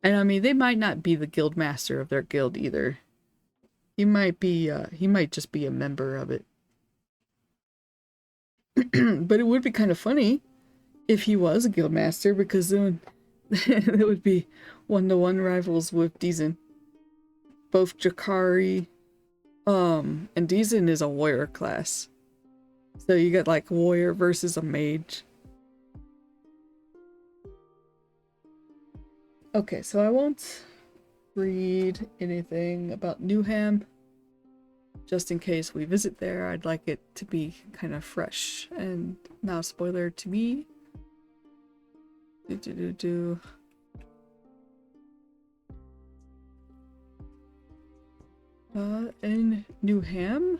And I mean, they might not be the guild master of their guild either. He might just be a member of it. But it would be kind of funny if he was a guild master, because then it would be one-to-one rivals with Deezen. Both Jakari, and Deezen is a warrior class. So you get like warrior versus a mage. Okay, so I won't read anything about Newham. Just in case we visit there, I'd like it to be kind of fresh and not a spoiler to me. In Newham.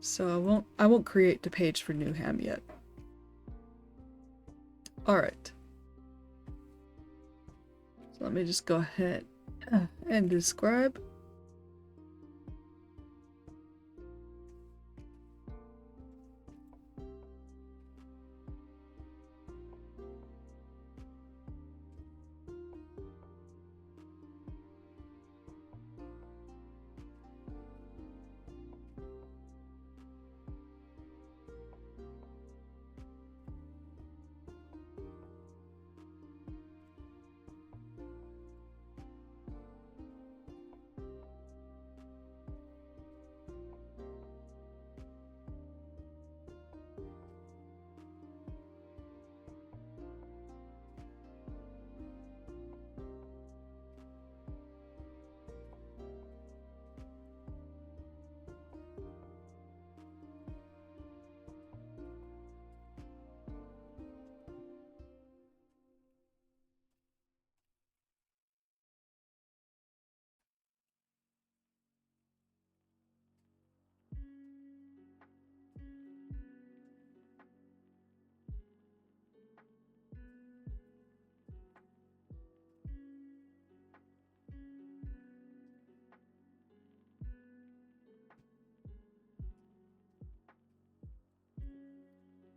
So I won't create the page for Newham yet. Alright. So let me just go ahead and describe.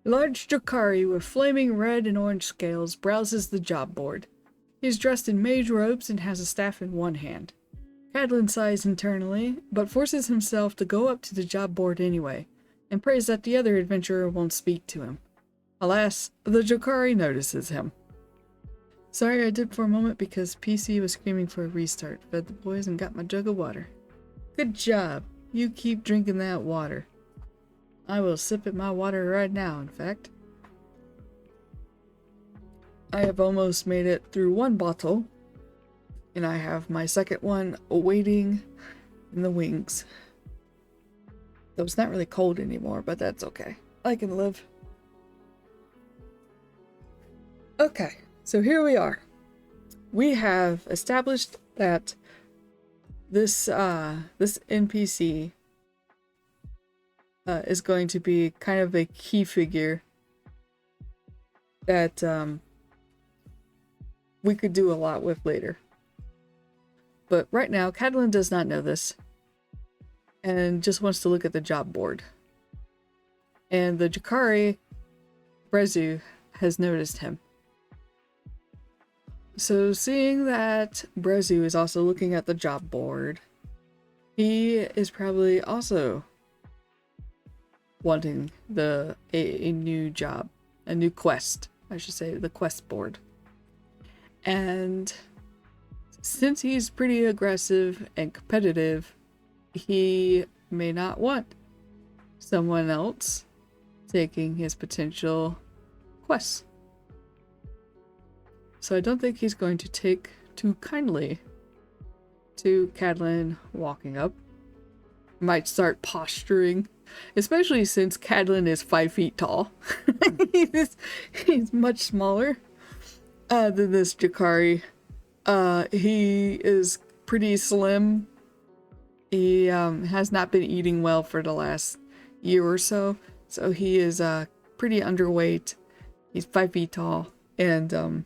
A large Drakari with flaming red and orange scales browses the job board. He is dressed in mage robes and has a staff in one hand. Cadlin sighs internally, but forces himself to go up to the job board anyway, and prays that the other adventurer won't speak to him. Alas, the Drakari notices him. Sorry I did for a moment because PC was screaming for a restart. Fed the boys and got my jug of water. Good job. You keep drinking that water. I will sip at my water right now, in fact. I have almost made it through one bottle, and I have my second one awaiting in the wings. Though it's not really cold anymore, but that's okay. I can live. Okay, so here we are. We have established that this NPC is going to be kind of a key figure that we could do a lot with later. But right now, Cadlin does not know this and just wants to look at the job board. And the Drakari, Brezu, has noticed him. So seeing that Brezu is also looking at the job board, he is probably also wanting a new job, a new quest, I should say, the quest board. And since he's pretty aggressive and competitive, he may not want someone else taking his potential quests. So I don't think he's going to take too kindly to Cadlin walking up. Might start posturing, especially since Cadlin is 5 feet tall. He's much smaller than this Drakari. He is pretty slim. He has not been eating well for the last year or so, so he is pretty underweight. He's 5 feet tall, and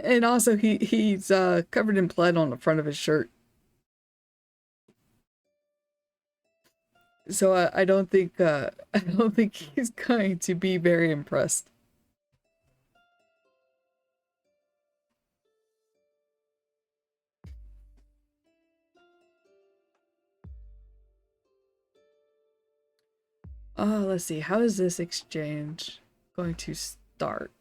and also he's covered in blood on the front of his shirt. So I don't think he's going to be very impressed. Let's see. How is this exchange going to start?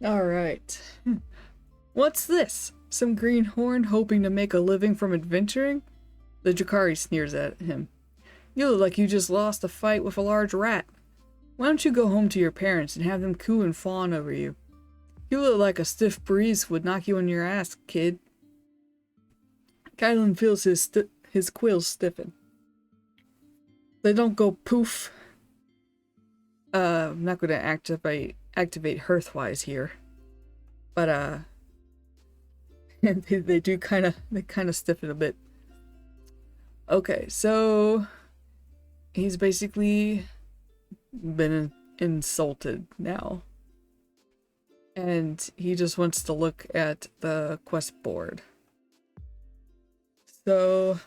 Alright. What's this? Some greenhorn hoping to make a living from adventuring? The Drakari sneers at him. You look like you just lost a fight with a large rat. Why don't you go home to your parents and have them coo and fawn over you? You look like a stiff breeze would knock you on your ass, kid. Kylan feels his quills stiffen. They don't go poof. I'm not going to activate Hearthwise here, but they do kind of stiffen a bit. Okay, so he's basically been insulted now, and he just wants to look at the quest board. So,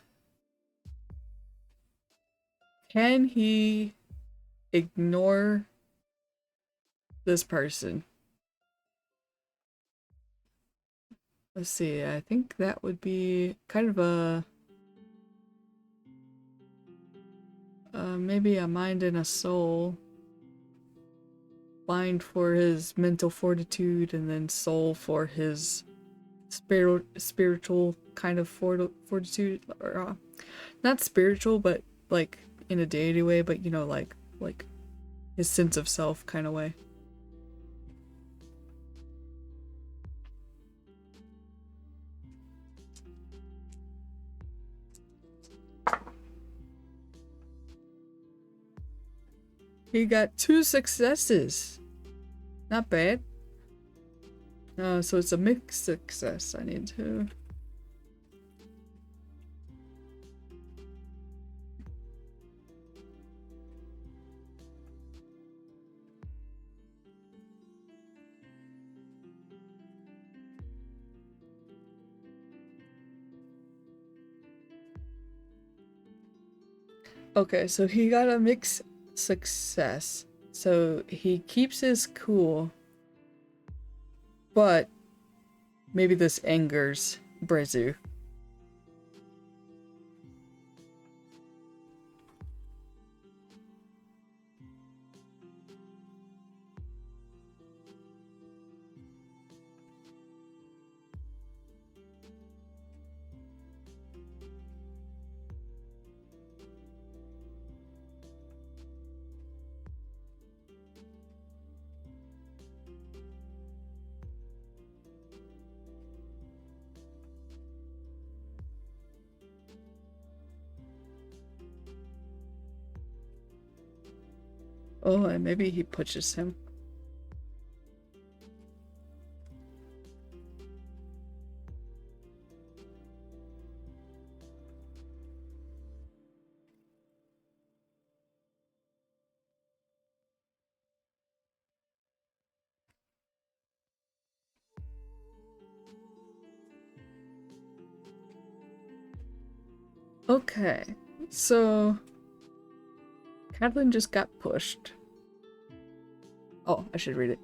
can he ignore this person? Let's see, I think that would be kind of a maybe a mind and a soul. Mind for his mental fortitude, and then soul for his spiritual kind of fortitude, or not spiritual, but like in a deity way, but you know, like his sense of self kind of way. He got 2 successes. Not bad. So it's a mixed success. I need to... Okay, so he got a mixed success. So he keeps his cool, but maybe this angers Brezu. Oh, and maybe he pushes him. Okay, so Cadlin just got pushed. Oh, I should read it.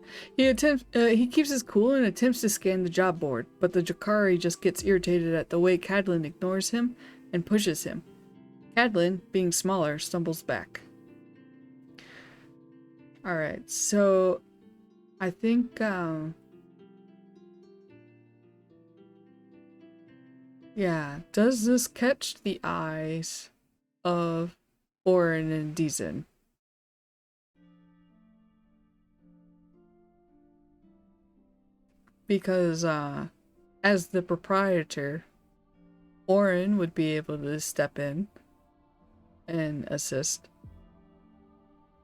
He keeps his cool and attempts to scan the job board, but the Jakari just gets irritated at the way Cadlin ignores him and pushes him. Cadlin, being smaller, stumbles back. Alright, so I think, yeah, does this catch the eyes of Orin and Deezen? Because, as the proprietor, Orin would be able to step in and assist.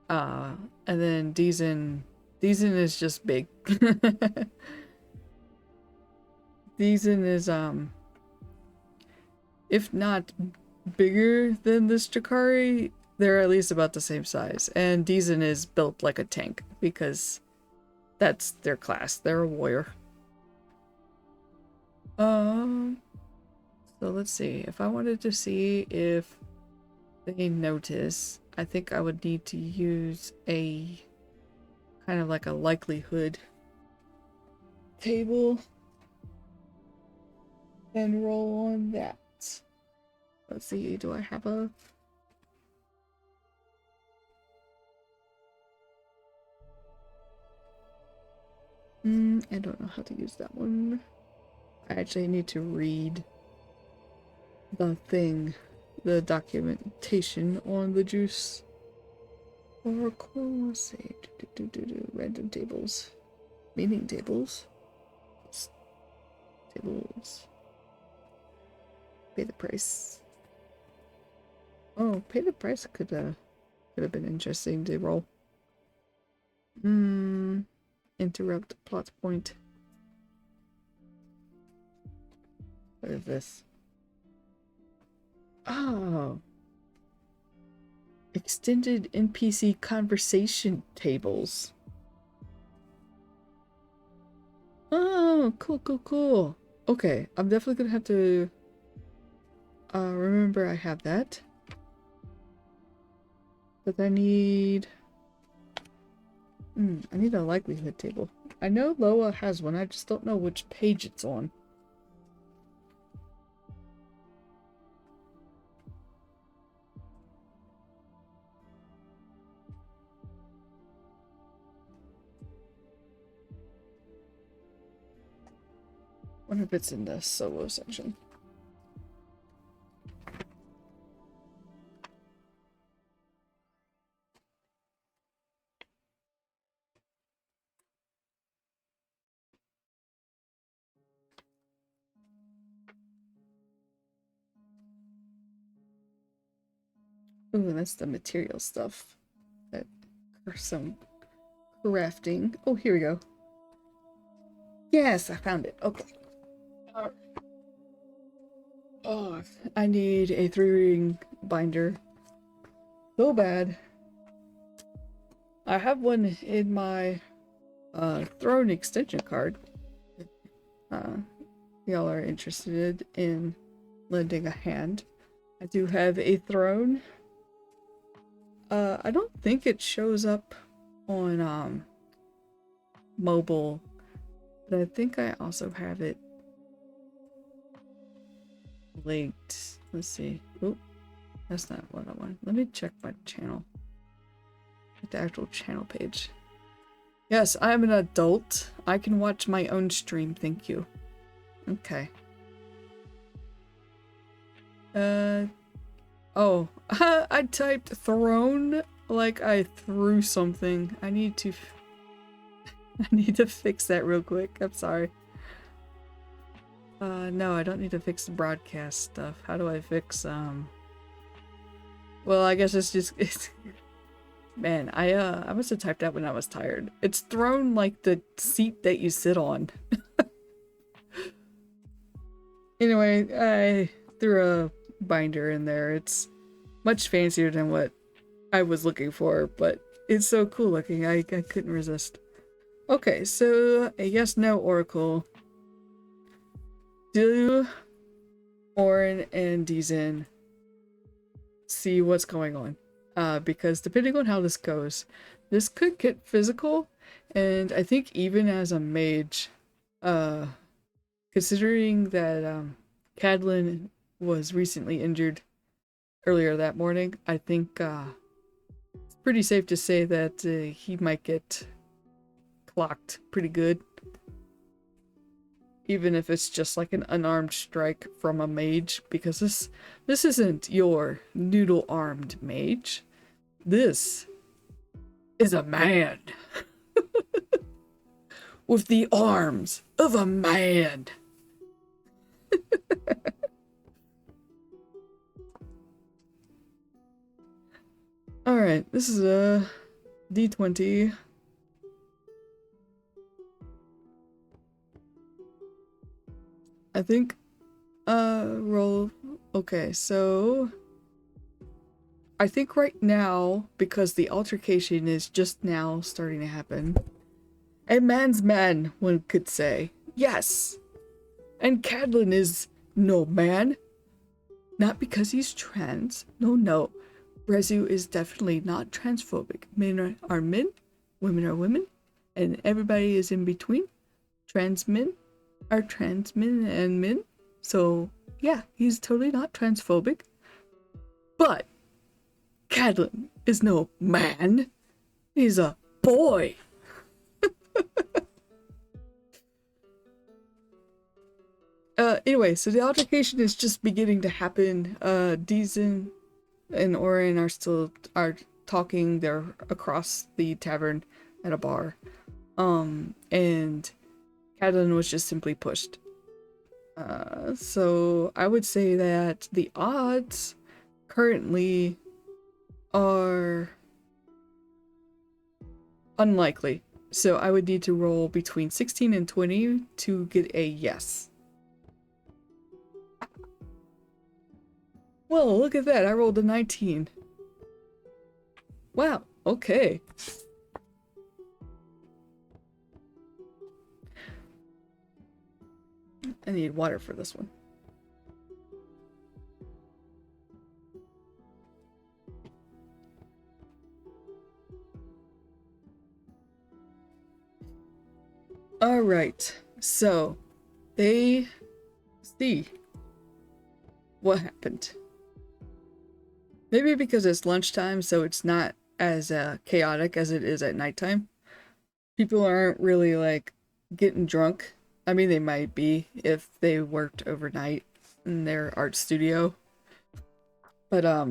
And then Deezen is just big. Deezen is, if not bigger than this Jakari, they're at least about the same size. And Deezen is built like a tank because that's their class. They're a warrior. So let's see. If I wanted to see if they notice, I think I would need to use a kind of like a likelihood table and roll on that. Let's see, do I have a... I don't know how to use that one. I actually need to read the thing, the documentation on the juice. Oracle, let's see, random tables, meaning tables, tables, pay the price. Oh, pay the price could have been interesting to roll. Interrupt plot point. What is this? Oh. Extended NPC conversation tables. Oh, cool. Okay, I'm definitely gonna have to Remember I have that. But I need... I need a likelihood table. I know Loa has one, I just don't know which page it's on. Wonder if it's in the solo section. Ooh, that's the material stuff. That for some crafting. Oh, here we go. Yes, I found it. Okay. Oh, I need a 3-ring binder. So bad. I have one in my throne extension card. Y'all are interested in lending a hand. I do have a throne. I don't think it shows up on mobile, but I think I also have it linked. Let's see. Oh, that's not what I want. Let me check my channel. At the actual channel page. Yes, I'm an adult. I can watch my own stream, thank you. Okay. Oh, I typed throne like I threw something. I need to fix that real quick. I'm sorry. No, I don't need to fix the broadcast stuff. How do I fix, well, I guess it's man, I must have typed that when I was tired. It's thrown like the seat that you sit on. Anyway, I threw a binder in there. It's much fancier than what I was looking for, but it's so cool looking. I couldn't resist. Okay, so a yes/no oracle. Do Orin and Dizin see what's going on? Because depending on how this goes, this could get physical, and I think even as a mage, considering that Cadlin was recently injured earlier that morning, I think it's pretty safe to say that he might get clocked pretty good. Even if it's just like an unarmed strike from a mage, because this isn't your noodle-armed mage. This is a man with the arms of a man. Alright, this is a D20. I think, roll. Okay, so I think right now, because the altercation is just now starting to happen, a man's man, one could say. Yes! And Cadlin is no man. Not because he's trans. No. Rezu is definitely not transphobic. Men are men, women are women, and everybody is in between. Trans men are trans men and men. So, yeah, he's totally not transphobic. But Cadlin is no man. He's a boy. Anyway, so the altercation is just beginning to happen. Dizin and Orin are talking. They're across the tavern at a bar. And Cadlin was just simply pushed. So I would say that the odds currently are unlikely. So I would need to roll between 16 and 20 to get a yes. Well, look at that. I rolled a 19. Wow. Okay. I need water for this one. Alright, so they see what happened. Maybe because it's lunchtime, so it's not as chaotic as it is at nighttime. People aren't really like getting drunk. I mean, they might be if they worked overnight in their art studio, but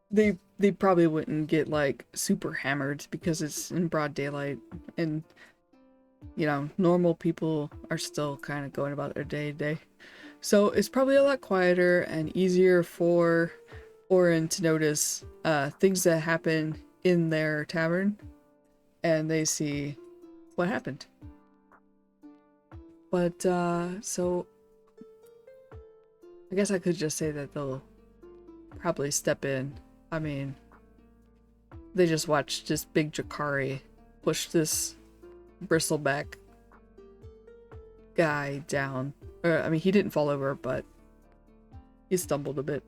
they probably wouldn't get like super hammered because it's in broad daylight, and you know, normal people are still kind of going about their day to day. So it's probably a lot quieter and easier for Orin to notice things that happen in their tavern, and they see what happened. But so I guess I could just say that they'll probably step in. I mean, they just watched this big Jakari push this bristleback guy down. I mean, he didn't fall over, but he stumbled a bit.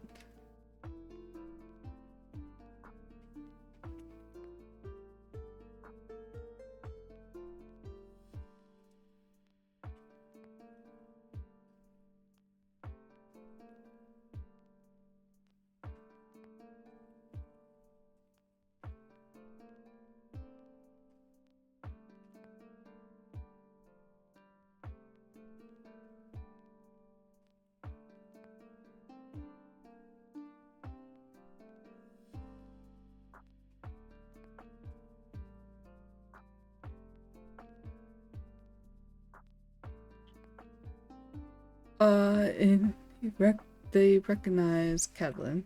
And they recognize Catelyn.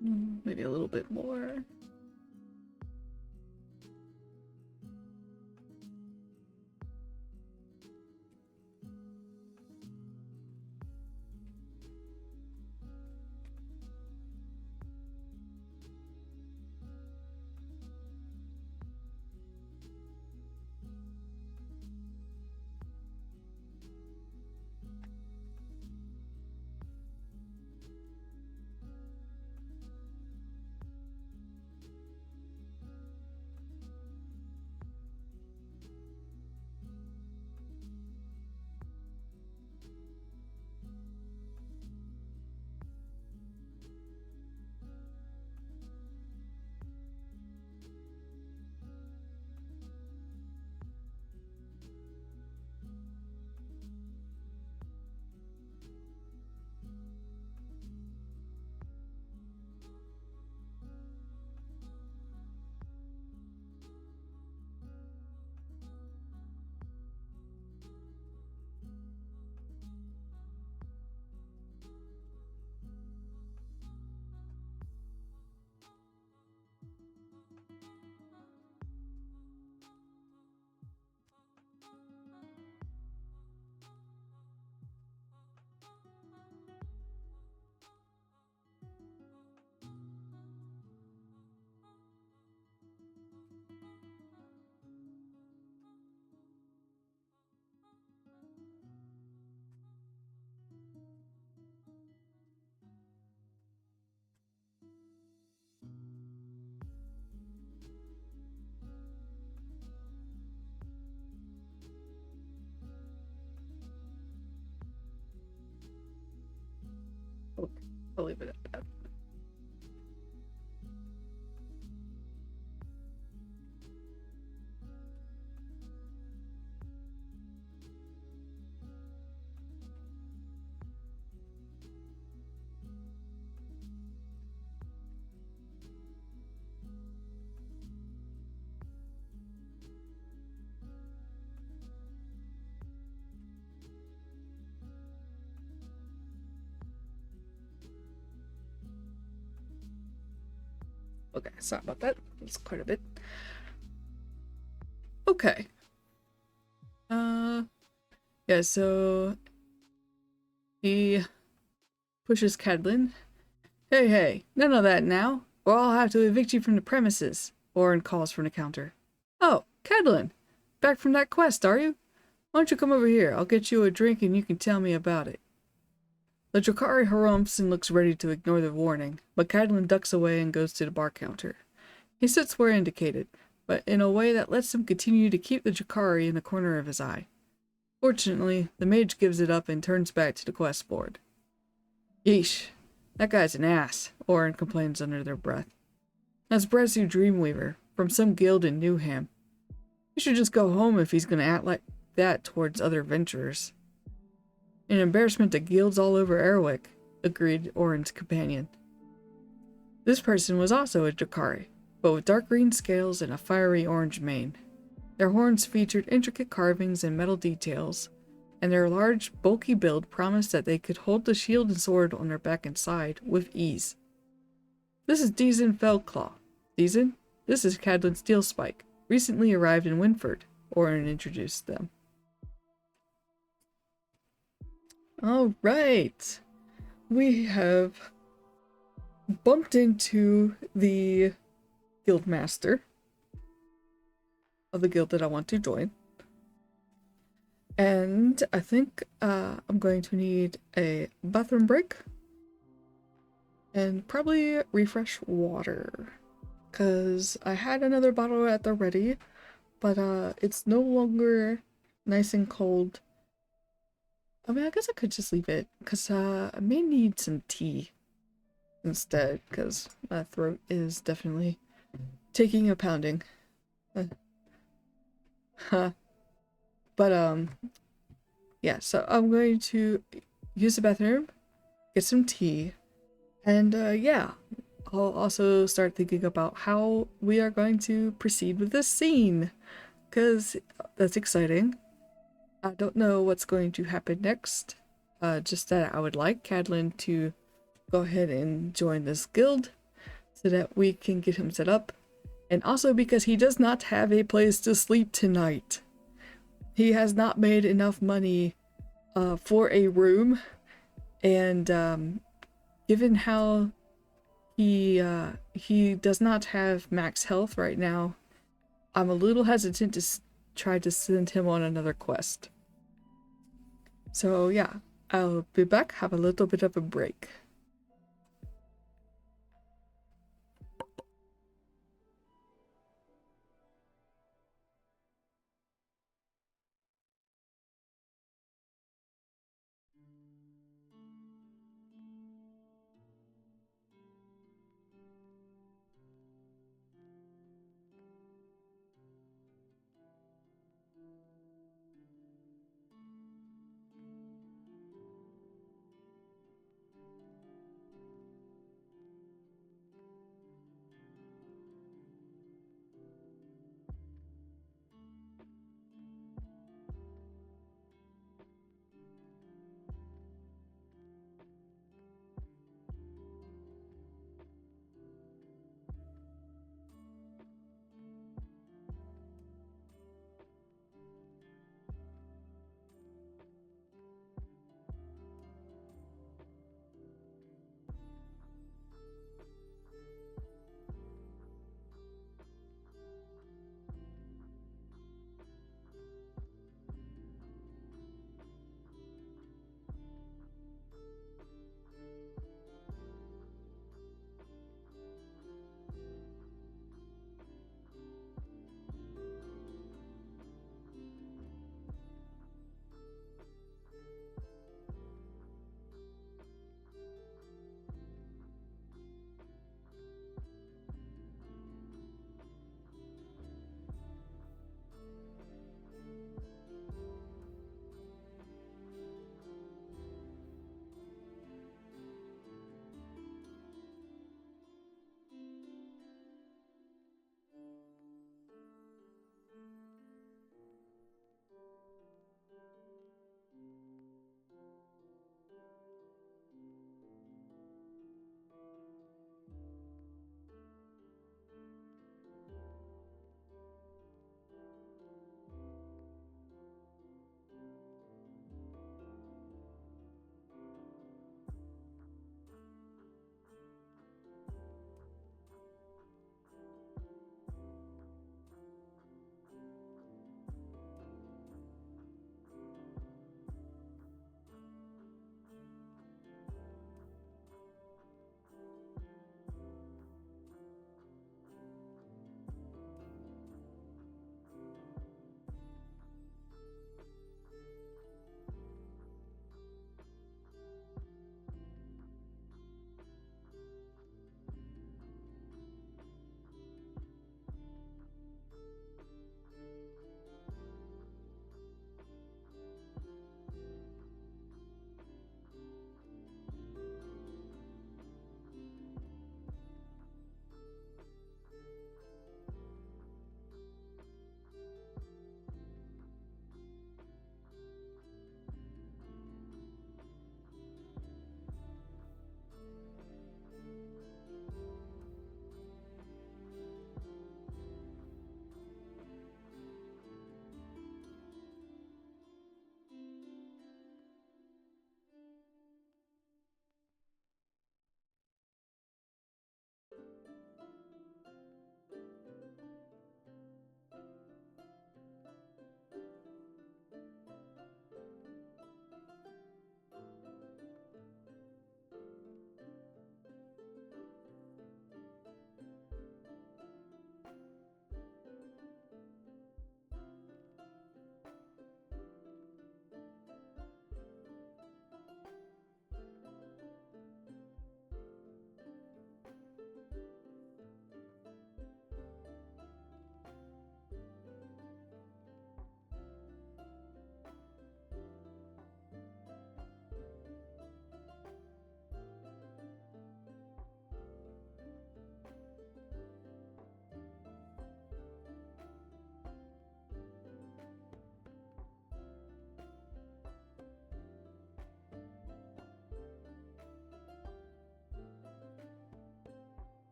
Maybe a little bit more. Okay, I'll leave it at that. Okay, sorry about that. It's quite a bit. Okay. Yeah, so he pushes Cadlin. Hey, none of that now, or I'll have to evict you from the premises. Orin calls from the counter. Oh, Cadlin, back from that quest, are you? Why don't you come over here? I'll get you a drink and you can tell me about it. The Drakari harumphs and looks ready to ignore the warning, but Cadlin ducks away and goes to the bar counter. He sits where indicated, but in a way that lets him continue to keep the Drakari in the corner of his eye. Fortunately, the mage gives it up and turns back to the quest board. Yeesh, that guy's an ass, Orin complains under their breath. That's Bresu Dreamweaver, from some guild in Newham. He should just go home if he's gonna act like that towards other venturers. An embarrassment to guilds all over Erwick, agreed Orin's companion. This person was also a Drakari, but with dark green scales and a fiery orange mane. Their horns featured intricate carvings and metal details, and their large, bulky build promised that they could hold the shield and sword on their back and side with ease. This is Deason Feldclaw. Deason, this is Cadlin Steelspike, recently arrived in Winford, Orin introduced them. Alright, we have bumped into the guildmaster of the guild that I want to join. And I think I'm going to need a bathroom break and probably refresh water, because I had another bottle at the ready, but it's no longer nice and cold. I mean, I guess I could just leave it, because I may need some tea instead, because my throat is definitely taking a pounding. But yeah, so I'm going to use the bathroom, get some tea, and yeah, I'll also start thinking about how we are going to proceed with this scene, because that's exciting. I don't know what's going to happen next, just that I would like Cadlin to go ahead and join this guild, so that we can get him set up. And also because he does not have a place to sleep tonight. He has not made enough money for a room, and given how he does not have max health right now, I'm a little hesitant to try to send him on another quest. So yeah, I'll be back, have a little bit of a break.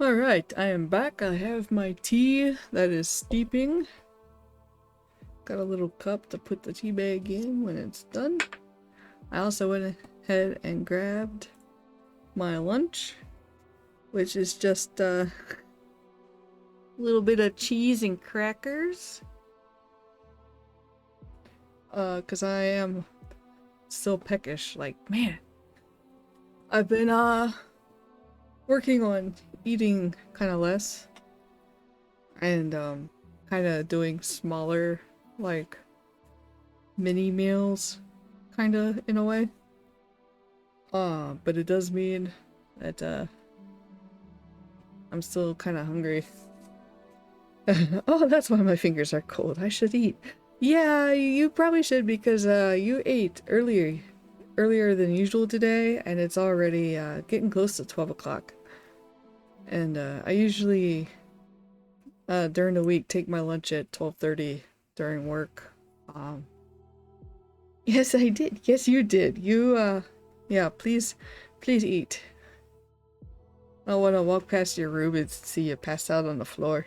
Alright, I am back. I have my tea that is steeping. Got a little cup to put the tea bag in when it's done. I also went ahead and grabbed my lunch, which is just a little bit of cheese and crackers. Cause I am still peckish, like, man. I've been, working on eating kind of less and, kind of doing smaller, like, mini meals, kind of, in a way. But it does mean that, I'm still kind of hungry. Oh, that's why my fingers are cold. I should eat. Yeah, you probably should because you ate earlier than usual today, and it's already getting close to 12 o'clock. And I usually during the week take my lunch at 12:30 during work. Yes, I did. Yes, you did. You yeah, please eat. I don't want to walk past your room and see you pass out on the floor.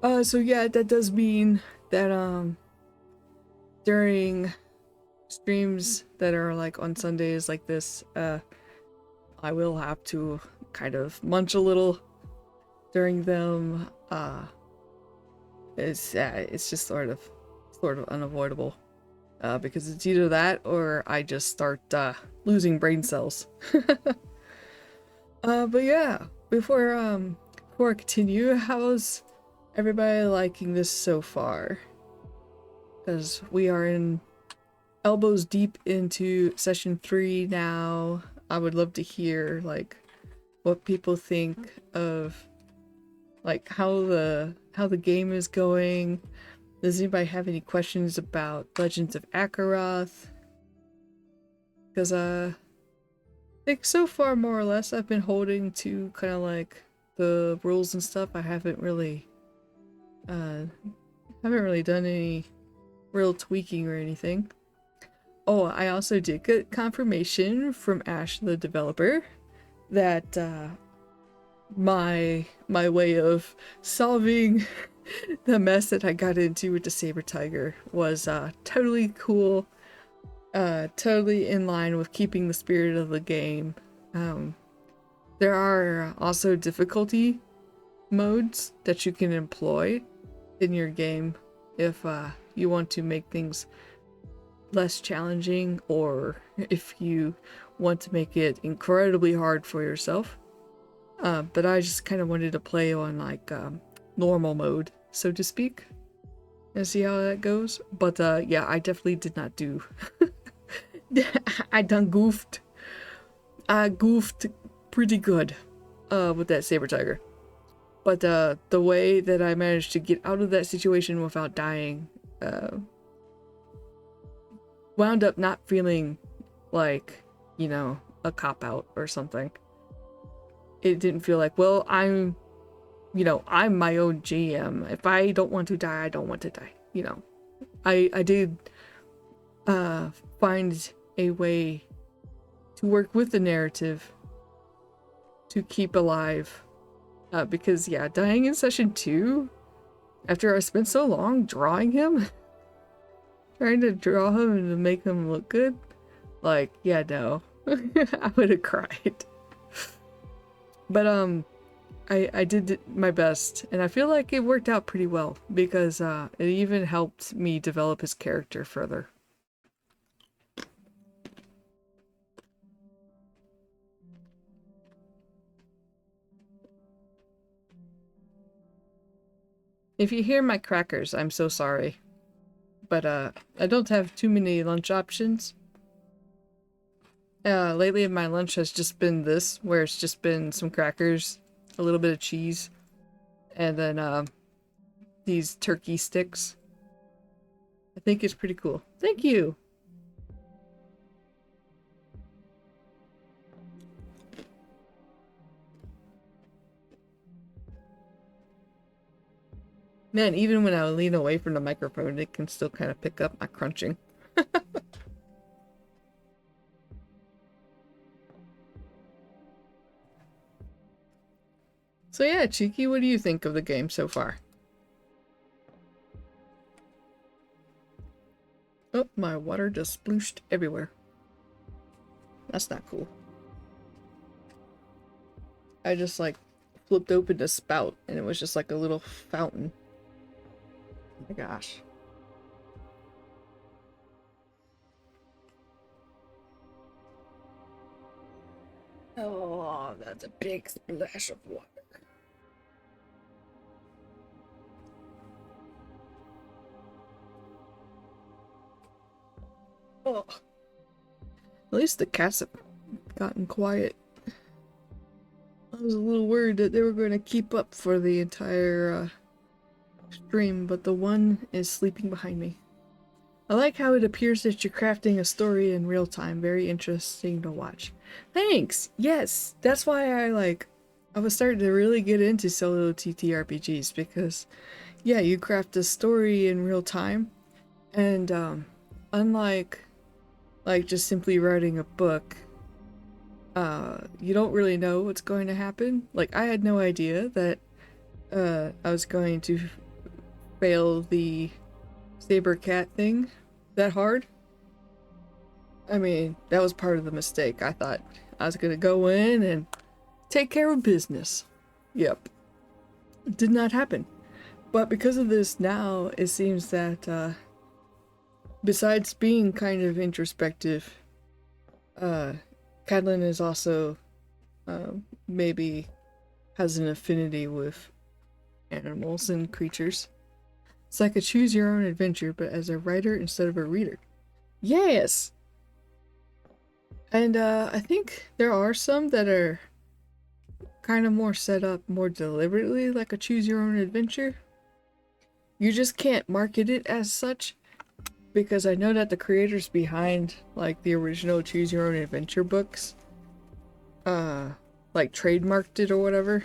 So yeah, that does mean that, during streams that are like on Sundays like this, I will have to kind of munch a little during them. It's just sort of unavoidable. Because it's either that or I just start, losing brain cells. But yeah, before I continue, how's everybody liking this so far? Because we are in elbows deep into session 3 now. I would love to hear like what people think of like how the game is going. Does anybody have any questions about Legends of Akeroth? Because I think so far more or less I've been holding to kind of like the rules and stuff. I haven't really done any real tweaking or anything. Oh, I also did get confirmation from Ash, the developer, that my way of solving the mess that I got into with the saber tiger was totally cool, totally in line with keeping the spirit of the game. There are also difficulty modes that you can employ in your game if you want to make things less challenging, or if you want to make it incredibly hard for yourself. But I just kind of wanted to play on like normal mode, so to speak, and see how that goes. But yeah, I definitely did not do I done goofed. I goofed pretty good with that saber tiger. But the way that I managed to get out of that situation without dying wound up not feeling like, you know, a cop-out or something. It didn't feel like, well, I'm my own GM. If I don't want to die, I don't want to die. You know, I did find a way to work with the narrative to keep alive. Because, yeah, dying in session 2, after I spent so long drawing him, trying to draw him and to make him look good, like, yeah, no. I would have cried. But, I did my best, and I feel like it worked out pretty well, because, it even helped me develop his character further. If you hear my crackers, I'm so sorry. But, I don't have too many lunch options. Lately my lunch has just been this, where it's just been some crackers, a little bit of cheese, and then, these turkey sticks. I think it's pretty cool. Thank you! Man, even when I lean away from the microphone, it can still kind of pick up my crunching. So yeah, Cheeky, what do you think of the game so far? Oh, my water just splooshed everywhere. That's not cool. I just like flipped open the spout and it was just like a little fountain. Oh my gosh. Oh, that's a big splash of water. Oh. At least the cats have gotten quiet. I was a little worried that they were going to keep up for the entire stream, but the one is sleeping behind me. I like how it appears that you're crafting a story in real time. Very interesting to watch. Thanks! Yes! That's why I was starting to really get into solo TTRPGs because, yeah, you craft a story in real time, and unlike just simply writing a book, you don't really know what's going to happen. Like, I had no idea that I was going to fail the saber cat thing that hard. I mean, that was part of the mistake. I thought I was gonna go in and take care of business. Yep. It did not happen. But because of this now, it seems that besides being kind of introspective, Cadlin is also maybe has an affinity with animals and creatures. It's like a choose your own adventure, but as a writer instead of a reader. Yes! And I think there are some that are kind of more set up more deliberately like a choose your own adventure. You just can't market it as such because I know that the creators behind like the original choose your own adventure books like trademarked it or whatever.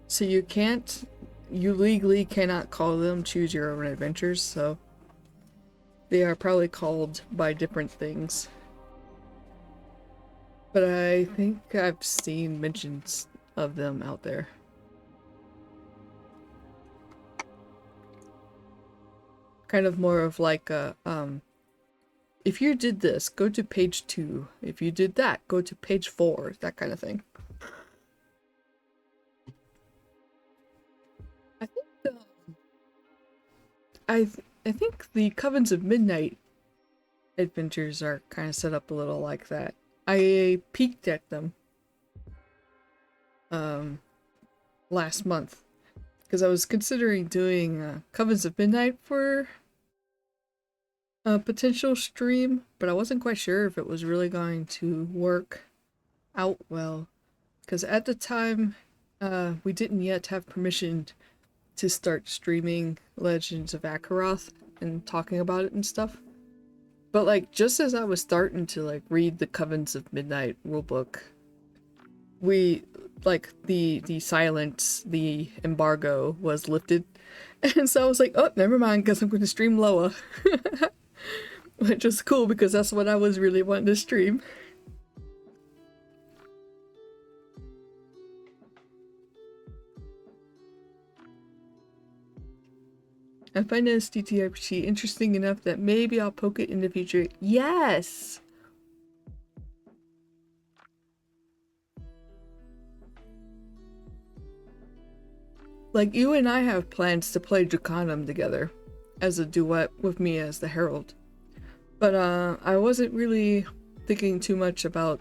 So you legally cannot call them choose your own adventures, so they are probably called by different things. But I think I've seen mentions of them out there. Kind of more of like a, if you did this, go to page 2. If you did that, go to page 4. That kind of thing. I think I think the Covens of Midnight adventures are kind of set up a little like that. I peeked at them last month because I was considering doing Covens of Midnight for a potential stream, but I wasn't quite sure if it was really going to work out well because at the time we didn't yet have permission to start streaming Legends of Akeroth and talking about it and stuff. But like just as I was starting to like read the Covens of Midnight rulebook, we like the silence, the embargo was lifted, and so I was like, oh, never mind, because I'm going to stream Loa, which was cool because that's what I was really wanting to stream. I find this TTRPG interesting enough that maybe I'll poke it in the future. Yes! Like, you and I have plans to play Draconum together as a duet with me as the Herald. But I wasn't really thinking too much about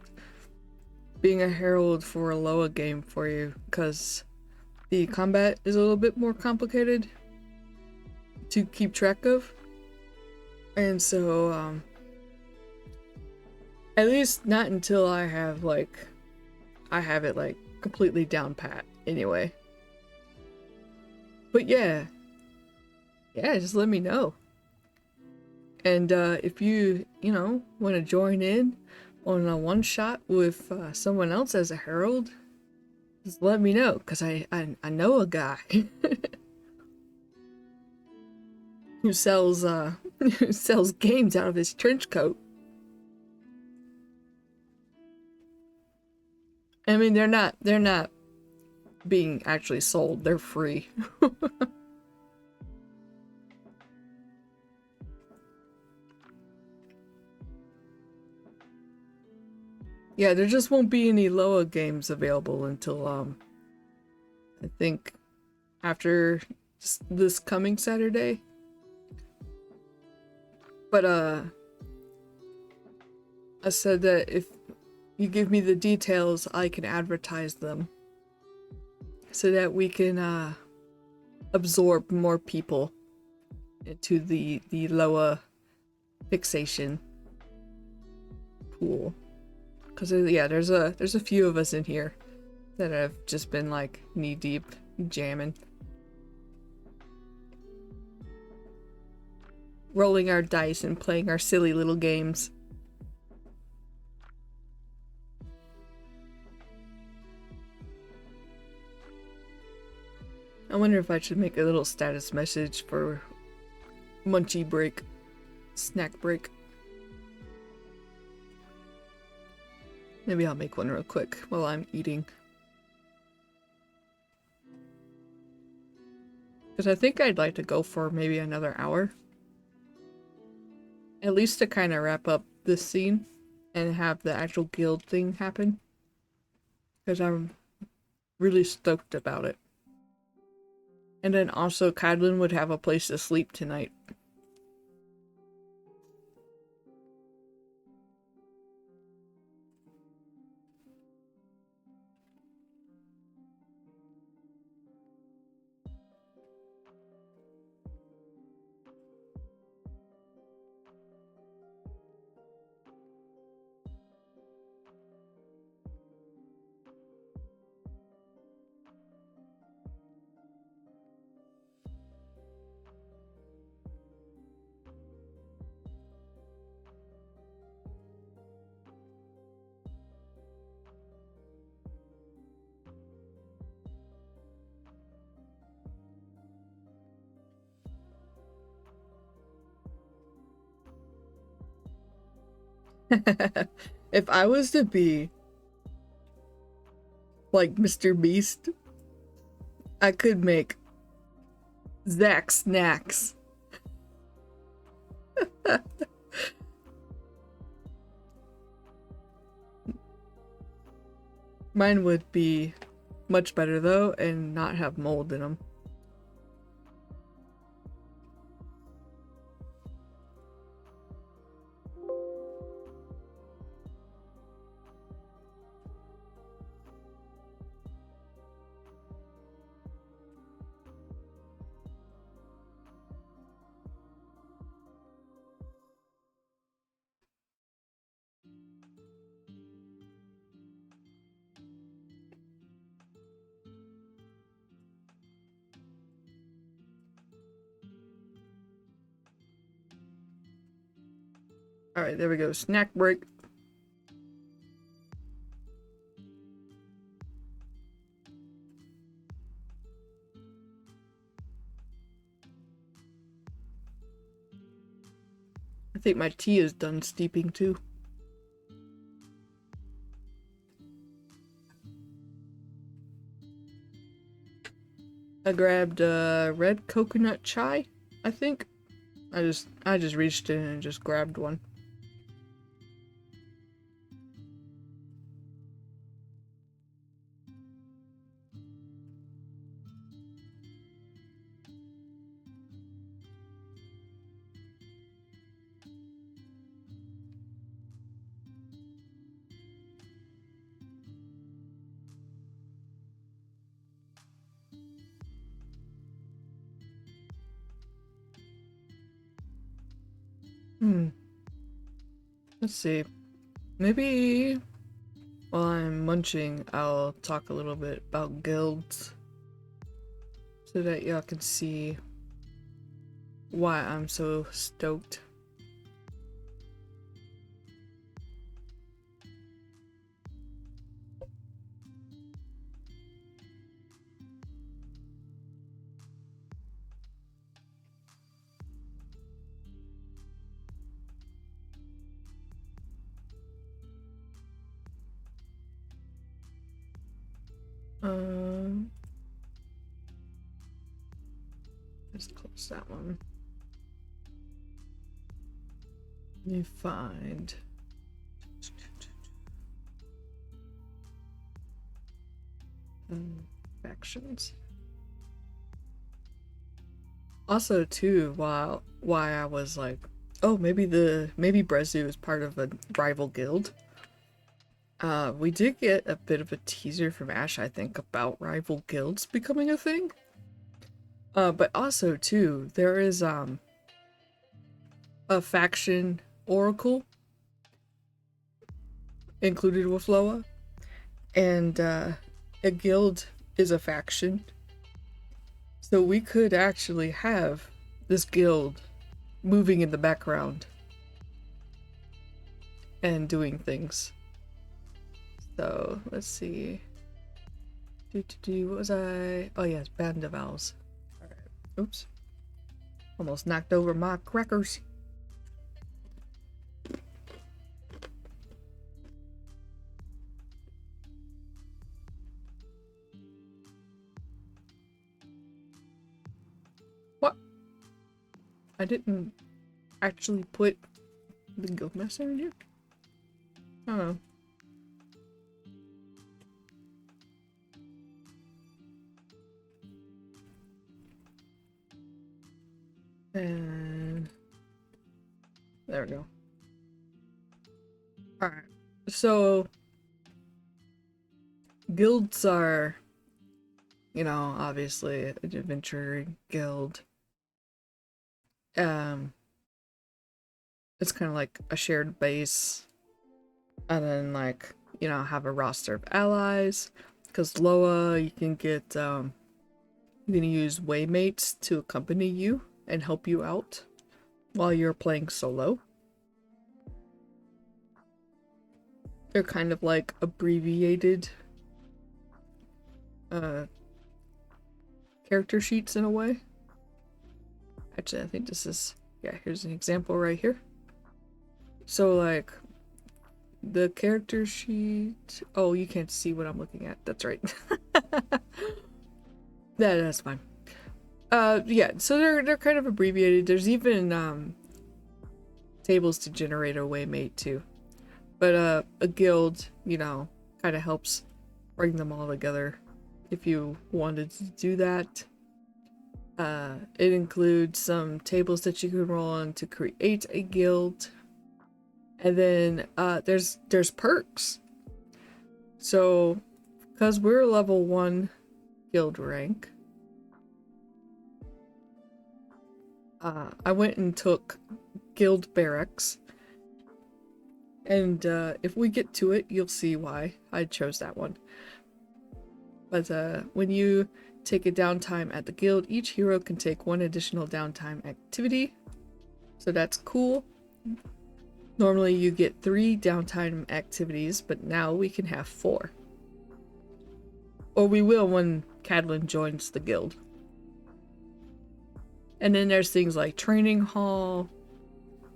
being a Herald for a Loa game for you because the combat is a little bit more complicated to keep track of. And so, at least not until I have it like completely down pat anyway. But yeah, just let me know. And if you want to join in on a one-shot with someone else as a herald, just let me know, because I know a guy who sells who sells games out of his trench coat. I mean, they're not being actually sold. They're free. Yeah, there just won't be any Loa games available until, I think after this coming Saturday. But, I said that if you give me the details, I can advertise them. So that we can, absorb more people into the Loa fixation pool. Because yeah, there's a few of us in here that have just been like knee deep jamming, rolling our dice and playing our silly little games. I wonder if I should make a little status message for munchie break, snack break. Maybe I'll make one real quick while I'm eating. Because I think I'd like to go for maybe another hour. At least to kind of wrap up this scene and have the actual guild thing happen. Because I'm really stoked about it. And then also Cadlin would have a place to sleep tonight. If I was to be like Mr. Beast, I could make Zach snacks. Mine would be much better though and not have mold in them. Alright, there we go. Snack break. I think my tea is done steeping too. I grabbed red coconut chai, I think. I just reached in and just grabbed one. Let's see. Maybe while I'm munching, I'll talk a little bit about guilds so that y'all can see why I'm so stoked. Just close that one. Let me find. Factions. Also, too, why I was like, oh, maybe Brezu is part of a rival guild. We did get a bit of a teaser from Ash, I think, about rival guilds becoming a thing. But also, too, there is a faction oracle included with Loa, and a guild is a faction. So we could actually have this guild moving in the background and doing things. So let's see. What was I? Oh yes, Band of Owls. Alright. Oops. Almost knocked over my crackers. What? I didn't actually put the guildmaster in here? I don't know. And there we go. Alright. So guilds are, you know, obviously an adventure guild. It's kind of like a shared base, and then like, you know, have a roster of allies. Because Loa, you can get you can use waymates to accompany you and help you out while you're playing solo. They're kind of like abbreviated character sheets in a way. Actually, I think this is, yeah, here's an example right here. So like the character sheet, oh, you can't see what I'm looking at, that's right. That's fine. Yeah, so they're kind of abbreviated. There's even tables to generate a waymate too. But a guild, you know, kind of helps bring them all together if you wanted to do that. It includes some tables that you can roll on to create a guild. And then there's perks. So, because we're level 1 guild rank, I went and took guild barracks. And if we get to it, you'll see why I chose that one. But when you take a downtime at the guild, each hero can take 1 additional downtime activity. So that's cool. Normally you get 3 downtime activities, but now we can have 4. Or we will when Cadlin joins the guild. And then there's things like training hall,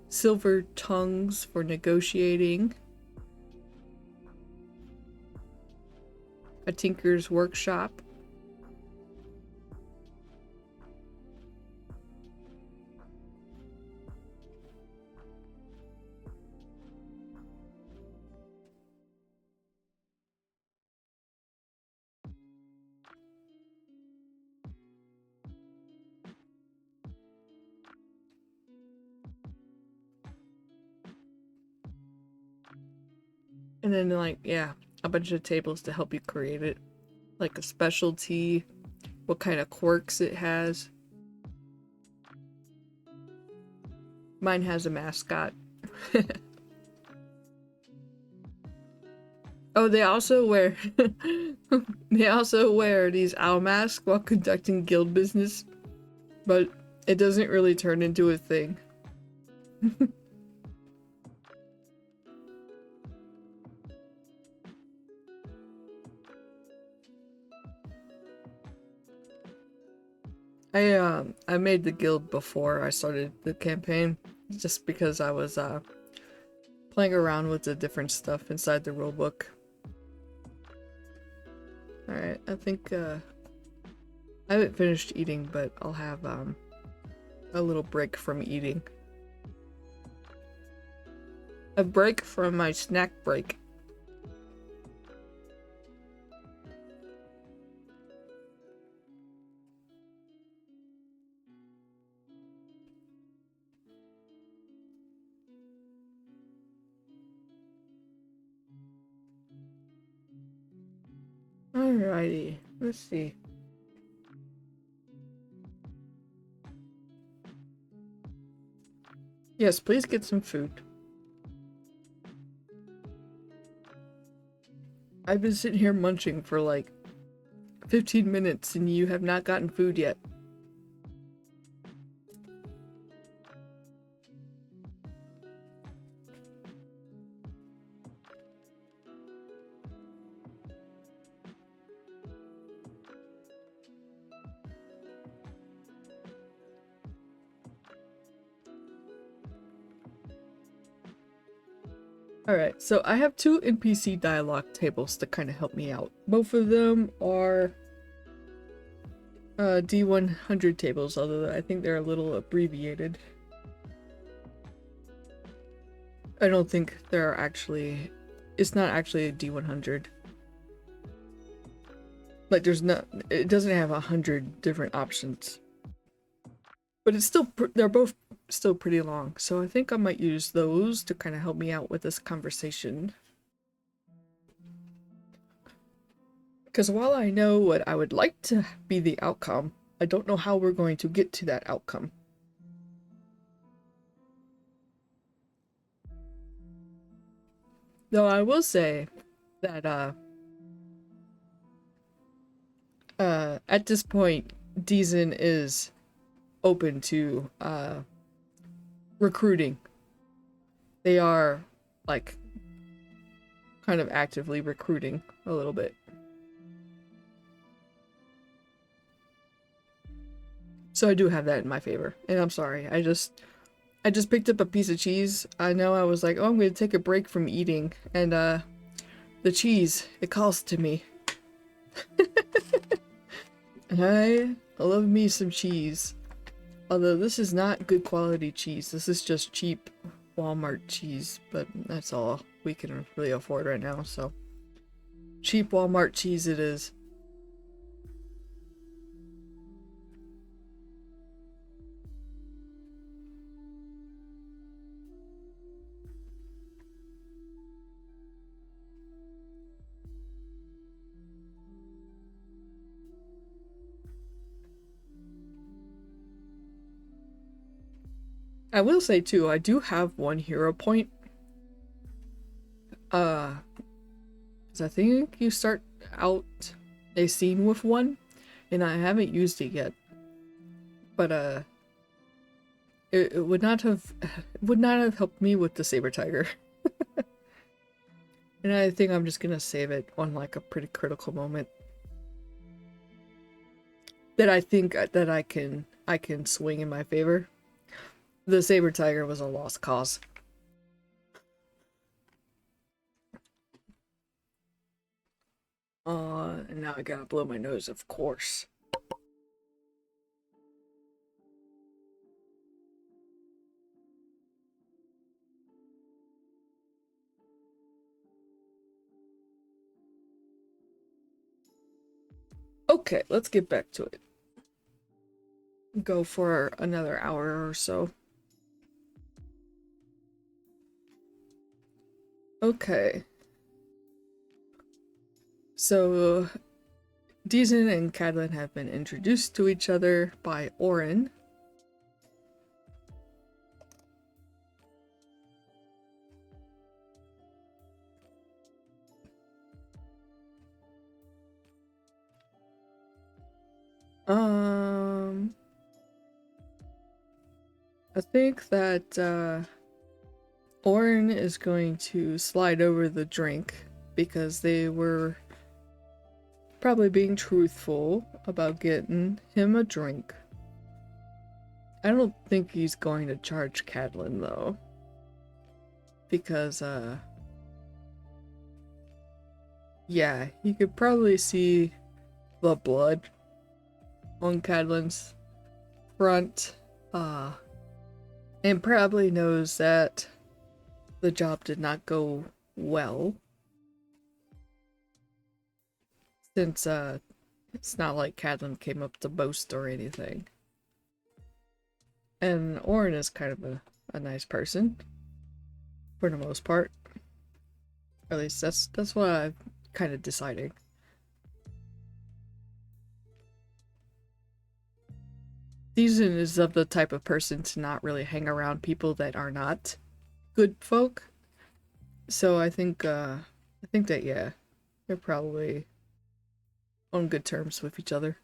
silver tongues for negotiating, a tinker's workshop, and then like, yeah, a bunch of tables to help you create it. Like a specialty, what kind of quirks it has. Mine has a mascot. Oh, they also wear these owl masks while conducting guild business, but it doesn't really turn into a thing. I made the guild before I started the campaign, just because I was playing around with the different stuff inside the rulebook. Alright, I think I haven't finished eating, but I'll have a little break from eating. A break from my snack break. Alrighty, let's see. Yes, please get some food. I've been sitting here munching for like 15 minutes and you have not gotten food yet. Alright, so I have two NPC dialogue tables to kind of help me out. Both of them are D100 tables, although I think they're a little abbreviated. I don't think they're actually... It's not actually a D100. Like, there's not... It doesn't have 100 different options. But it's still... They're both still pretty long, so I think I might use those to kind of help me out with this conversation. Because while I know what I would like to be the outcome, I don't know how we're going to get to that outcome. Though I will say that at this point, Deezen is open to recruiting. They are like kind of actively recruiting a little bit. So I do have that in my favor. And I'm sorry, I just picked up a piece of cheese. I know I was like, oh, I'm gonna take a break from eating, and the cheese, it calls to me. I love me some cheese. Although this is not good quality cheese. This is just cheap Walmart cheese, but that's all we can really afford right now, so cheap Walmart cheese it is. I will say too, I do have one hero point. 'Cause I think you start out a scene with one, and I haven't used it yet. But it would not have helped me with the saber tiger. And I think I'm just gonna save it on like a pretty critical moment. That I think that I can swing in my favor. The saber tiger was a lost cause. And now I gotta blow my nose, of course. Okay, let's get back to it. Go for another hour or so. Okay. So, Deezen and Cadlin have been introduced to each other by Orin. I think that Orin is going to slide over the drink because they were probably being truthful about getting him a drink. I don't think he's going to charge Cadlin though, because yeah, he could probably see the blood on Cadlin's front And probably knows that the job did not go well. Since, it's not like Cadlin came up to boast or anything. And Orin is kind of a nice person. For the most part. Or at least that's what I'm kind of deciding. Deezen is of the type of person to not really hang around people that are not good folk. So I think that, yeah, they're probably on good terms with each other.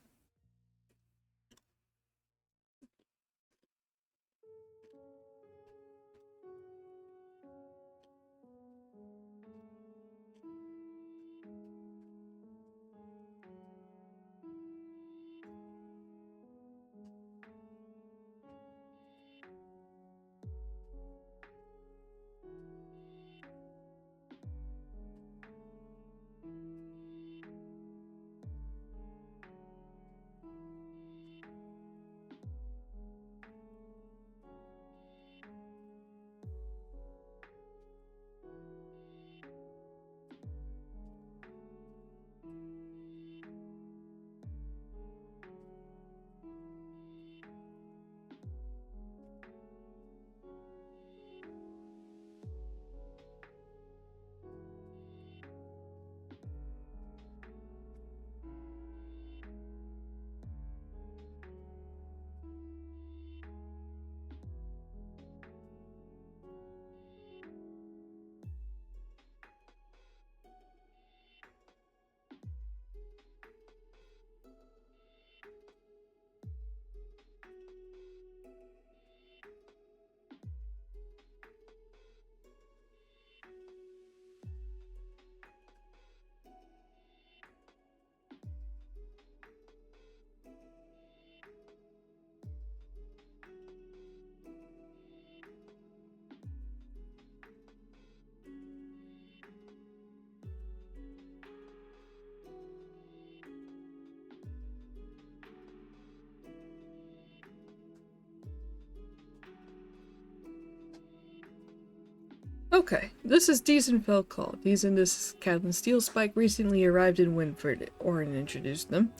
Okay, this is Deezen Felcall. Deezen, this is Cadlin Steelspike, recently arrived in Winford. Orin introduced them,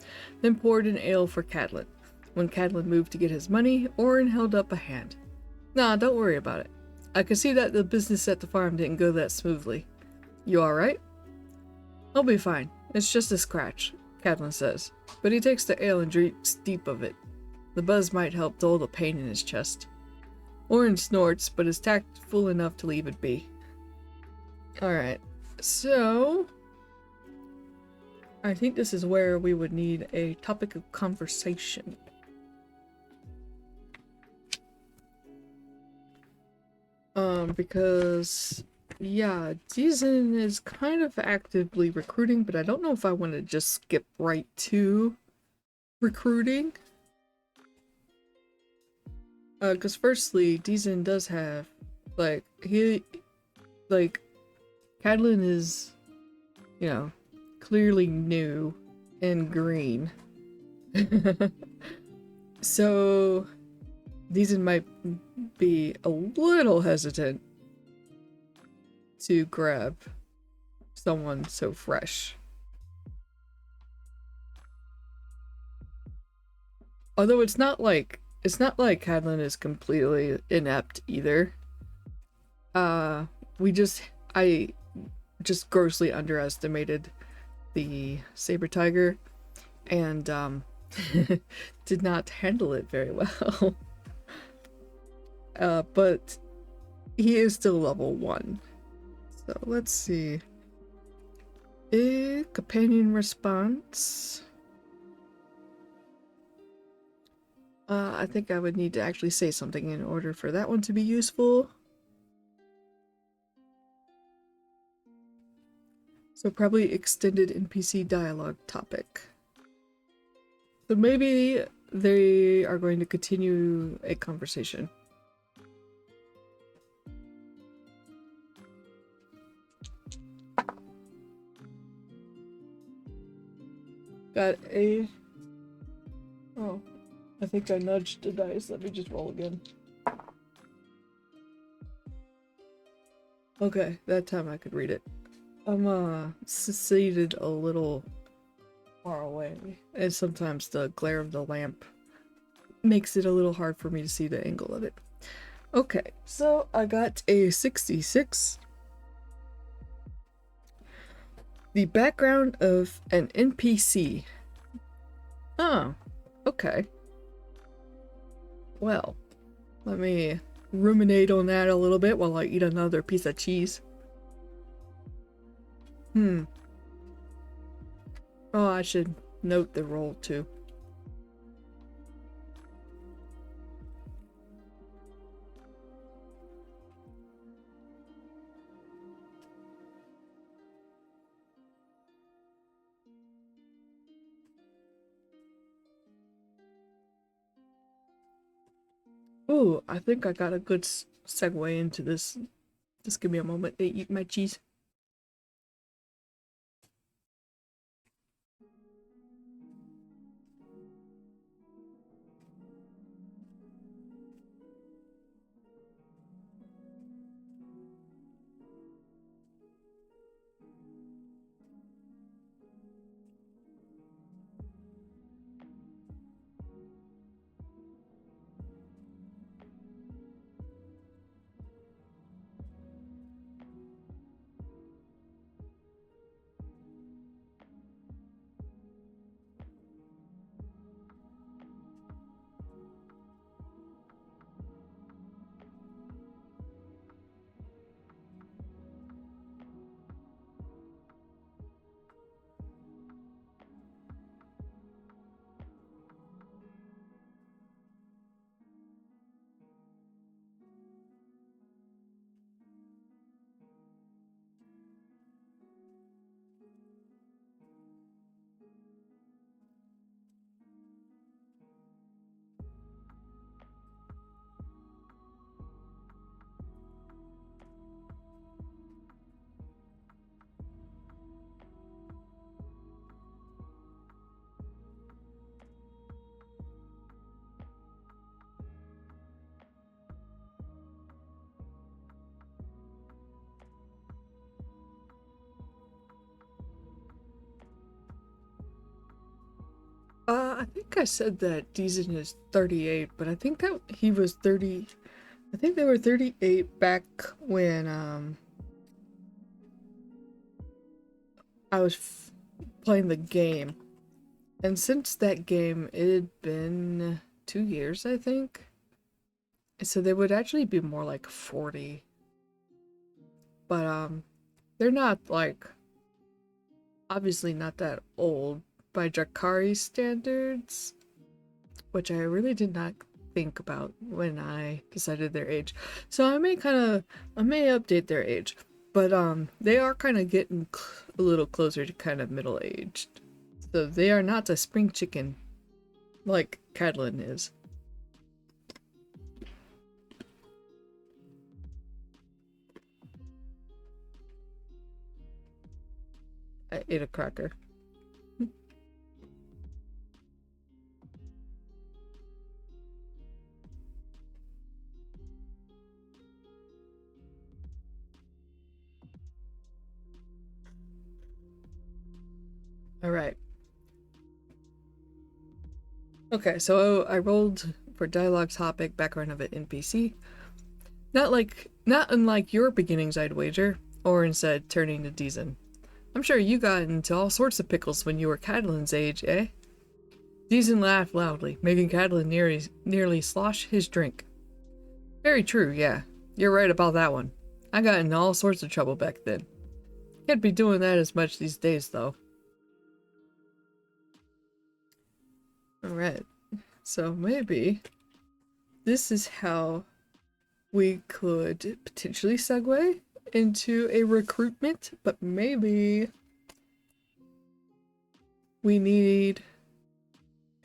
then poured an ale for Cadlin. When Cadlin moved to get his money, Orin held up a hand. Nah, don't worry about it. I could see that the business at the farm didn't go that smoothly. You alright? I'll be fine. It's just a scratch, Cadlin says, but he takes the ale and drinks deep of it. The buzz might help dull the pain in his chest. Orin snorts, but is tactful enough to leave it be. Alright, so I think this is where we would need a topic of conversation. Because, yeah, Deezen is kind of actively recruiting, but I don't know if I want to just skip right to recruiting. Because firstly, Deezen does have, like, Cadlin is, you know, clearly new and green. So, Deezen might be a little hesitant to grab someone so fresh. Although it's not like Cadlin is completely inept either. I just grossly underestimated the saber tiger and did not handle it very well. But he is still level 1. So let's see. A companion response. I think I would need to actually say something in order for that one to be useful. So probably extended NPC dialogue topic. So maybe they are going to continue a conversation. Got a... Oh. I think I nudged the dice. Let me just roll again. Okay, that time I could read it. I'm seated a little far away, and sometimes the glare of the lamp makes it a little hard for me to see the angle of it. Okay, so I got a 66. The background of an NPC. Oh, okay. Well, let me ruminate on that a little bit while I eat another piece of cheese. Oh, I should note the roll too. Ooh, I think I got a good segue into this. Just give me a moment to eat my cheese. I think I said that Deezen is 38, but I think that he was 30. I think they were 38 back when I was playing the game. And since that game, it had been 2 years, I think. So they would actually be more like 40. But they're not like obviously not that old by Jakari standards, which I really did not think about when I decided their age. So I may update their age, but they are kind of getting a little closer to kind of middle-aged. So they are not a spring chicken like Cadlin is. I ate a cracker. Alright. Okay, so I rolled for dialogue topic, background of an NPC. Not unlike your beginnings, I'd wager, or instead turning to Deezen. I'm sure you got into all sorts of pickles when you were Cadlin's age, eh? Deezen laughed loudly, making Cadlin nearly slosh his drink. Very true, yeah. You're right about that one. I got into all sorts of trouble back then. Can't be doing that as much these days, though. Alright, so maybe this is how we could potentially segue into a recruitment, but maybe we need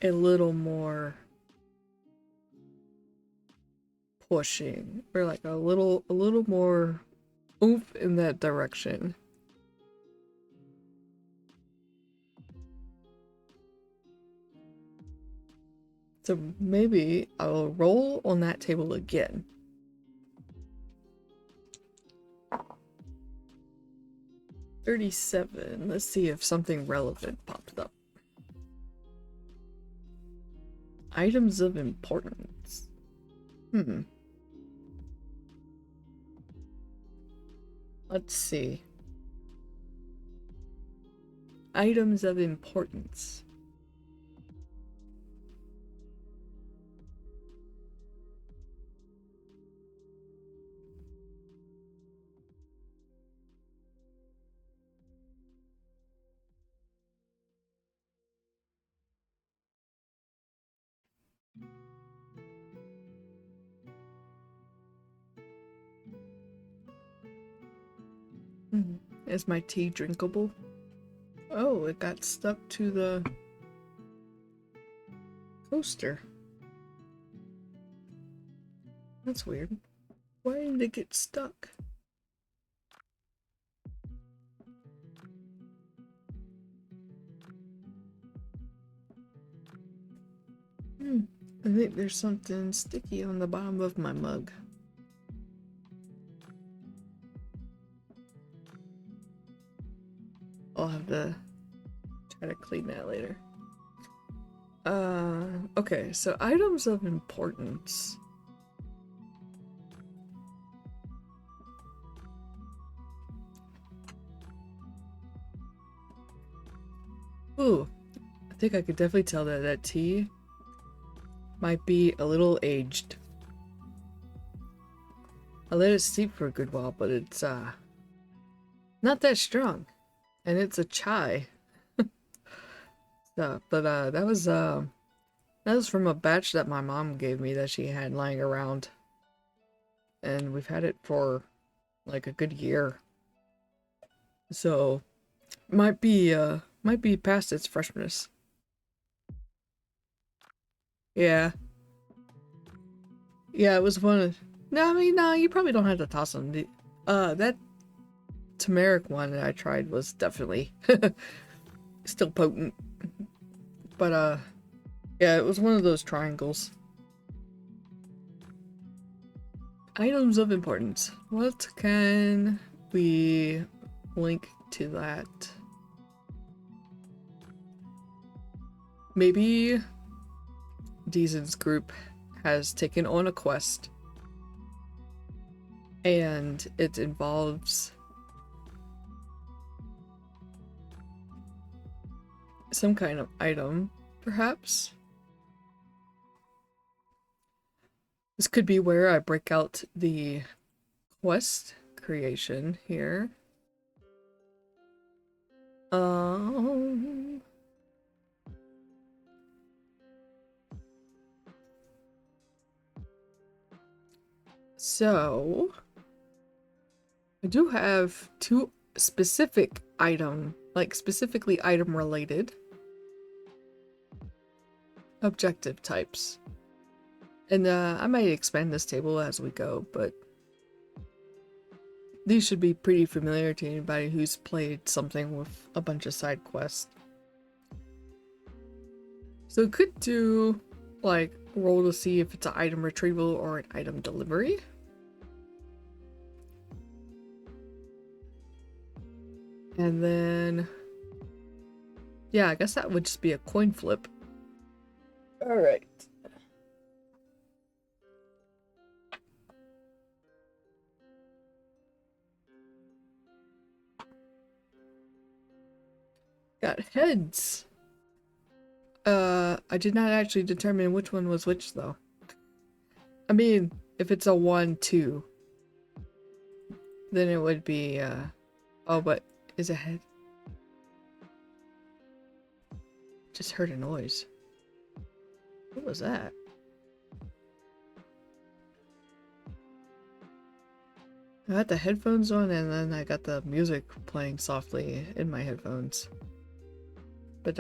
a little more pushing, or like a little more oomph in that direction. So maybe I'll roll on that table again. $37. Let's see if something relevant pops up. Items of importance. Let's see. Items of importance. Is my tea drinkable? Oh, it got stuck to the coaster. That's weird. Why did it get stuck? I think there's something sticky on the bottom of my mug. I'll have to try to clean that later. Okay, so items of importance. Ooh, I think I could definitely tell that that tea might be a little aged. I let it steep for a good while, but it's not that strong. And it's a chai. But that was from a batch that my mom gave me that she had lying around. And we've had it for like a good year. So might be past its freshness. Yeah. Yeah, it was one of... No, I mean, no, you probably don't have to toss them. That turmeric one that I tried was definitely still potent. But, yeah, it was one of those triangles. Items of importance. What can we link to that? Maybe Deezen's group has taken on a quest and it involves some kind of item, perhaps. This could be where I break out the quest creation here. So I do have two specific item, like specifically item related objective types. And I might expand this table as we go, but these should be pretty familiar to anybody who's played something with a bunch of side quests. So it could do like roll to see if it's an item retrieval or an item delivery. And then, yeah, I guess that would just be a coin flip. All right. Got heads. I did not actually determine which one was which though. I mean, if it's a 1-2, then it would be, oh, but is a head? Just heard a noise. What was that? I had the headphones on and then I got the music playing softly in my headphones. But,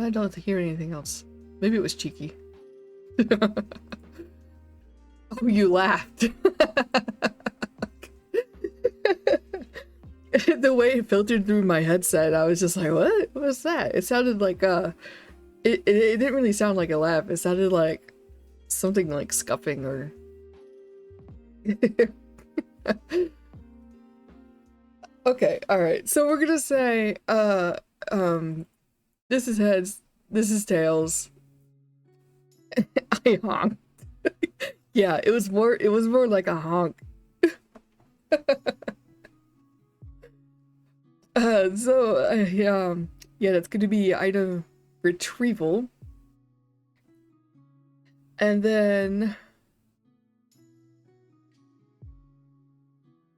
I don't hear anything else. Maybe it was cheeky. Oh, you laughed. The way it filtered through my headset, I was just like, what was that? It sounded like it didn't really sound like a laugh. It sounded like something like scuffing or okay, all right. So we're gonna say this is heads, this is tails. I honked. Yeah, it was more like a honk. Yeah, that's gonna be item retrieval. And then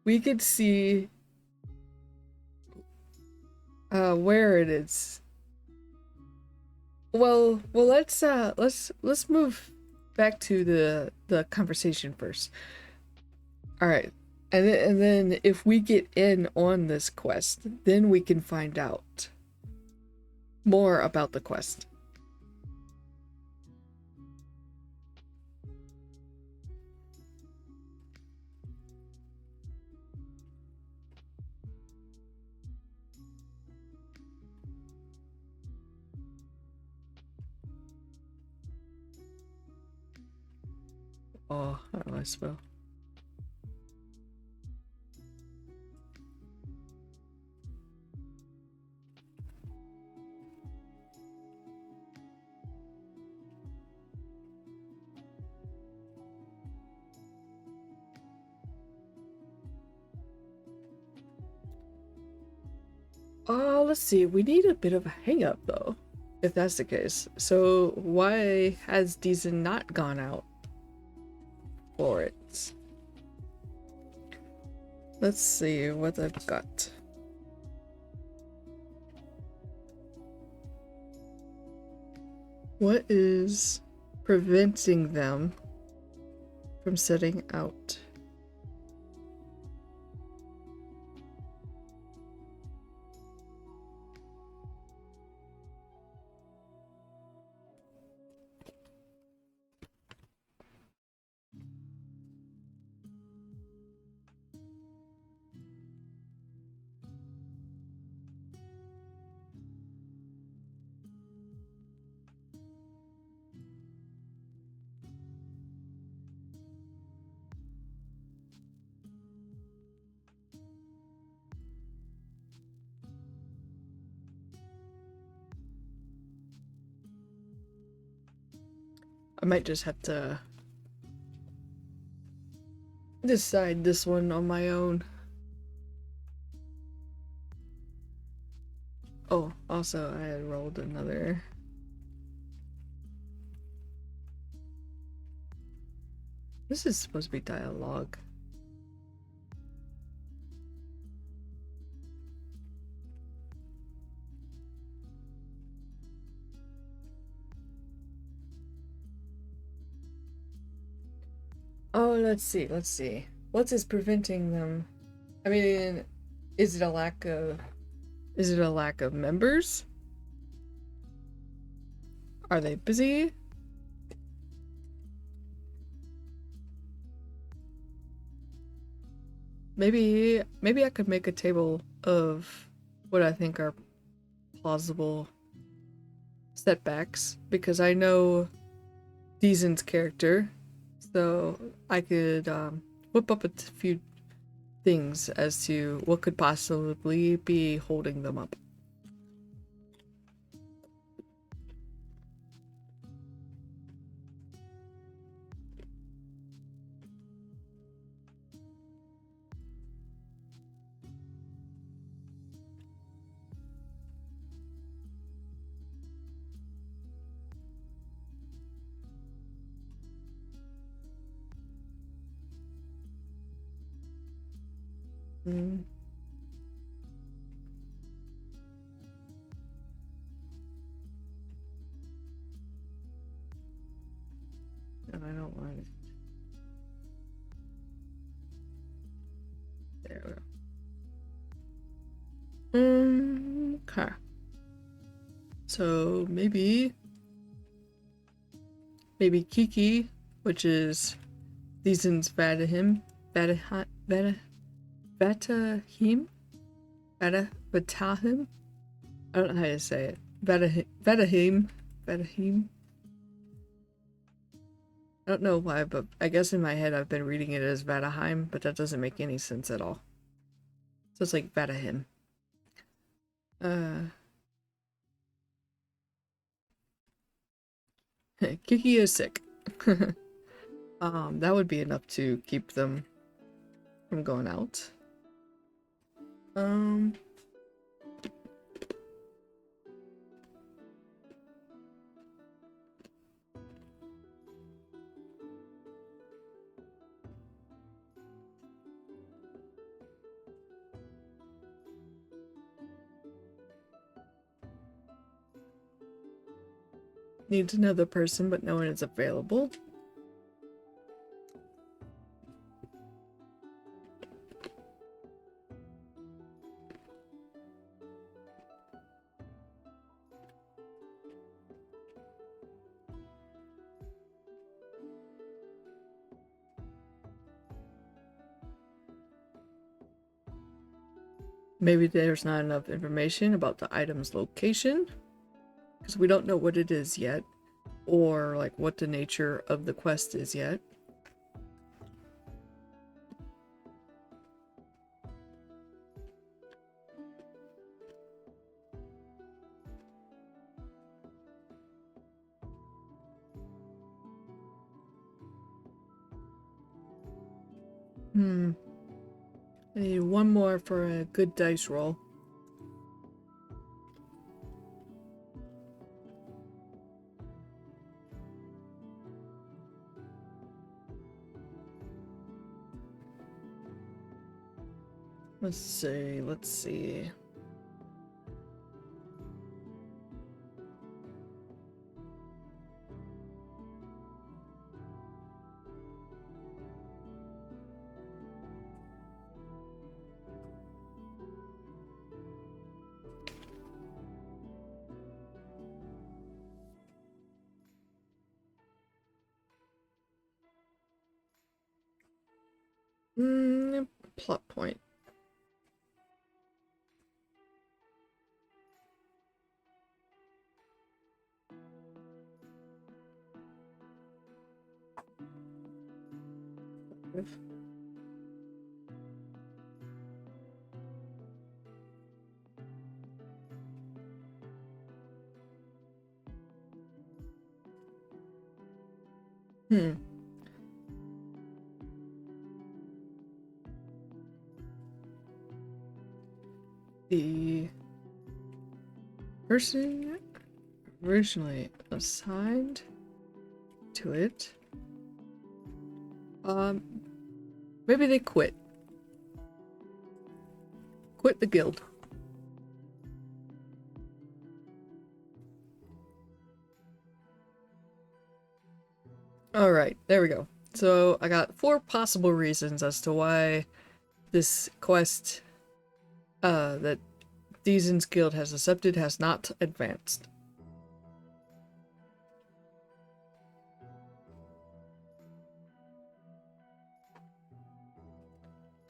we could see where it is. Well, let's move back to the conversation first. All right. And then if we get in on this quest, then we can find out more about the quest. Oh, how do I spell? Oh, let's see. We need a bit of a hang up though, if that's the case. So why has Deezen not gone out for it? Let's see what I've got. What is preventing them from setting out? I might just have to decide this one on my own. Oh, also I had rolled another. This is supposed to be dialogue. Oh, let's see. What is preventing them? I mean, is it a lack of members? Are they busy? Maybe I could make a table of what I think are plausible setbacks, because I know Deezen's character, so I could whip up a few things as to what could possibly be holding them up. Mm. And I don't want it. There we go. Okay. So maybe Kiki, which is Deezen's Vatahim, Betahim? I don't know how to say it. Betahim. Betahim. I don't know why, but I guess in my head I've been reading it as Vataheim, but that doesn't make any sense at all. So it's like Vatahim. Kiki is sick. That would be enough to keep them from going out. Needs another person, but no one is available. Maybe there's not enough information about the item's location, because we don't know what it is yet, or like what the nature of the quest is yet. I need one more for a good dice roll. Let's see. Plot point. The person originally assigned to it, maybe they quit the guild. All right, there we go. So I got 4 possible reasons as to why this quest that Deazen's guild has accepted has not advanced.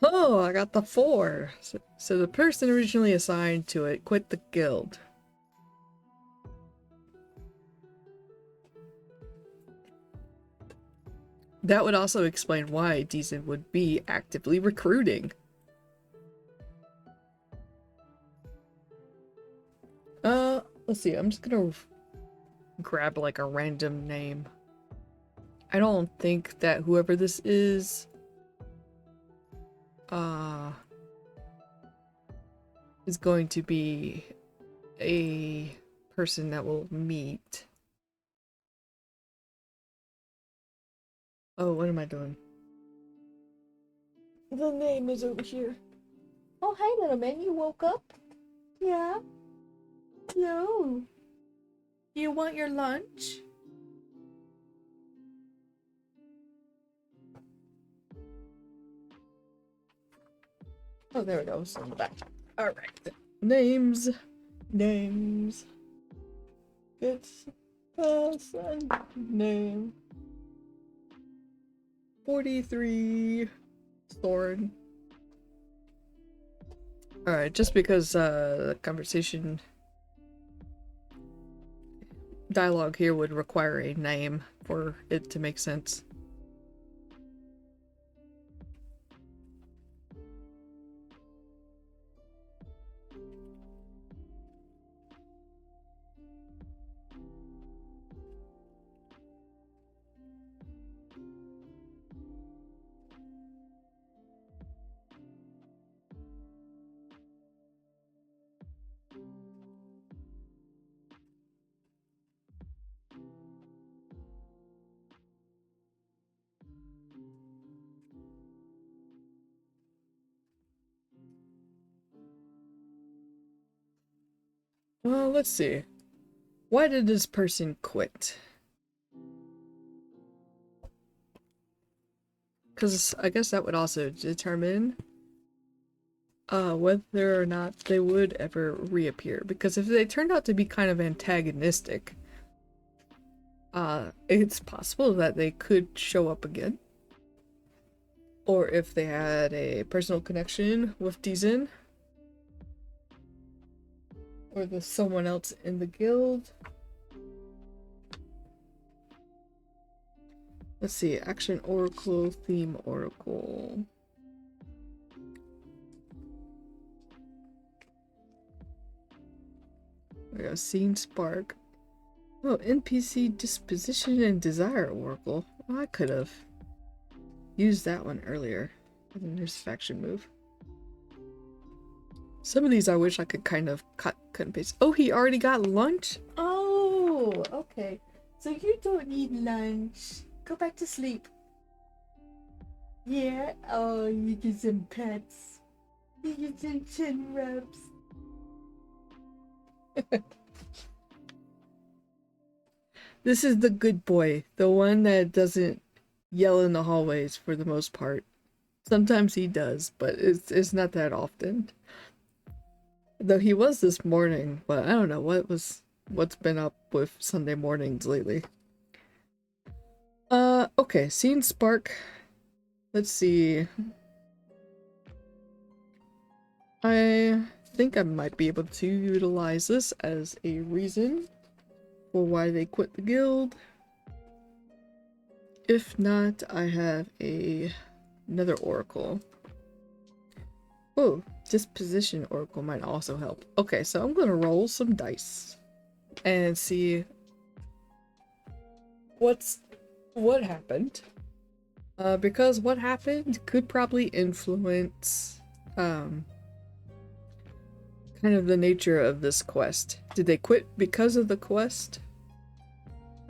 Oh, I got the 4. So the person originally assigned to it quit the guild. That would also explain why Deazen would be actively recruiting. Let's see, I'm just gonna grab like a random name. I don't think that whoever this is going to be a person that will meet. Oh, what am I doing? The name is over here. Oh, hi, little man. You woke up? Yeah? No. Do you want your lunch? Oh, there we go. It's in the back. Alright. Names. It's person name. 43 Thorin. Alright, just because the conversation dialogue here would require a name for it to make sense. Well, let's see. Why did this person quit? Because I guess that would also determine whether or not they would ever reappear. Because if they turned out to be kind of antagonistic, it's possible that they could show up again. Or if they had a personal connection with Dizin. Or the someone else in the guild. Let's see, action oracle, theme oracle. We got scene spark. Oh, NPC disposition and desire oracle. Well, I could have used that one earlier. And then there's faction move. Some of these I wish I could kind of cut and paste. Oh, he already got lunch? Oh, okay. So you don't need lunch. Go back to sleep. Yeah? Oh, you get some pets. You get some chin rubs. This is the good boy. The one that doesn't yell in the hallways for the most part. Sometimes he does, but it's not that often. Though he was this morning, but I don't know what's been up with Sunday mornings lately. Okay, scene spark. Let's see. I think I might be able to utilize this as a reason for why they quit the guild. If not, I have another oracle. Oh, disposition oracle might also help. Okay, so I'm gonna roll some dice and see what happened. Because what happened could probably influence kind of the nature of this quest. Did they quit because of the quest?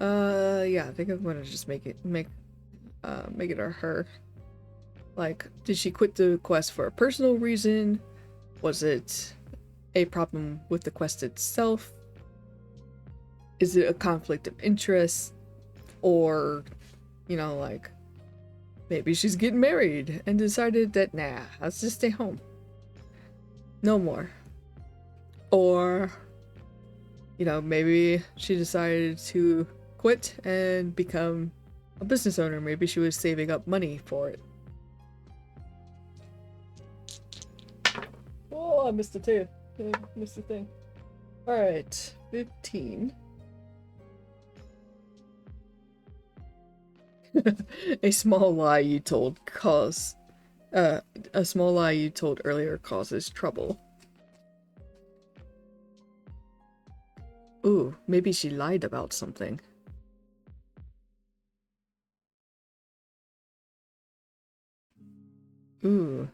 Yeah, I think I'm gonna just make it a her. Like, did she quit the quest for a personal reason? Was it a problem with the quest itself? Is it a conflict of interest? Or, you know, like, maybe she's getting married and decided that, nah, I'll just stay home. No more. Or, you know, maybe she decided to quit and become a business owner. Maybe she was saving up money for it. Oh, I missed the two. I missed the thing. Alright, 15. A small lie you told a small lie you told earlier causes trouble. Ooh, maybe she lied about something. Ooh.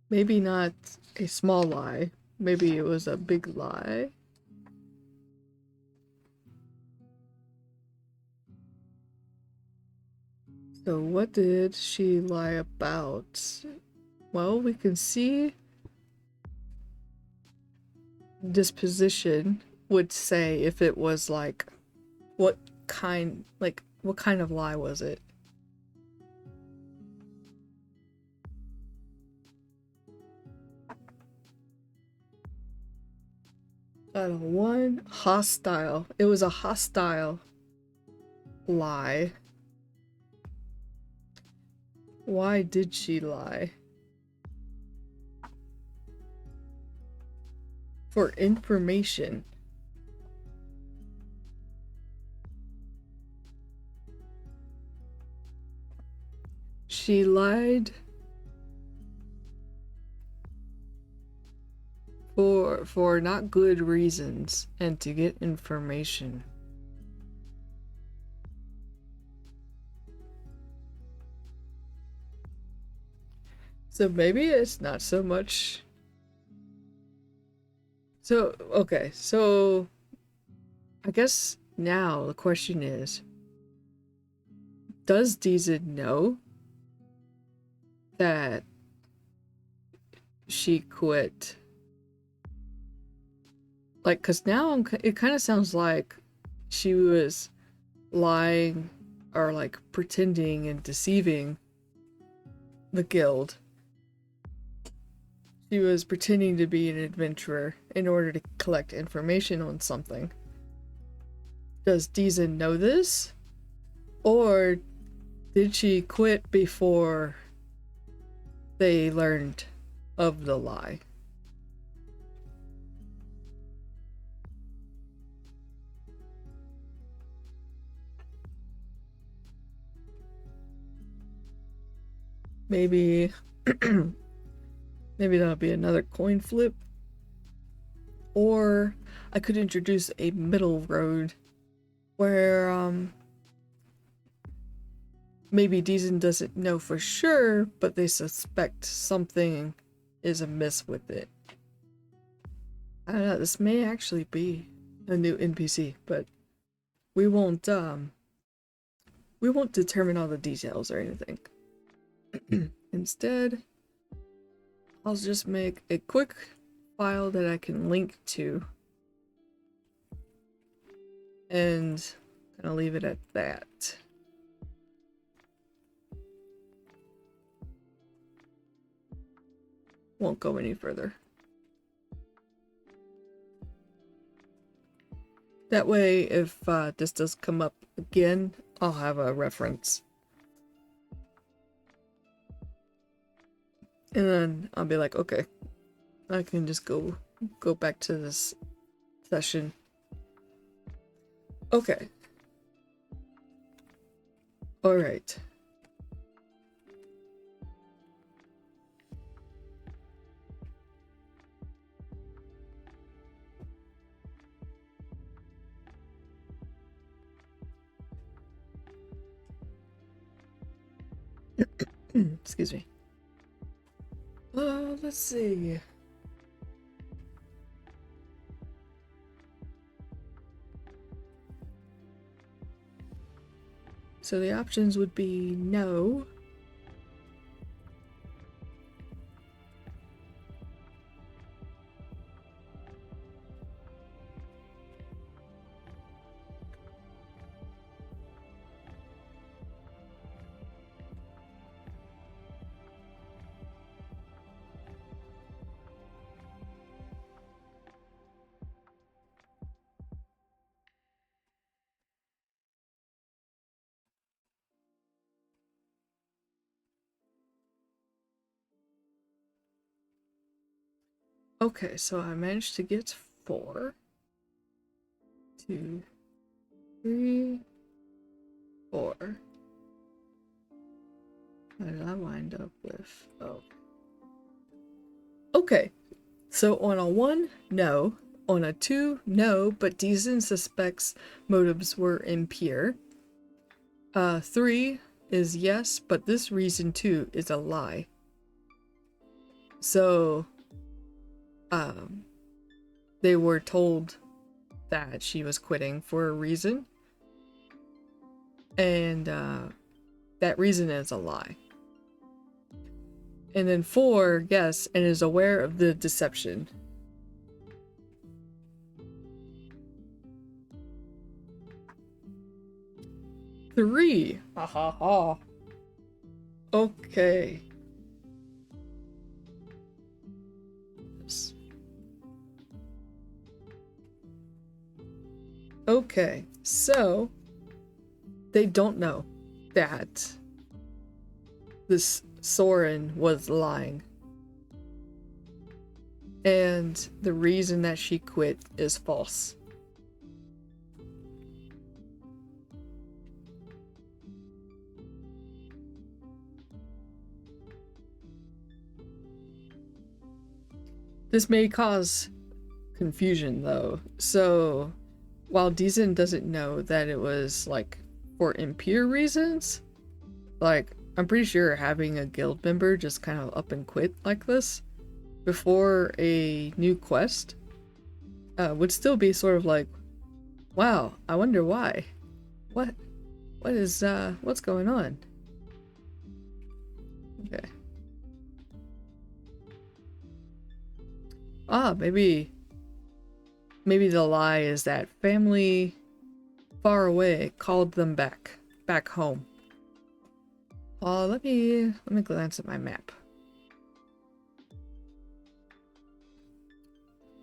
Maybe not a small lie. Maybe it was a big lie. So what did she lie about? Well, we can see disposition would say if it was like what kind of lie was it? One hostile. It was a hostile lie. Why did she lie? For information. She lied for not good reasons and to get information. So maybe it's not so much. So, okay, so I guess now the question is, does Deezen know that she quit? Like, cause now it kind of sounds like she was lying or like pretending and deceiving the guild. She was pretending to be an adventurer in order to collect information on something. Does Deezen know this? Or did she quit before they learned of the lie? Maybe maybe that'll be another coin flip. Or I could introduce a middle road where maybe Deezen doesn't know for sure, but they suspect something is amiss with it. I don't know, this may actually be a new NPC, but we won't determine all the details or anything. Instead, I'll just make a quick file that I can link to and kind of leave it at that. Won't go any further. That way, if this does come up again, I'll have a reference. And then I'll be like, okay, I can just go back to this session. Okay. All right. Excuse me. Let's see. So the options would be no. Okay, so I managed to get 4, 2, 3, 4. What did I wind up with? Oh. Okay, so on a 1, no. On a 2, no, but Deezen suspects motives were impure. 3 is yes, but this reason too is a lie. So, they were told that she was quitting for a reason, and that reason is a lie. And then 4, yes, and is aware of the deception. Three. Ha ha ha. Okay. Okay, so they don't know that this Soren was lying. and the reason that she quit is false. This may cause confusion though. So while Deezen doesn't know that it was like for impure reasons, like I'm pretty sure having a guild member just kind of up and quit like this before a new quest would still be sort of like, wow, I wonder why. What is what's going on? Okay. Ah, maybe the lie is that family far away called them back home. Let me glance at my map.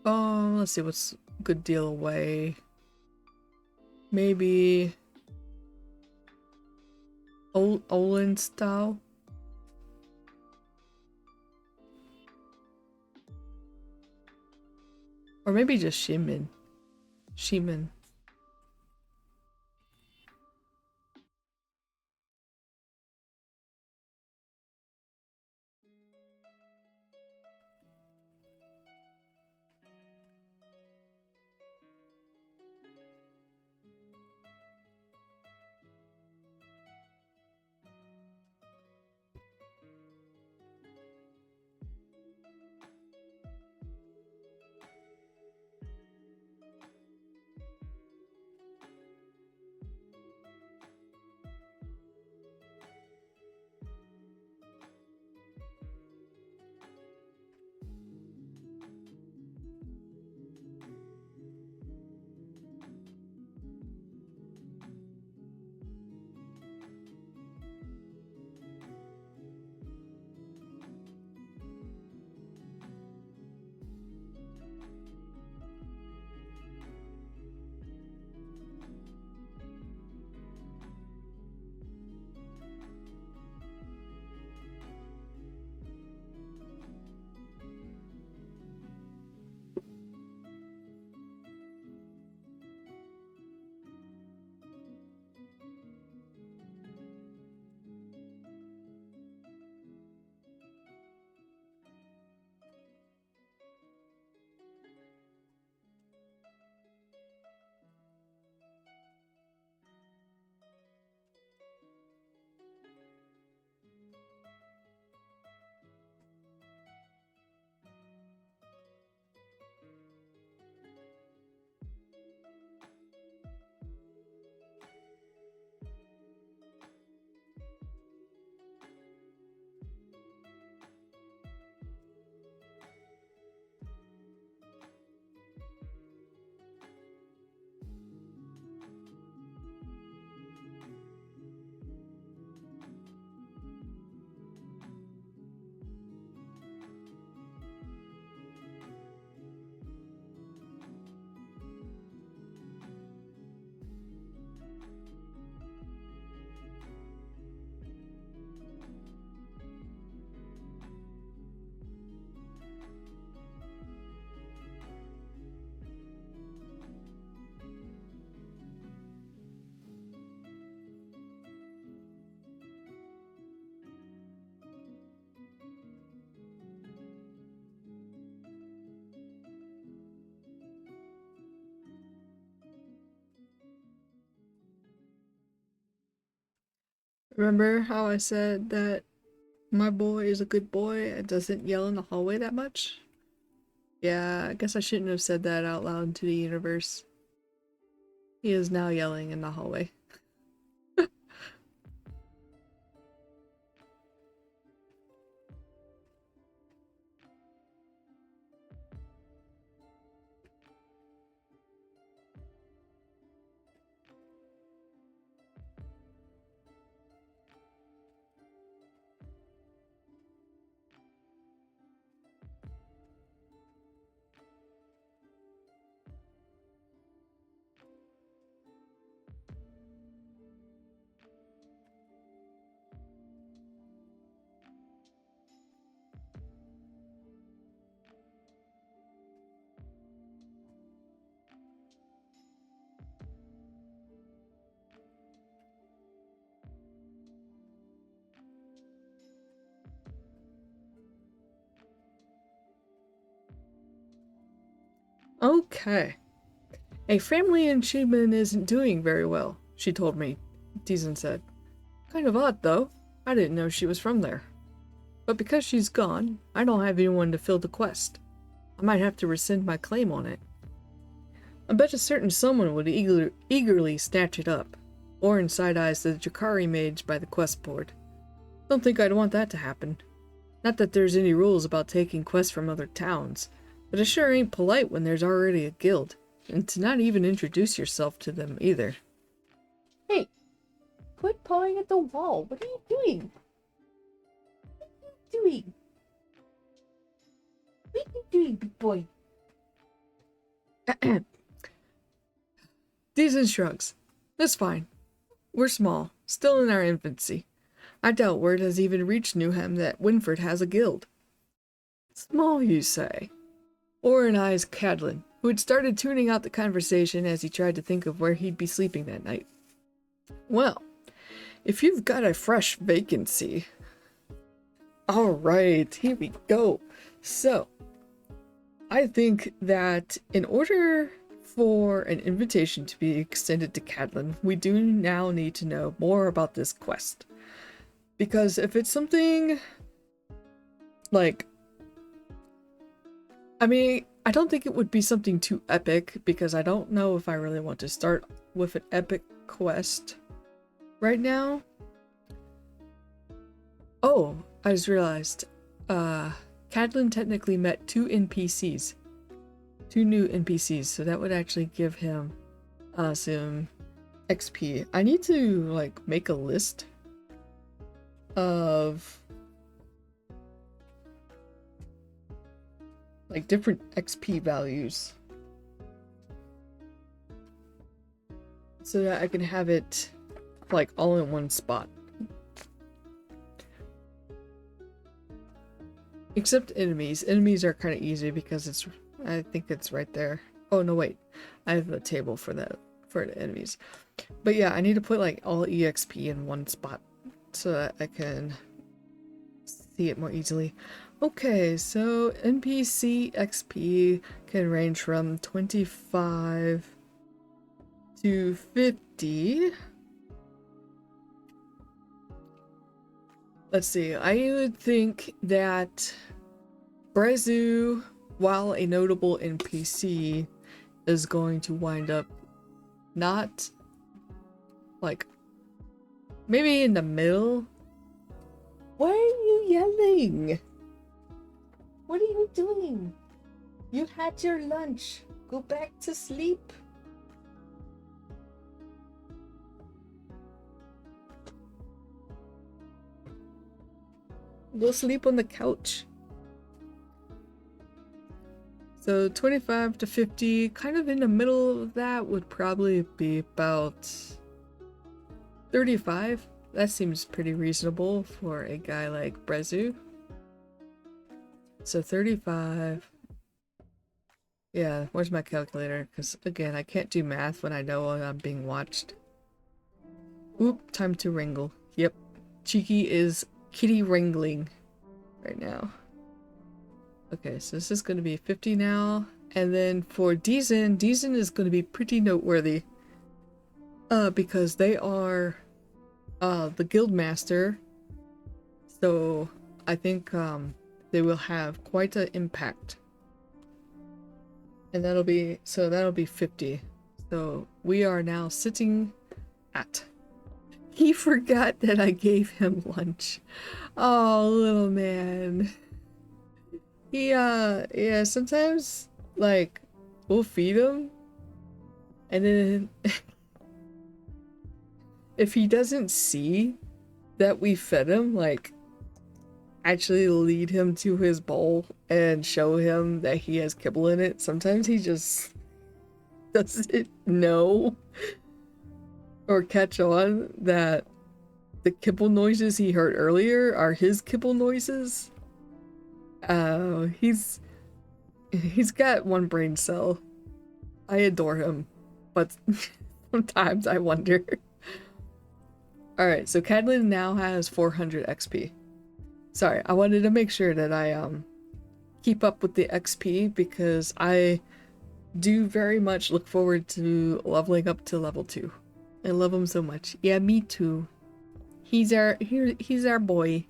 Oh, let's see what's a good deal away. Maybe Olin style. Or maybe just Shimin. Remember how I said that my boy is a good boy and doesn't yell in the hallway that much? Yeah, I guess I shouldn't have said that out loud to the universe. He is now yelling in the hallway. Okay. A family in Shibin isn't doing very well, she told me, Deezen said. Kind of odd, though. I didn't know she was from there. But because she's gone, I don't have anyone to fill the quest. I might have to rescind my claim on it. I bet a certain someone would eagerly snatch it up, or inside eyes the Jakari mage by the quest board. Don't think I'd want that to happen. Not that there's any rules about taking quests from other towns, but it sure ain't polite when there's already a guild, and to not even introduce yourself to them either. Hey, quit pawing at the wall. What are you doing? What are you doing? What are you doing, big boy? Decent shrugs. That's fine. We're small, still in our infancy. I doubt word has even reached Newham that Winford has a guild. Small, you say? Orin eyes Cadlin, who had started tuning out the conversation as he tried to think of where he'd be sleeping that night. Well, if you've got a fresh vacancy... Alright, here we go. So, I think that in order for an invitation to be extended to Cadlin, we do now need to know more about this quest. Because if it's something like... I mean, I don't think it would be something too epic, because I don't know if I really want to start with an epic quest right now. Oh, I just realized, Cadlin technically met two NPCs. Two new NPCs, so that would actually give him some XP. I need to, like, make a list of like different XP values so that I can have it like all in one spot. Except enemies. Enemies are kind of easy because I think it's right there. Oh no, wait. I have a table for that, for the enemies. But yeah, I need to put like all EXP in one spot so that I can see it more easily. Okay, so NPC XP can range from 25 to 50. Let's see, I would think that Brezu, while a notable NPC, is going to wind up not like maybe in the middle. Why are you yelling? What are you doing? You had your lunch. Go back to sleep. Go sleep on the couch. So 25 to 50, kind of in the middle of that would probably be about 35. That seems pretty reasonable for a guy like Brezu. So 35. Yeah, where's my calculator? Because again, I can't do math when I know I'm being watched. Oop, time to wrangle. Yep, Cheeky is kitty wrangling right now. Okay, so this is going to be 50 now. And then for Deezen is going to be pretty noteworthy. Because they are the guild master. So I think they will have quite an impact. And that'll be 50. So we are now sitting at... He forgot that I gave him lunch. Oh, little man. He, yeah, sometimes, like, we'll feed him, and then if he doesn't see that we fed him, like, actually lead him to his bowl and show him that he has kibble in it, sometimes he just doesn't know or catch on that the kibble noises he heard earlier are his kibble noises. He's got one brain cell. I adore him, but sometimes I wonder. Alright, so Cadlin now has 400 XP. Sorry, I wanted to make sure that I keep up with the XP because I do very much look forward to leveling up to level 2. I love him so much. Yeah, me too. He's our boy.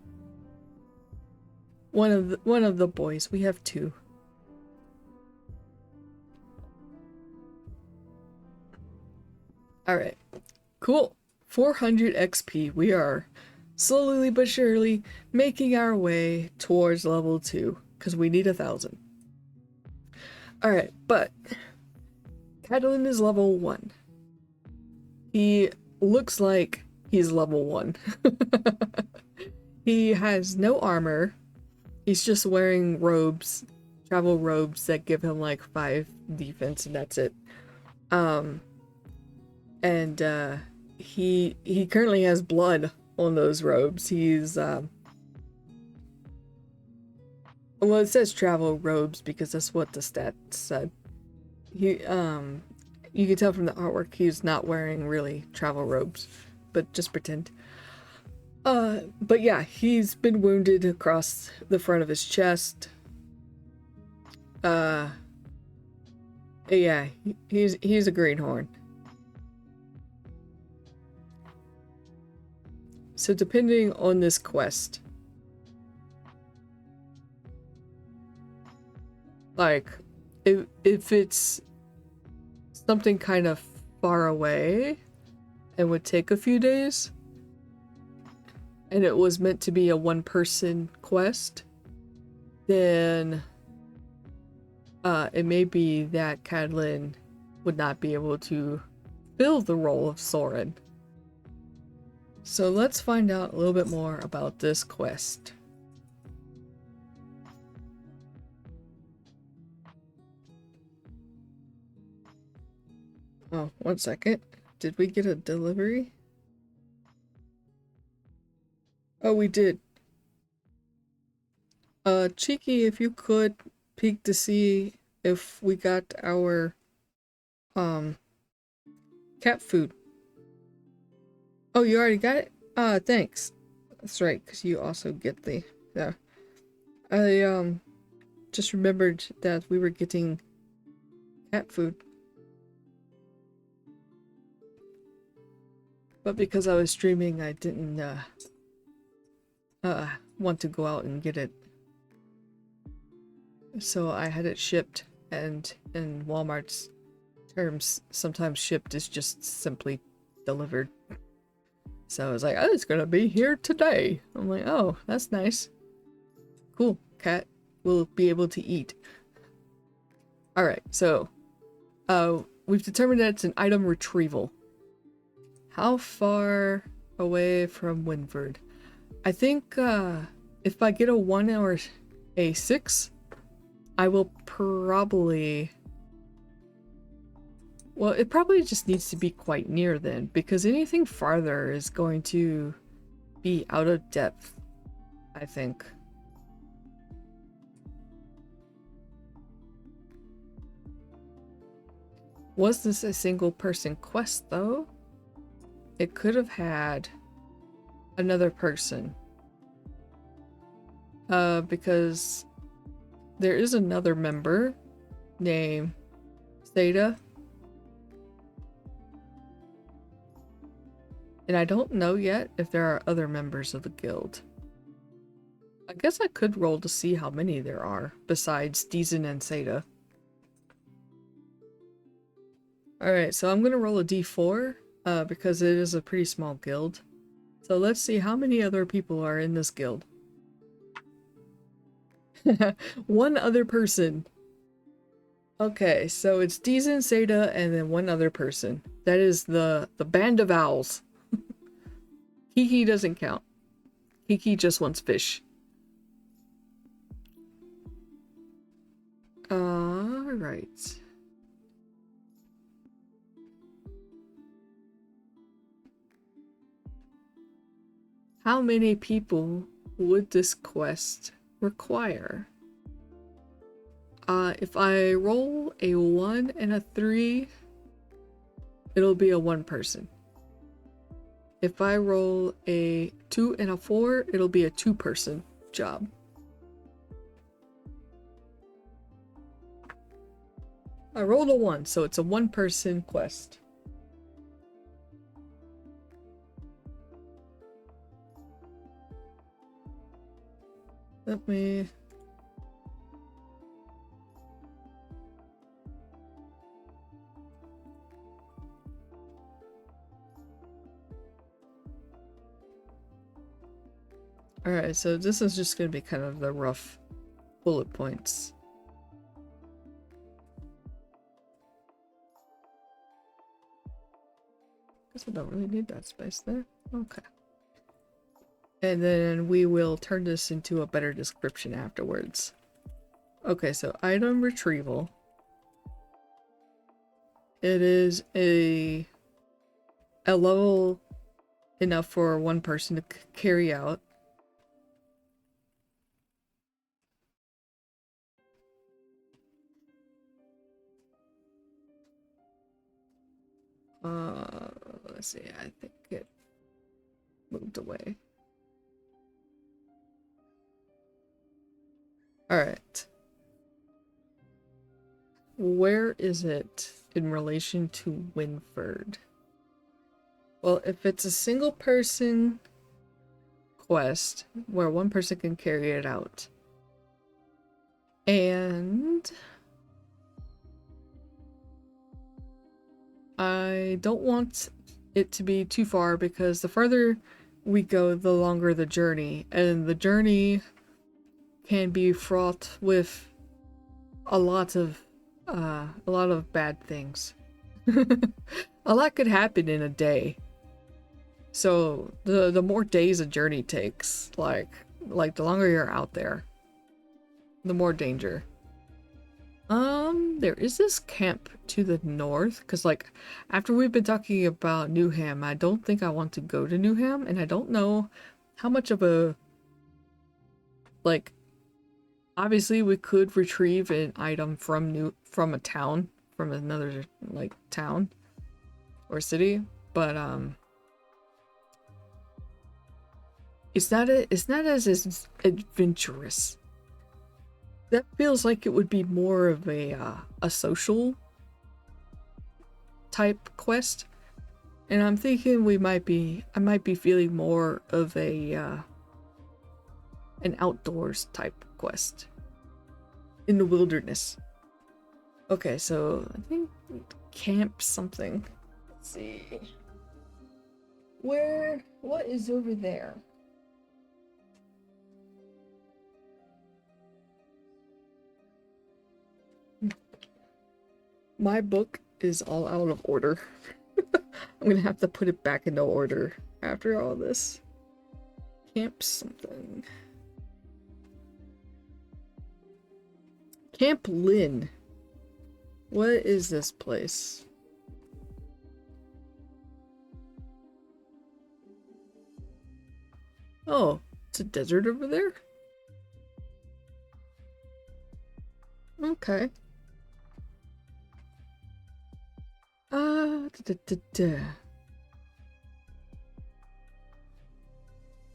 One of the boys. We have 2. Alright. Cool. 400 XP. We are slowly but surely making our way towards level 2. Because we need 1,000. Alright, but Catalin is level 1. He looks like he's level 1. He has no armor. He's just wearing robes, travel robes that give him like 5 defense, and that's it. He currently has blood on those robes. He's well, it says travel robes because that's what the stats said. You can tell from the artwork he's not wearing really travel robes, but just pretend. But yeah, he's been wounded across the front of his chest. Yeah, he's a greenhorn. So depending on this quest, like, if it's something kind of far away, it would take a few days, and it was meant to be a one-person quest, then it may be that Cadlin would not be able to fill the role of Soren. So let's find out a little bit more about this quest. Oh, 1 second. Did we get a delivery? Oh, we did. Cheeky, if you could peek to see if we got our cat food. Oh, you already got it? Thanks. That's right, because you also get the... Yeah. I just remembered that we were getting cat food. But because I was streaming, I didn't want to go out and get it. So I had it shipped, and in Walmart's terms, sometimes shipped is just simply delivered. So I was like, oh, it's gonna be here today. I'm like, oh, that's nice. Cool, cat will be able to eat. Alright, so we've determined that it's an item retrieval. How far away from Winford? I think if I get a 1 or a 6, I will probably... Well, it probably just needs to be quite near then, because anything farther is going to be out of depth, I think. Was this a single person quest though? It could have had another person. Because there is another member named Theta. And I don't know yet if there are other members of the guild. I guess I could roll to see how many there are, besides Deezen and Seda. Alright, so I'm gonna roll a d4, because it is a pretty small guild. So let's see how many other people are in this guild. 1 other person. Okay, so it's Deezen, Seda, and then 1 other person. That is the Band of Owls. Kiki doesn't count. Kiki just wants fish. Alright. How many people would this quest require? If I roll a 1 and a 3, it'll be a 1 person. If I roll a 2 and a 4, it'll be a 2 person job. I rolled a 1, so it's a one-person quest. Let me... Alright, so this is just gonna be kind of the rough bullet points. Guess I don't really need that space there. Okay. And then we will turn this into a better description afterwards. Okay, so item retrieval. It is a level enough for one person to carry out. Let's see, I think it moved away. Alright. Where is it in relation to Winford? Well, if it's a single person quest where one person can carry it out, and I don't want it to be too far because the further we go, the longer the journey, and the journey can be fraught with a lot of bad things. A lot could happen in a day. So the more days a journey takes, like the longer you're out there, the more danger. There is this camp to the north, because like after we've been talking about Newham, I don't think I want to go to Newham, and I don't know how much of a, like, obviously we could retrieve an item from a town, from another like town or city, but it's not as adventurous. That feels like it would be more of a social type quest, and I'm thinking I might be feeling more of a an outdoors type quest in the wilderness. Okay, so I think camp something. Let's see. What is over there? My book is all out of order. I'm gonna have to put it back into order after all this. Camp something. Camp Lynn. What is this place? Oh, it's a desert over there? Okay.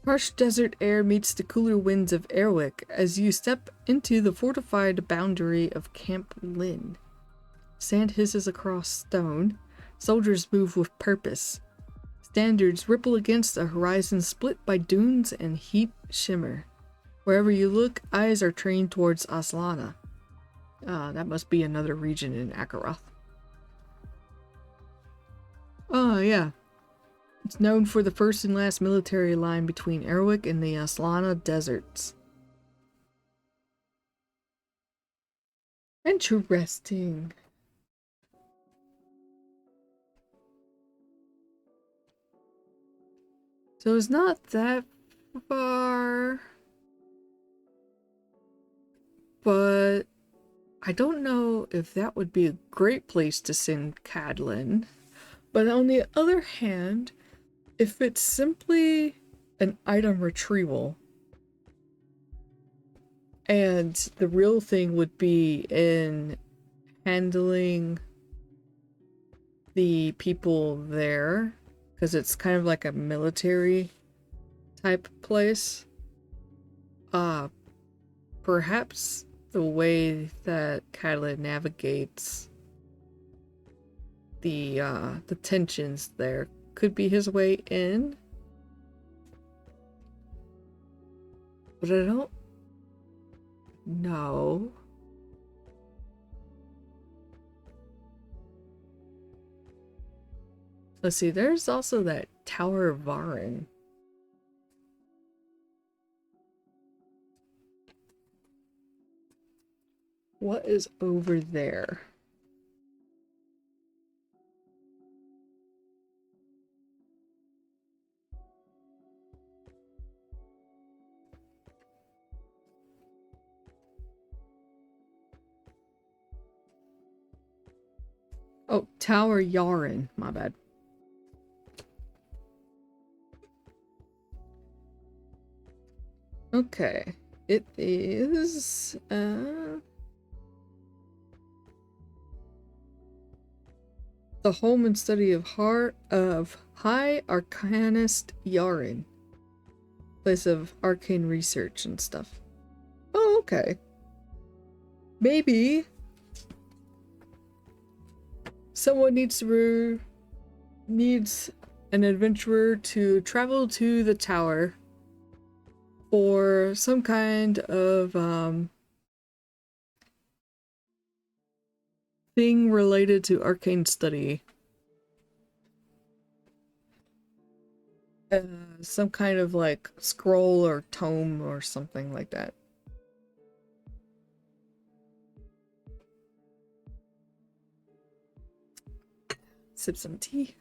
Harsh desert air meets the cooler winds of Airwick as you step into the fortified boundary of Camp Lynn. Sand hisses across stone. Soldiers move with purpose. Standards ripple against a horizon split by dunes and heat shimmer. Wherever you look, eyes are trained towards Aslana. That must be another region in Akeroth. Oh, yeah. It's known for the first and last military line between Airwick and the Aslana deserts. Interesting. So it's not that far, but I don't know if that would be a great place to send Cadlin. But on the other hand, if it's simply an item retrieval, and the real thing would be in handling the people there, because it's kind of like a military type place, perhaps the way that Kyla navigates the tensions there. Could be his way in. But I don't know. Let's see, there's also that Tower of Varin. What is over there? Oh, Tower Yaren, my bad. Okay, it is, the home and study of High Arcanist Yaren. Place of arcane research and stuff. Oh, okay. Maybe someone needs an adventurer to travel to the tower for some kind of thing related to arcane study. Some kind of like scroll or tome or something like that. Sip some tea.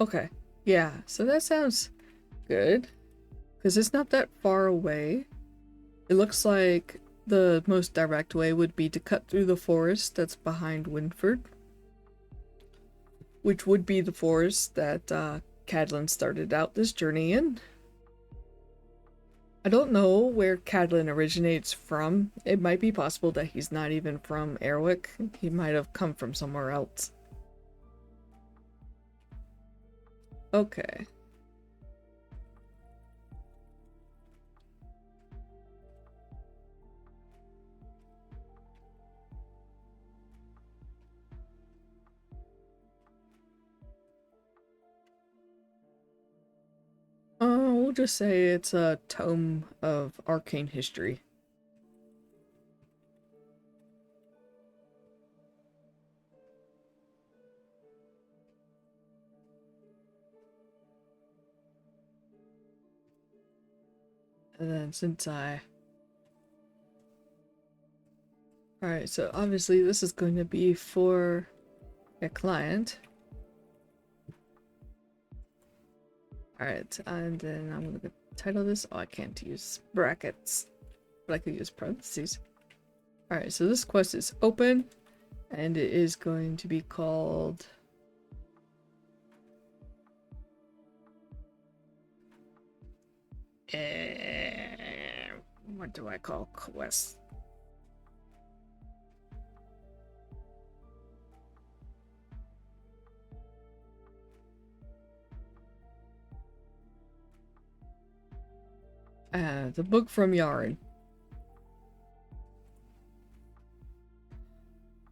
Okay, yeah, so that sounds good. Because it's not that far away. It looks like the most direct way would be to cut through the forest that's behind Winford. Which would be the forest that Cadlin started out this journey in. I don't know where Cadlin originates from. It might be possible that he's not even from Airwick. He might have come from somewhere else. Okay. We'll just say it's a tome of arcane history. And then since Alright, so obviously this is going to be for a client. Alright, and then I'm gonna title this. Oh, I can't use brackets, but I could use parentheses. Alright, so this quest is open, and it is going to be called... what do I call quest? The book from Yaren.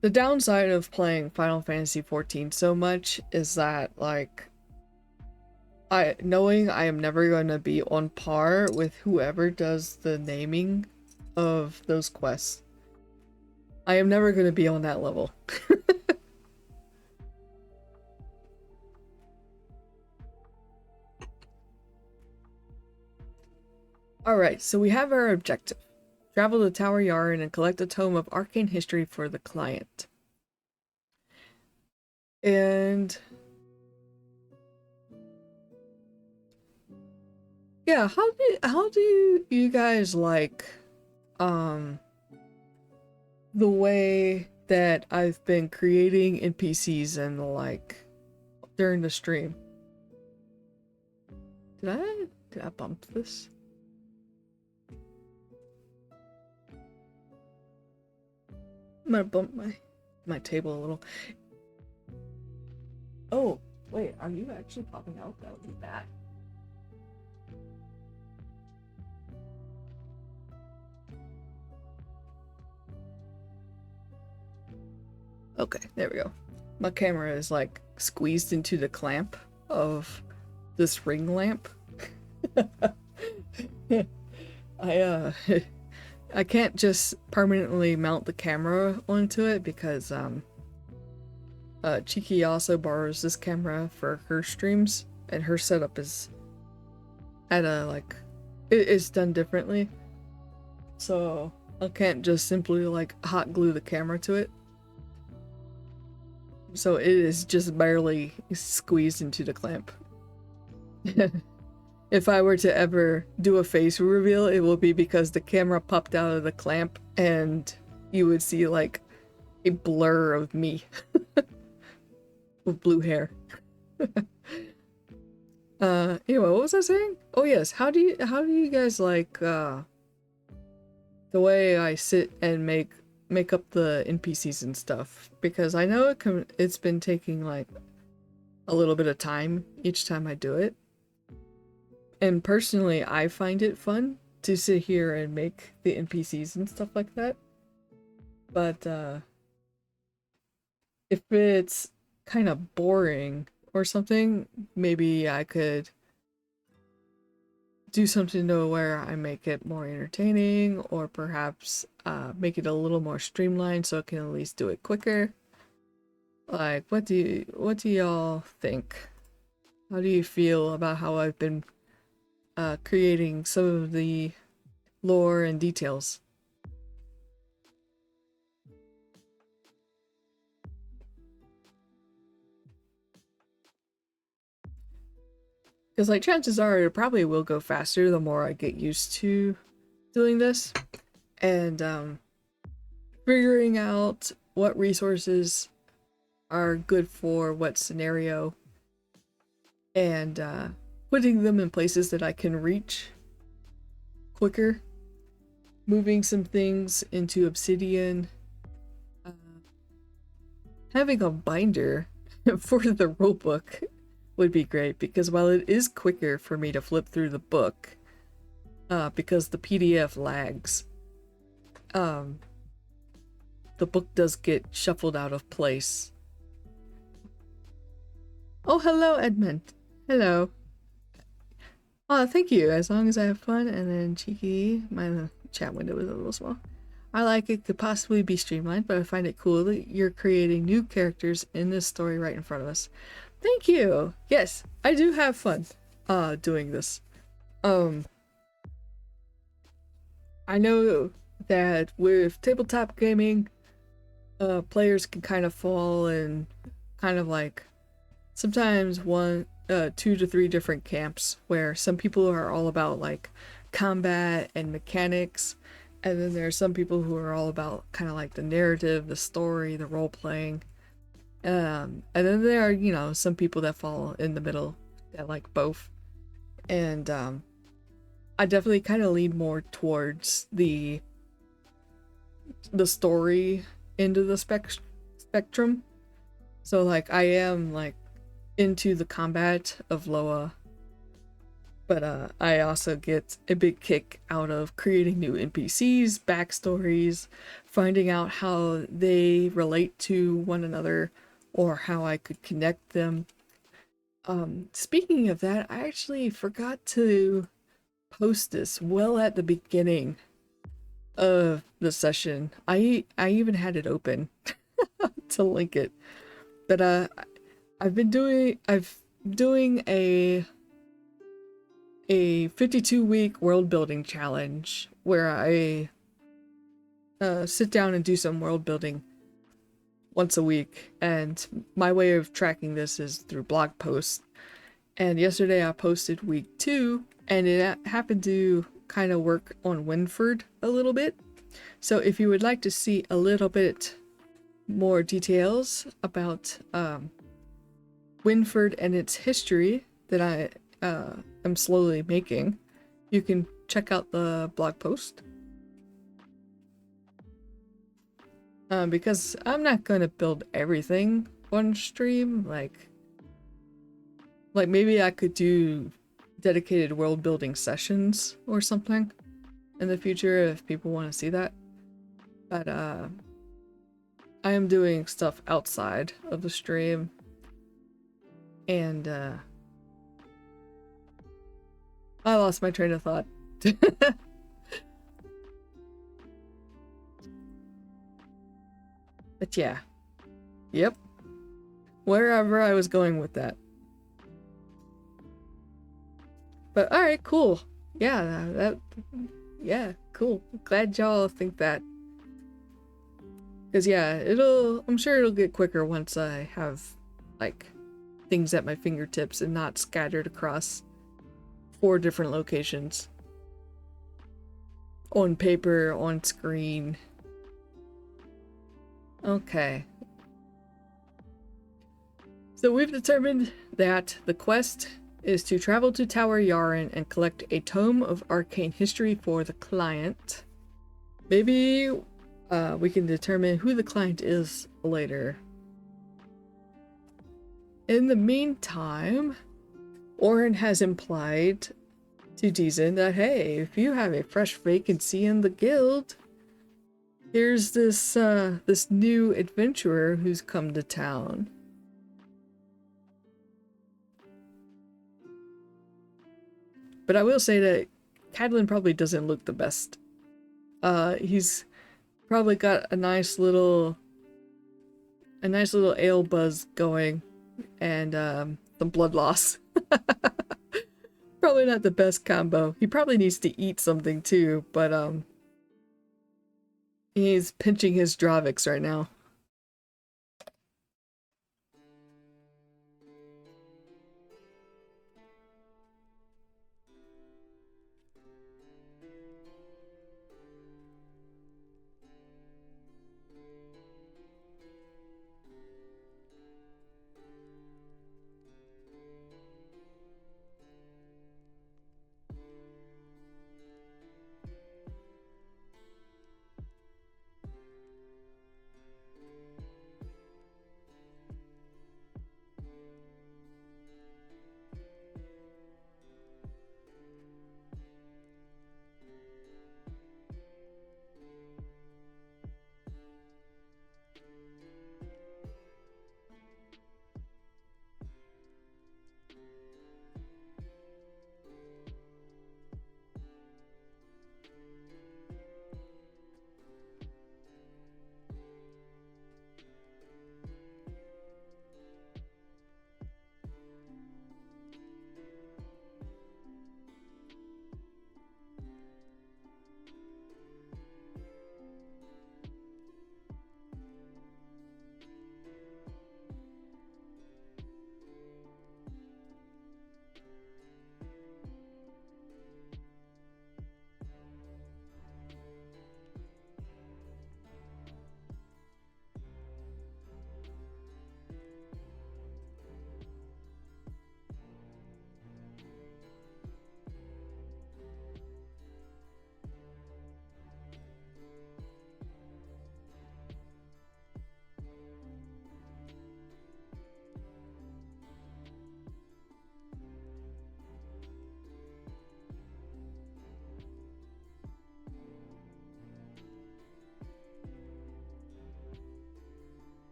The downside of playing Final Fantasy XIV so much is that, like, knowing I am never going to be on par with whoever does the naming of those quests. I am never going to be on that level. Alright, so we have our objective. Travel to Tower Yaren and collect a tome of arcane history for the client. And... yeah, how do you guys like, the way that I've been creating NPCs and the like during the stream? Did I bump this? I'm gonna bump my table a little. Oh, wait, are you actually popping out? That would be bad. Okay, there we go. My camera is like squeezed into the clamp of this ring lamp. I I can't just permanently mount the camera onto it because Chiki also borrows this camera for her streams, and her setup is at a like it's done differently. So I can't just simply like hot glue the camera to it. So it is just barely squeezed into the clamp. If I were to ever do a face reveal, it will be because the camera popped out of the clamp and you would see like a blur of me with blue hair. Anyway, what was I saying? Oh yes, how do you guys like the way I sit and make up the NPCs and stuff? Because I know it's been taking like a little bit of time each time I do it. And personally, I find it fun to sit here and make the NPCs and stuff like that. But if it's kind of boring or something, maybe I could do something to where I make it more entertaining, or perhaps make it a little more streamlined so I can at least do it quicker. Like, what do y'all think? How do you feel about how I've been creating some of the lore and details? Because like chances are it probably will go faster the more I get used to doing this, and figuring out what resources are good for what scenario, and putting them in places that I can reach quicker, moving some things into obsidian, having a binder for the rulebook would be great, because while it is quicker for me to flip through the book, because the PDF lags, the book does get shuffled out of place. Oh, hello, Edmund. Hello. Oh, thank you. As long as I have fun. And then Cheeky, my chat window is a little small. I like it could possibly be streamlined, but I find it cool that you're creating new characters in this story right in front of us. Thank you. Yes, I do have fun doing this. I know that with tabletop gaming, players can kind of fall in kind of like sometimes 2 to 3 different camps, where some people are all about like combat and mechanics, and then there are some people who are all about kind of like the narrative, the story, the role playing. And then there are, you know, some people that fall in the middle that like both. And I definitely kind of lean more towards the story end of the spectrum. So like I am like into the combat of Loa, but I also get a big kick out of creating new NPCs, backstories, finding out how they relate to one another, or how I could connect them. Speaking of that, I actually forgot to post this well at the beginning of the session. I even had it open to link it. But I've doing a 52-week world building challenge where I sit down and do some world building once a week, and my way of tracking this is through blog posts. And yesterday I posted week 2, and it happened to kind of work on Winford a little bit. So if you would like to see a little bit more details about Winford and its history that I am slowly making, you can check out the blog post. Because I'm not gonna build everything on stream, like maybe I could do dedicated world building sessions or something in the future if people want to see that. But I am doing stuff outside of the stream. And, I lost my train of thought. But yeah. Yep. Wherever I was going with that. But alright, cool. Yeah, yeah, cool. Glad y'all think that. Because yeah, I'm sure it'll get quicker once I have, like, things at my fingertips and not scattered across 4 different locations. On paper, on screen. Okay. So we've determined that the quest is to travel to Tower Yaren and collect a tome of arcane history for the client. Maybe we can determine who the client is later. In the meantime, Orin has implied to Deezen that, hey, if you have a fresh vacancy in the guild, here's this new adventurer who's come to town. But I will say that Cadlin probably doesn't look the best. He's probably got a nice little ale buzz going, and some blood loss. Probably not the best combo. He probably needs to eat something too, but he's pinching his Dravix right now.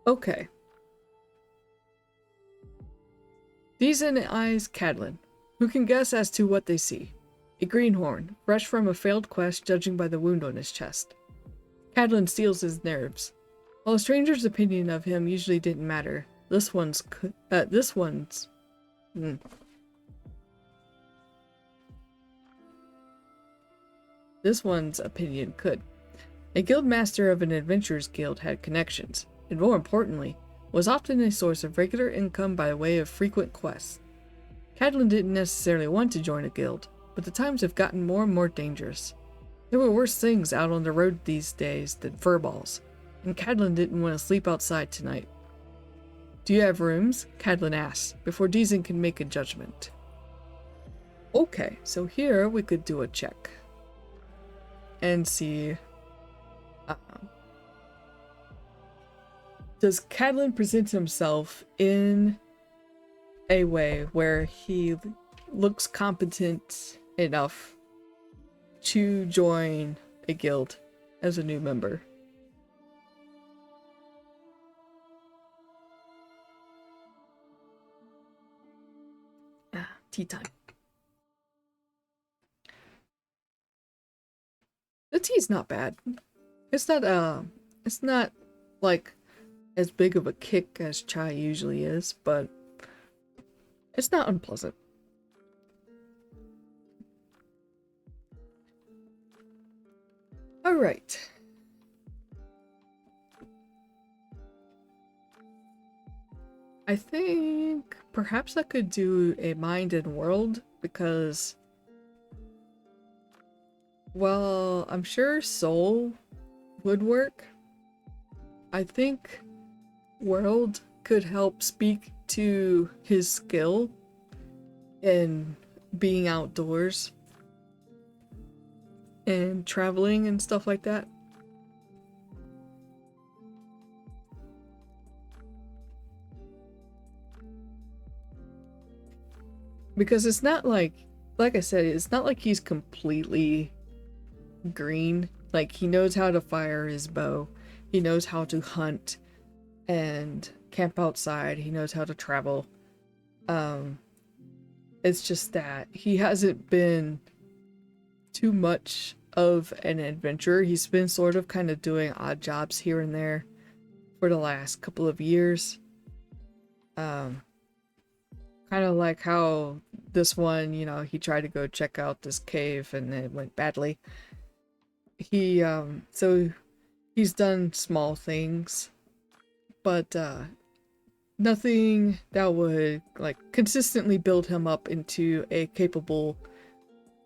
Okay. Deezen eyes Cadlin, who can guess as to what they see. A greenhorn, fresh from a failed quest judging by the wound on his chest. Cadlin steals his nerves. While a stranger's opinion of him usually didn't matter, this one's this one's opinion could. A guildmaster of an adventurers guild had connections, and more importantly, was often a source of regular income by way of frequent quests. Cadlin didn't necessarily want to join a guild, but the times have gotten more and more dangerous. There were worse things out on the road these days than furballs, and Cadlin didn't want to sleep outside tonight. Do you have rooms? Cadlin asked, before Deezen could make a judgment. Okay, so here we could do a check. And see... does Cadlin present himself in a way where he looks competent enough to join a guild as a new member? Tea time. The tea's not bad. It's not like as big of a kick as chai usually is, but it's not unpleasant. Alright. I think perhaps I could do a mind and world, because, well, I'm sure soul would work. I think world could help speak to his skill in being outdoors and traveling and stuff like that. Because it's not like I said, it's not like he's completely green. Like, he knows how to fire his bow. He knows how to hunt and camp outside. He knows how to travel. It's just that he hasn't been too much of an adventurer. He's been sort of kind of doing odd jobs here and there for the last couple of years. Kind of like how this one, you know, he tried to go check out this cave and it went badly. So he's done small things, but nothing that would like consistently build him up into a capable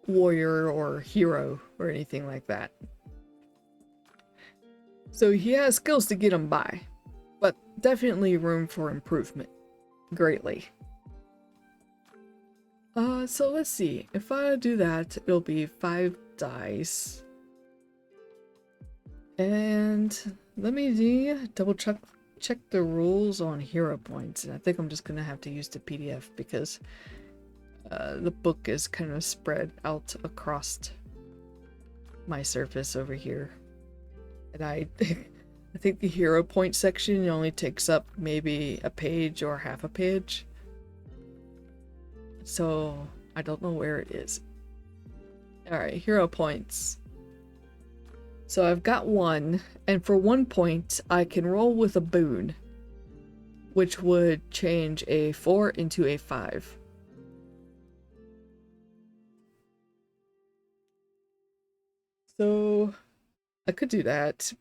warrior or hero or anything like that. So he has skills to get him by, but definitely room for improvement greatly. So let's see. If I do that, it'll be 5 dice. And let me double check the rules on hero points. And I think I'm just gonna have to use the PDF because the book is kind of spread out across my surface over here. And I think the hero point section only takes up maybe a page or half a page. So I don't know where it is. Alright, hero points. So I've got 1, and for 1 point I can roll with a boon, which would change a 4 into a 5. So I could do that.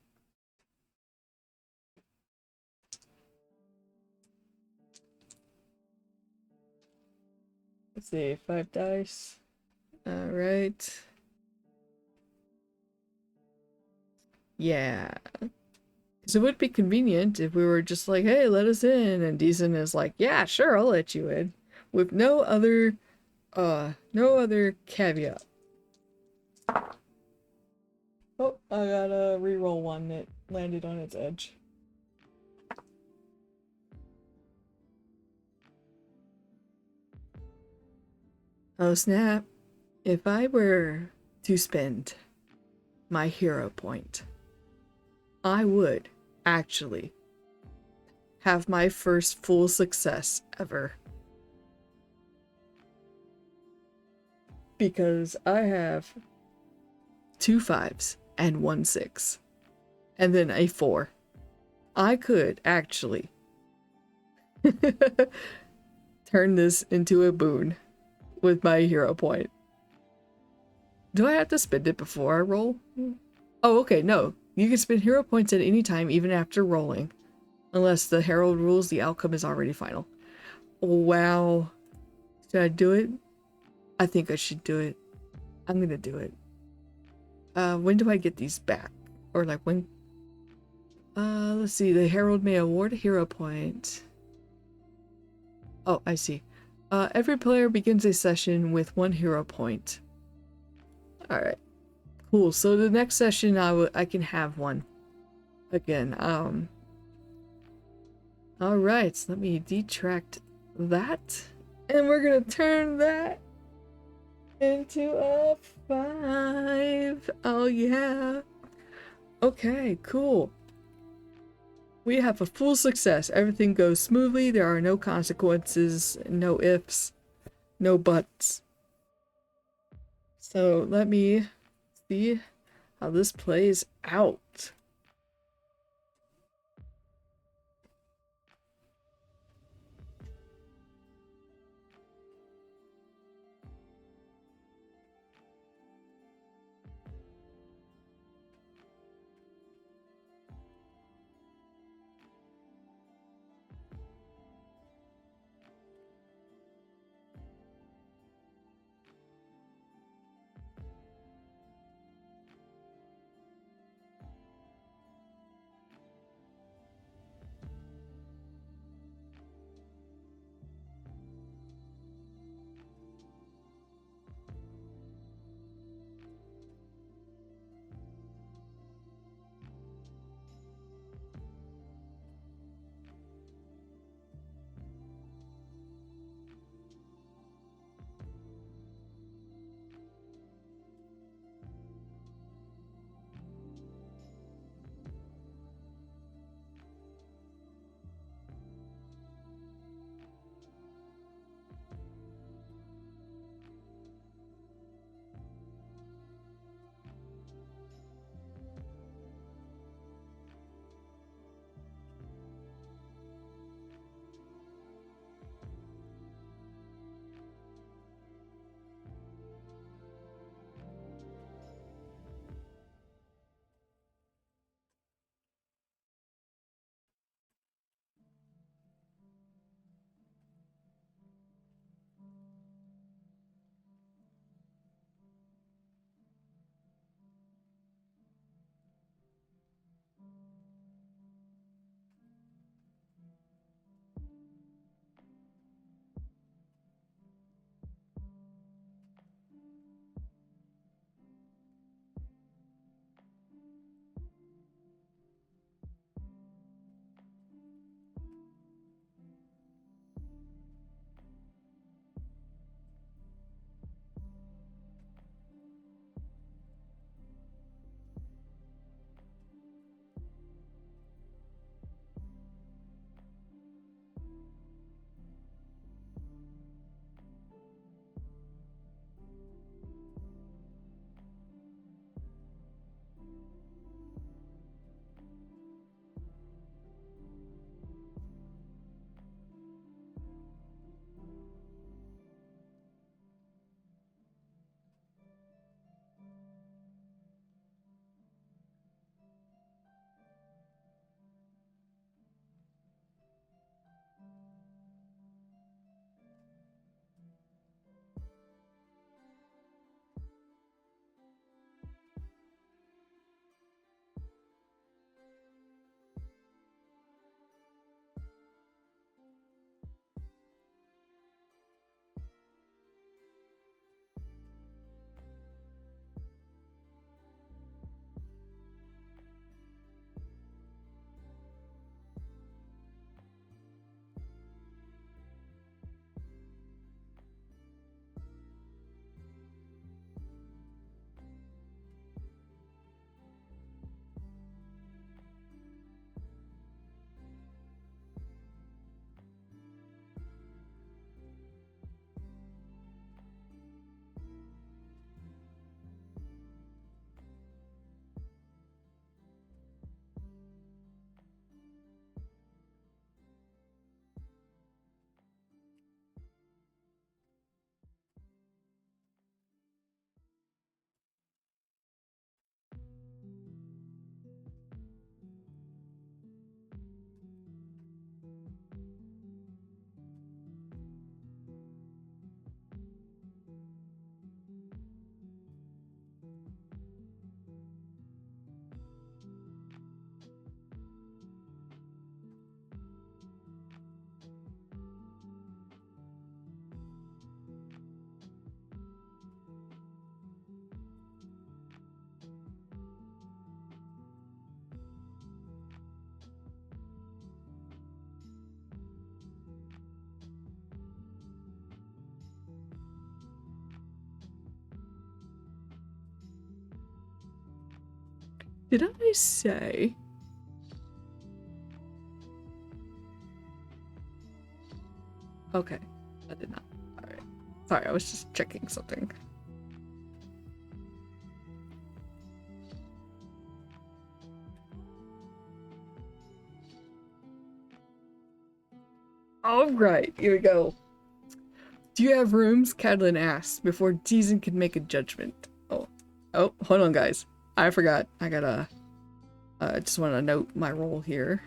Let's see, 5 dice. Alright. Yeah. Because it would be convenient if we were just like, hey, let us in. And Deezen is like, yeah, sure, I'll let you in. With no other caveat. Oh, I gotta reroll one that landed on its edge. Oh snap. If I were to spend my hero point, I would actually have my first full success ever. Because I have 2 5s and 1 6. And then a 4. I could actually turn this into a boon with my hero point. Do I have to spend it before I roll? Oh, okay, no. You can spend hero points at any time, even after rolling. Unless the Herald rules the outcome is already final. Wow. Should I do it? I think I should do it. I'm gonna do it. When do I get these back? Or like when? Let's see. The Herald may award a hero point. Oh, I see. Every player begins a session with 1 hero point. Alright. Cool. So the next session I can have one. Again. Alright, so let me detract that. And we're gonna turn that into a 5. Oh yeah. Okay, cool. We have a full success. Everything goes smoothly. There are no consequences, no ifs, no buts. So let me see how this plays out. Did I say? Okay, I did not. Alright. Sorry, I was just checking something. Alright, here we go. Do you have rooms? Cadlin asks before Deezen can make a judgment. Oh, hold on, guys. I forgot. I gotta. I just want to note my role here.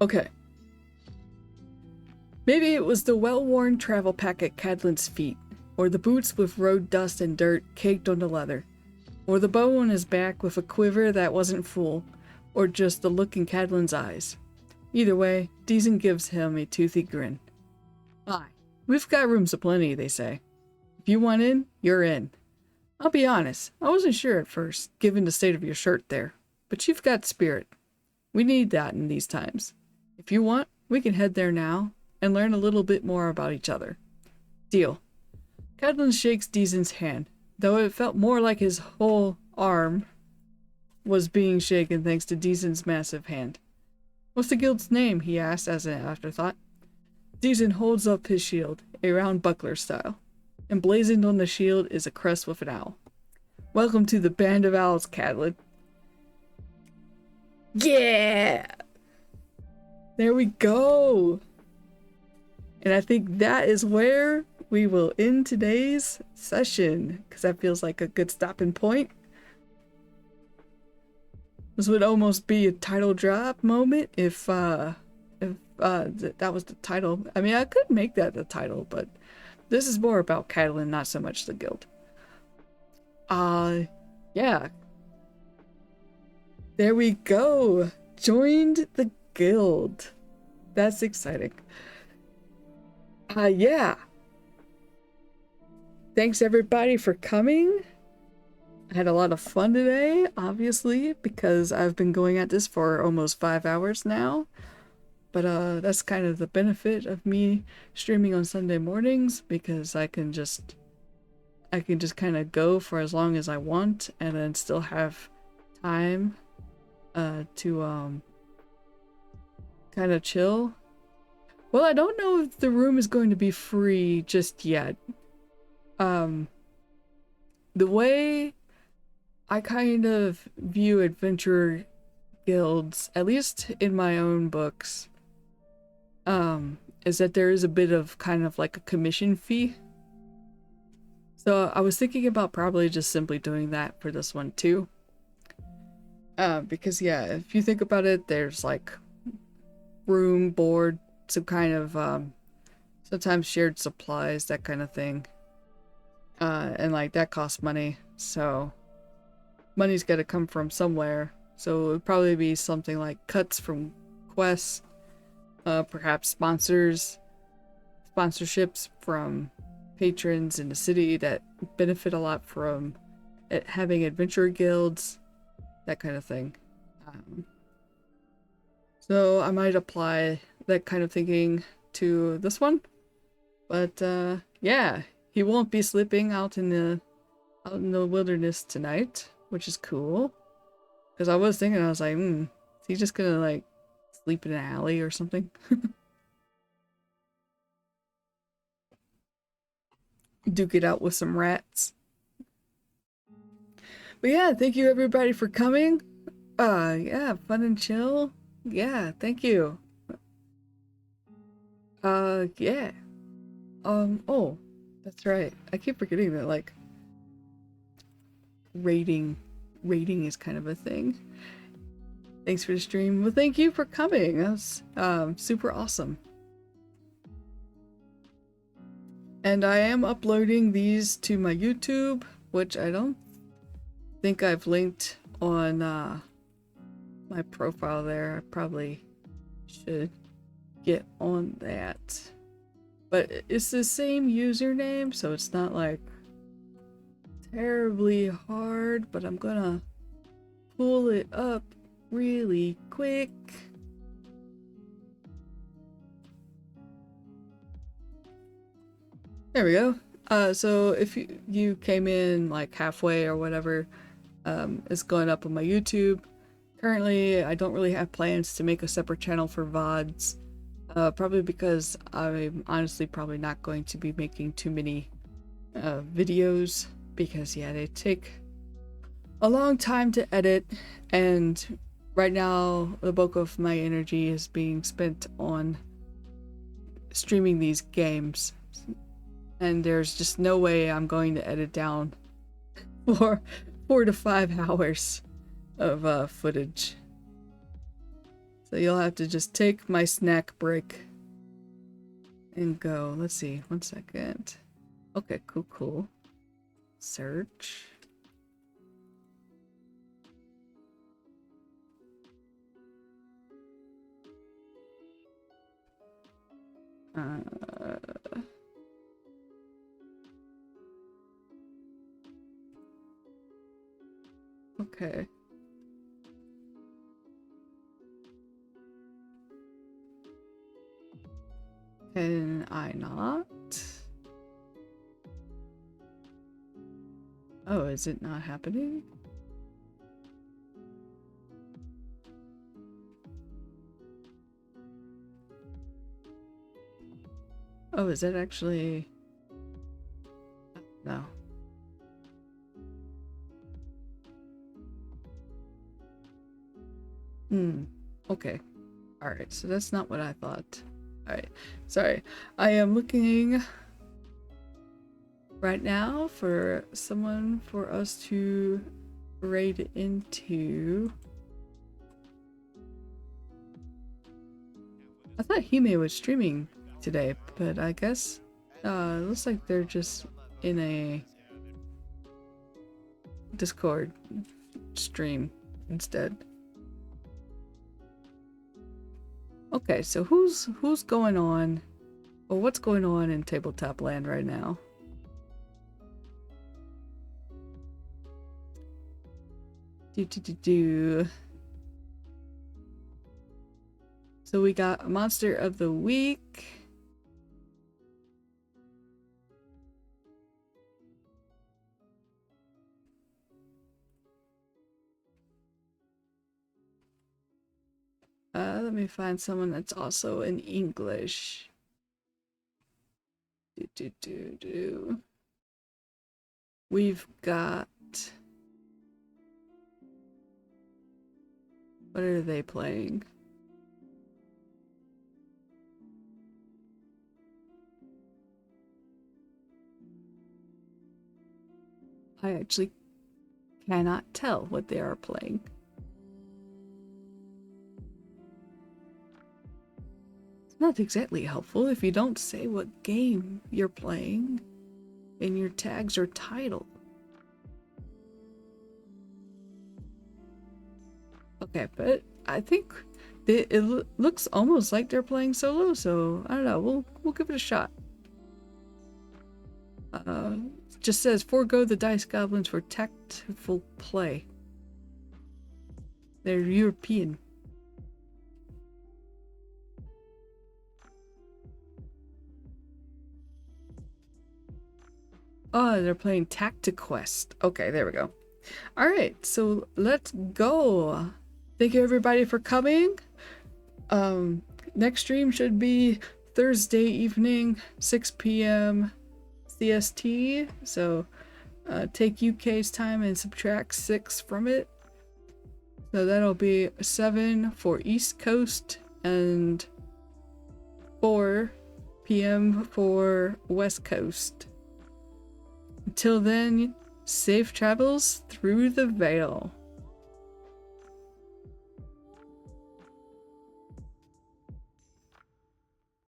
Okay. Maybe it was the well-worn travel pack at Cadlin's feet, or the boots with road dust and dirt caked on the leather, or the bow on his back with a quiver that wasn't full, or just the look in Cadlin's eyes. Either way, Deezen gives him a toothy grin. Aye, we've got rooms aplenty, they say. If you want in, you're in. I'll be honest, I wasn't sure at first, given the state of your shirt there, but you've got spirit. We need that in these times. If you want, we can head there now and learn a little bit more about each other. Deal. Cadlin shakes Deezen's hand, though it felt more like his whole arm was being shaken thanks to Deezen's massive hand. What's the guild's name? He asks as an afterthought. Deezen holds up his shield, a round buckler style. Emblazoned on the shield is a crest with an owl. Welcome to the Band of Owls, Cadlin. Yeah! There we go! And I think that is where we will end today's session, because that feels like a good stopping point. This would almost be a title drop moment if that was the title. I mean, I could make that the title, but this is more about Cadlin, not so much the guild. Yeah. There we go. Joined the guild. That's exciting. Yeah. Thanks everybody for coming. I had a lot of fun today, obviously, because I've been going at this for almost 5 hours now. But that's kind of the benefit of me streaming on Sunday mornings, because I can just kind of go for as long as I want and then still have time to kind of chill. Well, I don't know if the room is going to be free just yet. The way I kind of view adventure guilds, at least in my own books, is that there is a bit of kind of like a commission fee. So I was thinking about probably just simply doing that for this one too. Because yeah, if you think about it, there's like room, board, some kind of sometimes shared supplies, that kind of thing. And like that costs money, so money's got to come from somewhere. So it would probably be something like cuts from quests, perhaps sponsorships from patrons in the city that benefit a lot from it having adventure guilds, that kind of thing. So I might apply that kind of thinking to this one, but yeah, he won't be sleeping out in the wilderness tonight, which is cool. Because I was thinking, I was like, is he just gonna like sleep in an alley or something? Duke it out with some rats. But yeah, thank you everybody for coming. Yeah, fun and chill. Yeah, thank you. Yeah. Oh, that's right. I keep forgetting that, like, rating is kind of a thing. Thanks for the stream. Well, thank you for coming. That was super awesome. And I am uploading these to my YouTube, which I don't think I've linked on my profile there. I probably should get on that. But it's the same username, so it's not like terribly hard, but I'm gonna pull it up really quick. There we go. So if you came in like halfway or whatever, it's going up on my YouTube. Currently, I don't really have plans to make a separate channel for VODs, probably because I'm honestly probably not going to be making too many videos, because yeah, they take a long time to edit, and right now the bulk of my energy is being spent on streaming these games, and there's just no way I'm going to edit down for 4 to 5 hours of footage. So you'll have to just take my snack break and go. Let's see, 1 second. Okay, cool. Search. Okay. Can I not? Oh, is it not happening? Oh, is it actually? No. Okay. Alright, so that's not what I thought. Alright, sorry. I am looking right now for someone for us to raid into. I thought Hime was streaming today, but I guess it looks like they're just in a Discord stream instead. Okay, so who's going on, or what's going on in tabletop land right now? So we got Monster of the Week. Let me find someone that's also in English. We've got... What are they playing? I actually cannot tell what they are playing. It's not exactly helpful if you don't say what game you're playing in your tags or title. Okay, but I think it looks almost like they're playing solo, so I don't know. We'll give it a shot. Just says forego the dice goblins for tactful play. They're European. Oh, they're playing Tactiquest. Okay, there we go. All right, so let's go. Thank you everybody for coming. Next stream should be Thursday evening, 6 p.m. CST. So take UK's time and subtract 6 from it. So that'll be 7 for East Coast and 4 p.m. for West Coast. Until then, safe travels through the veil.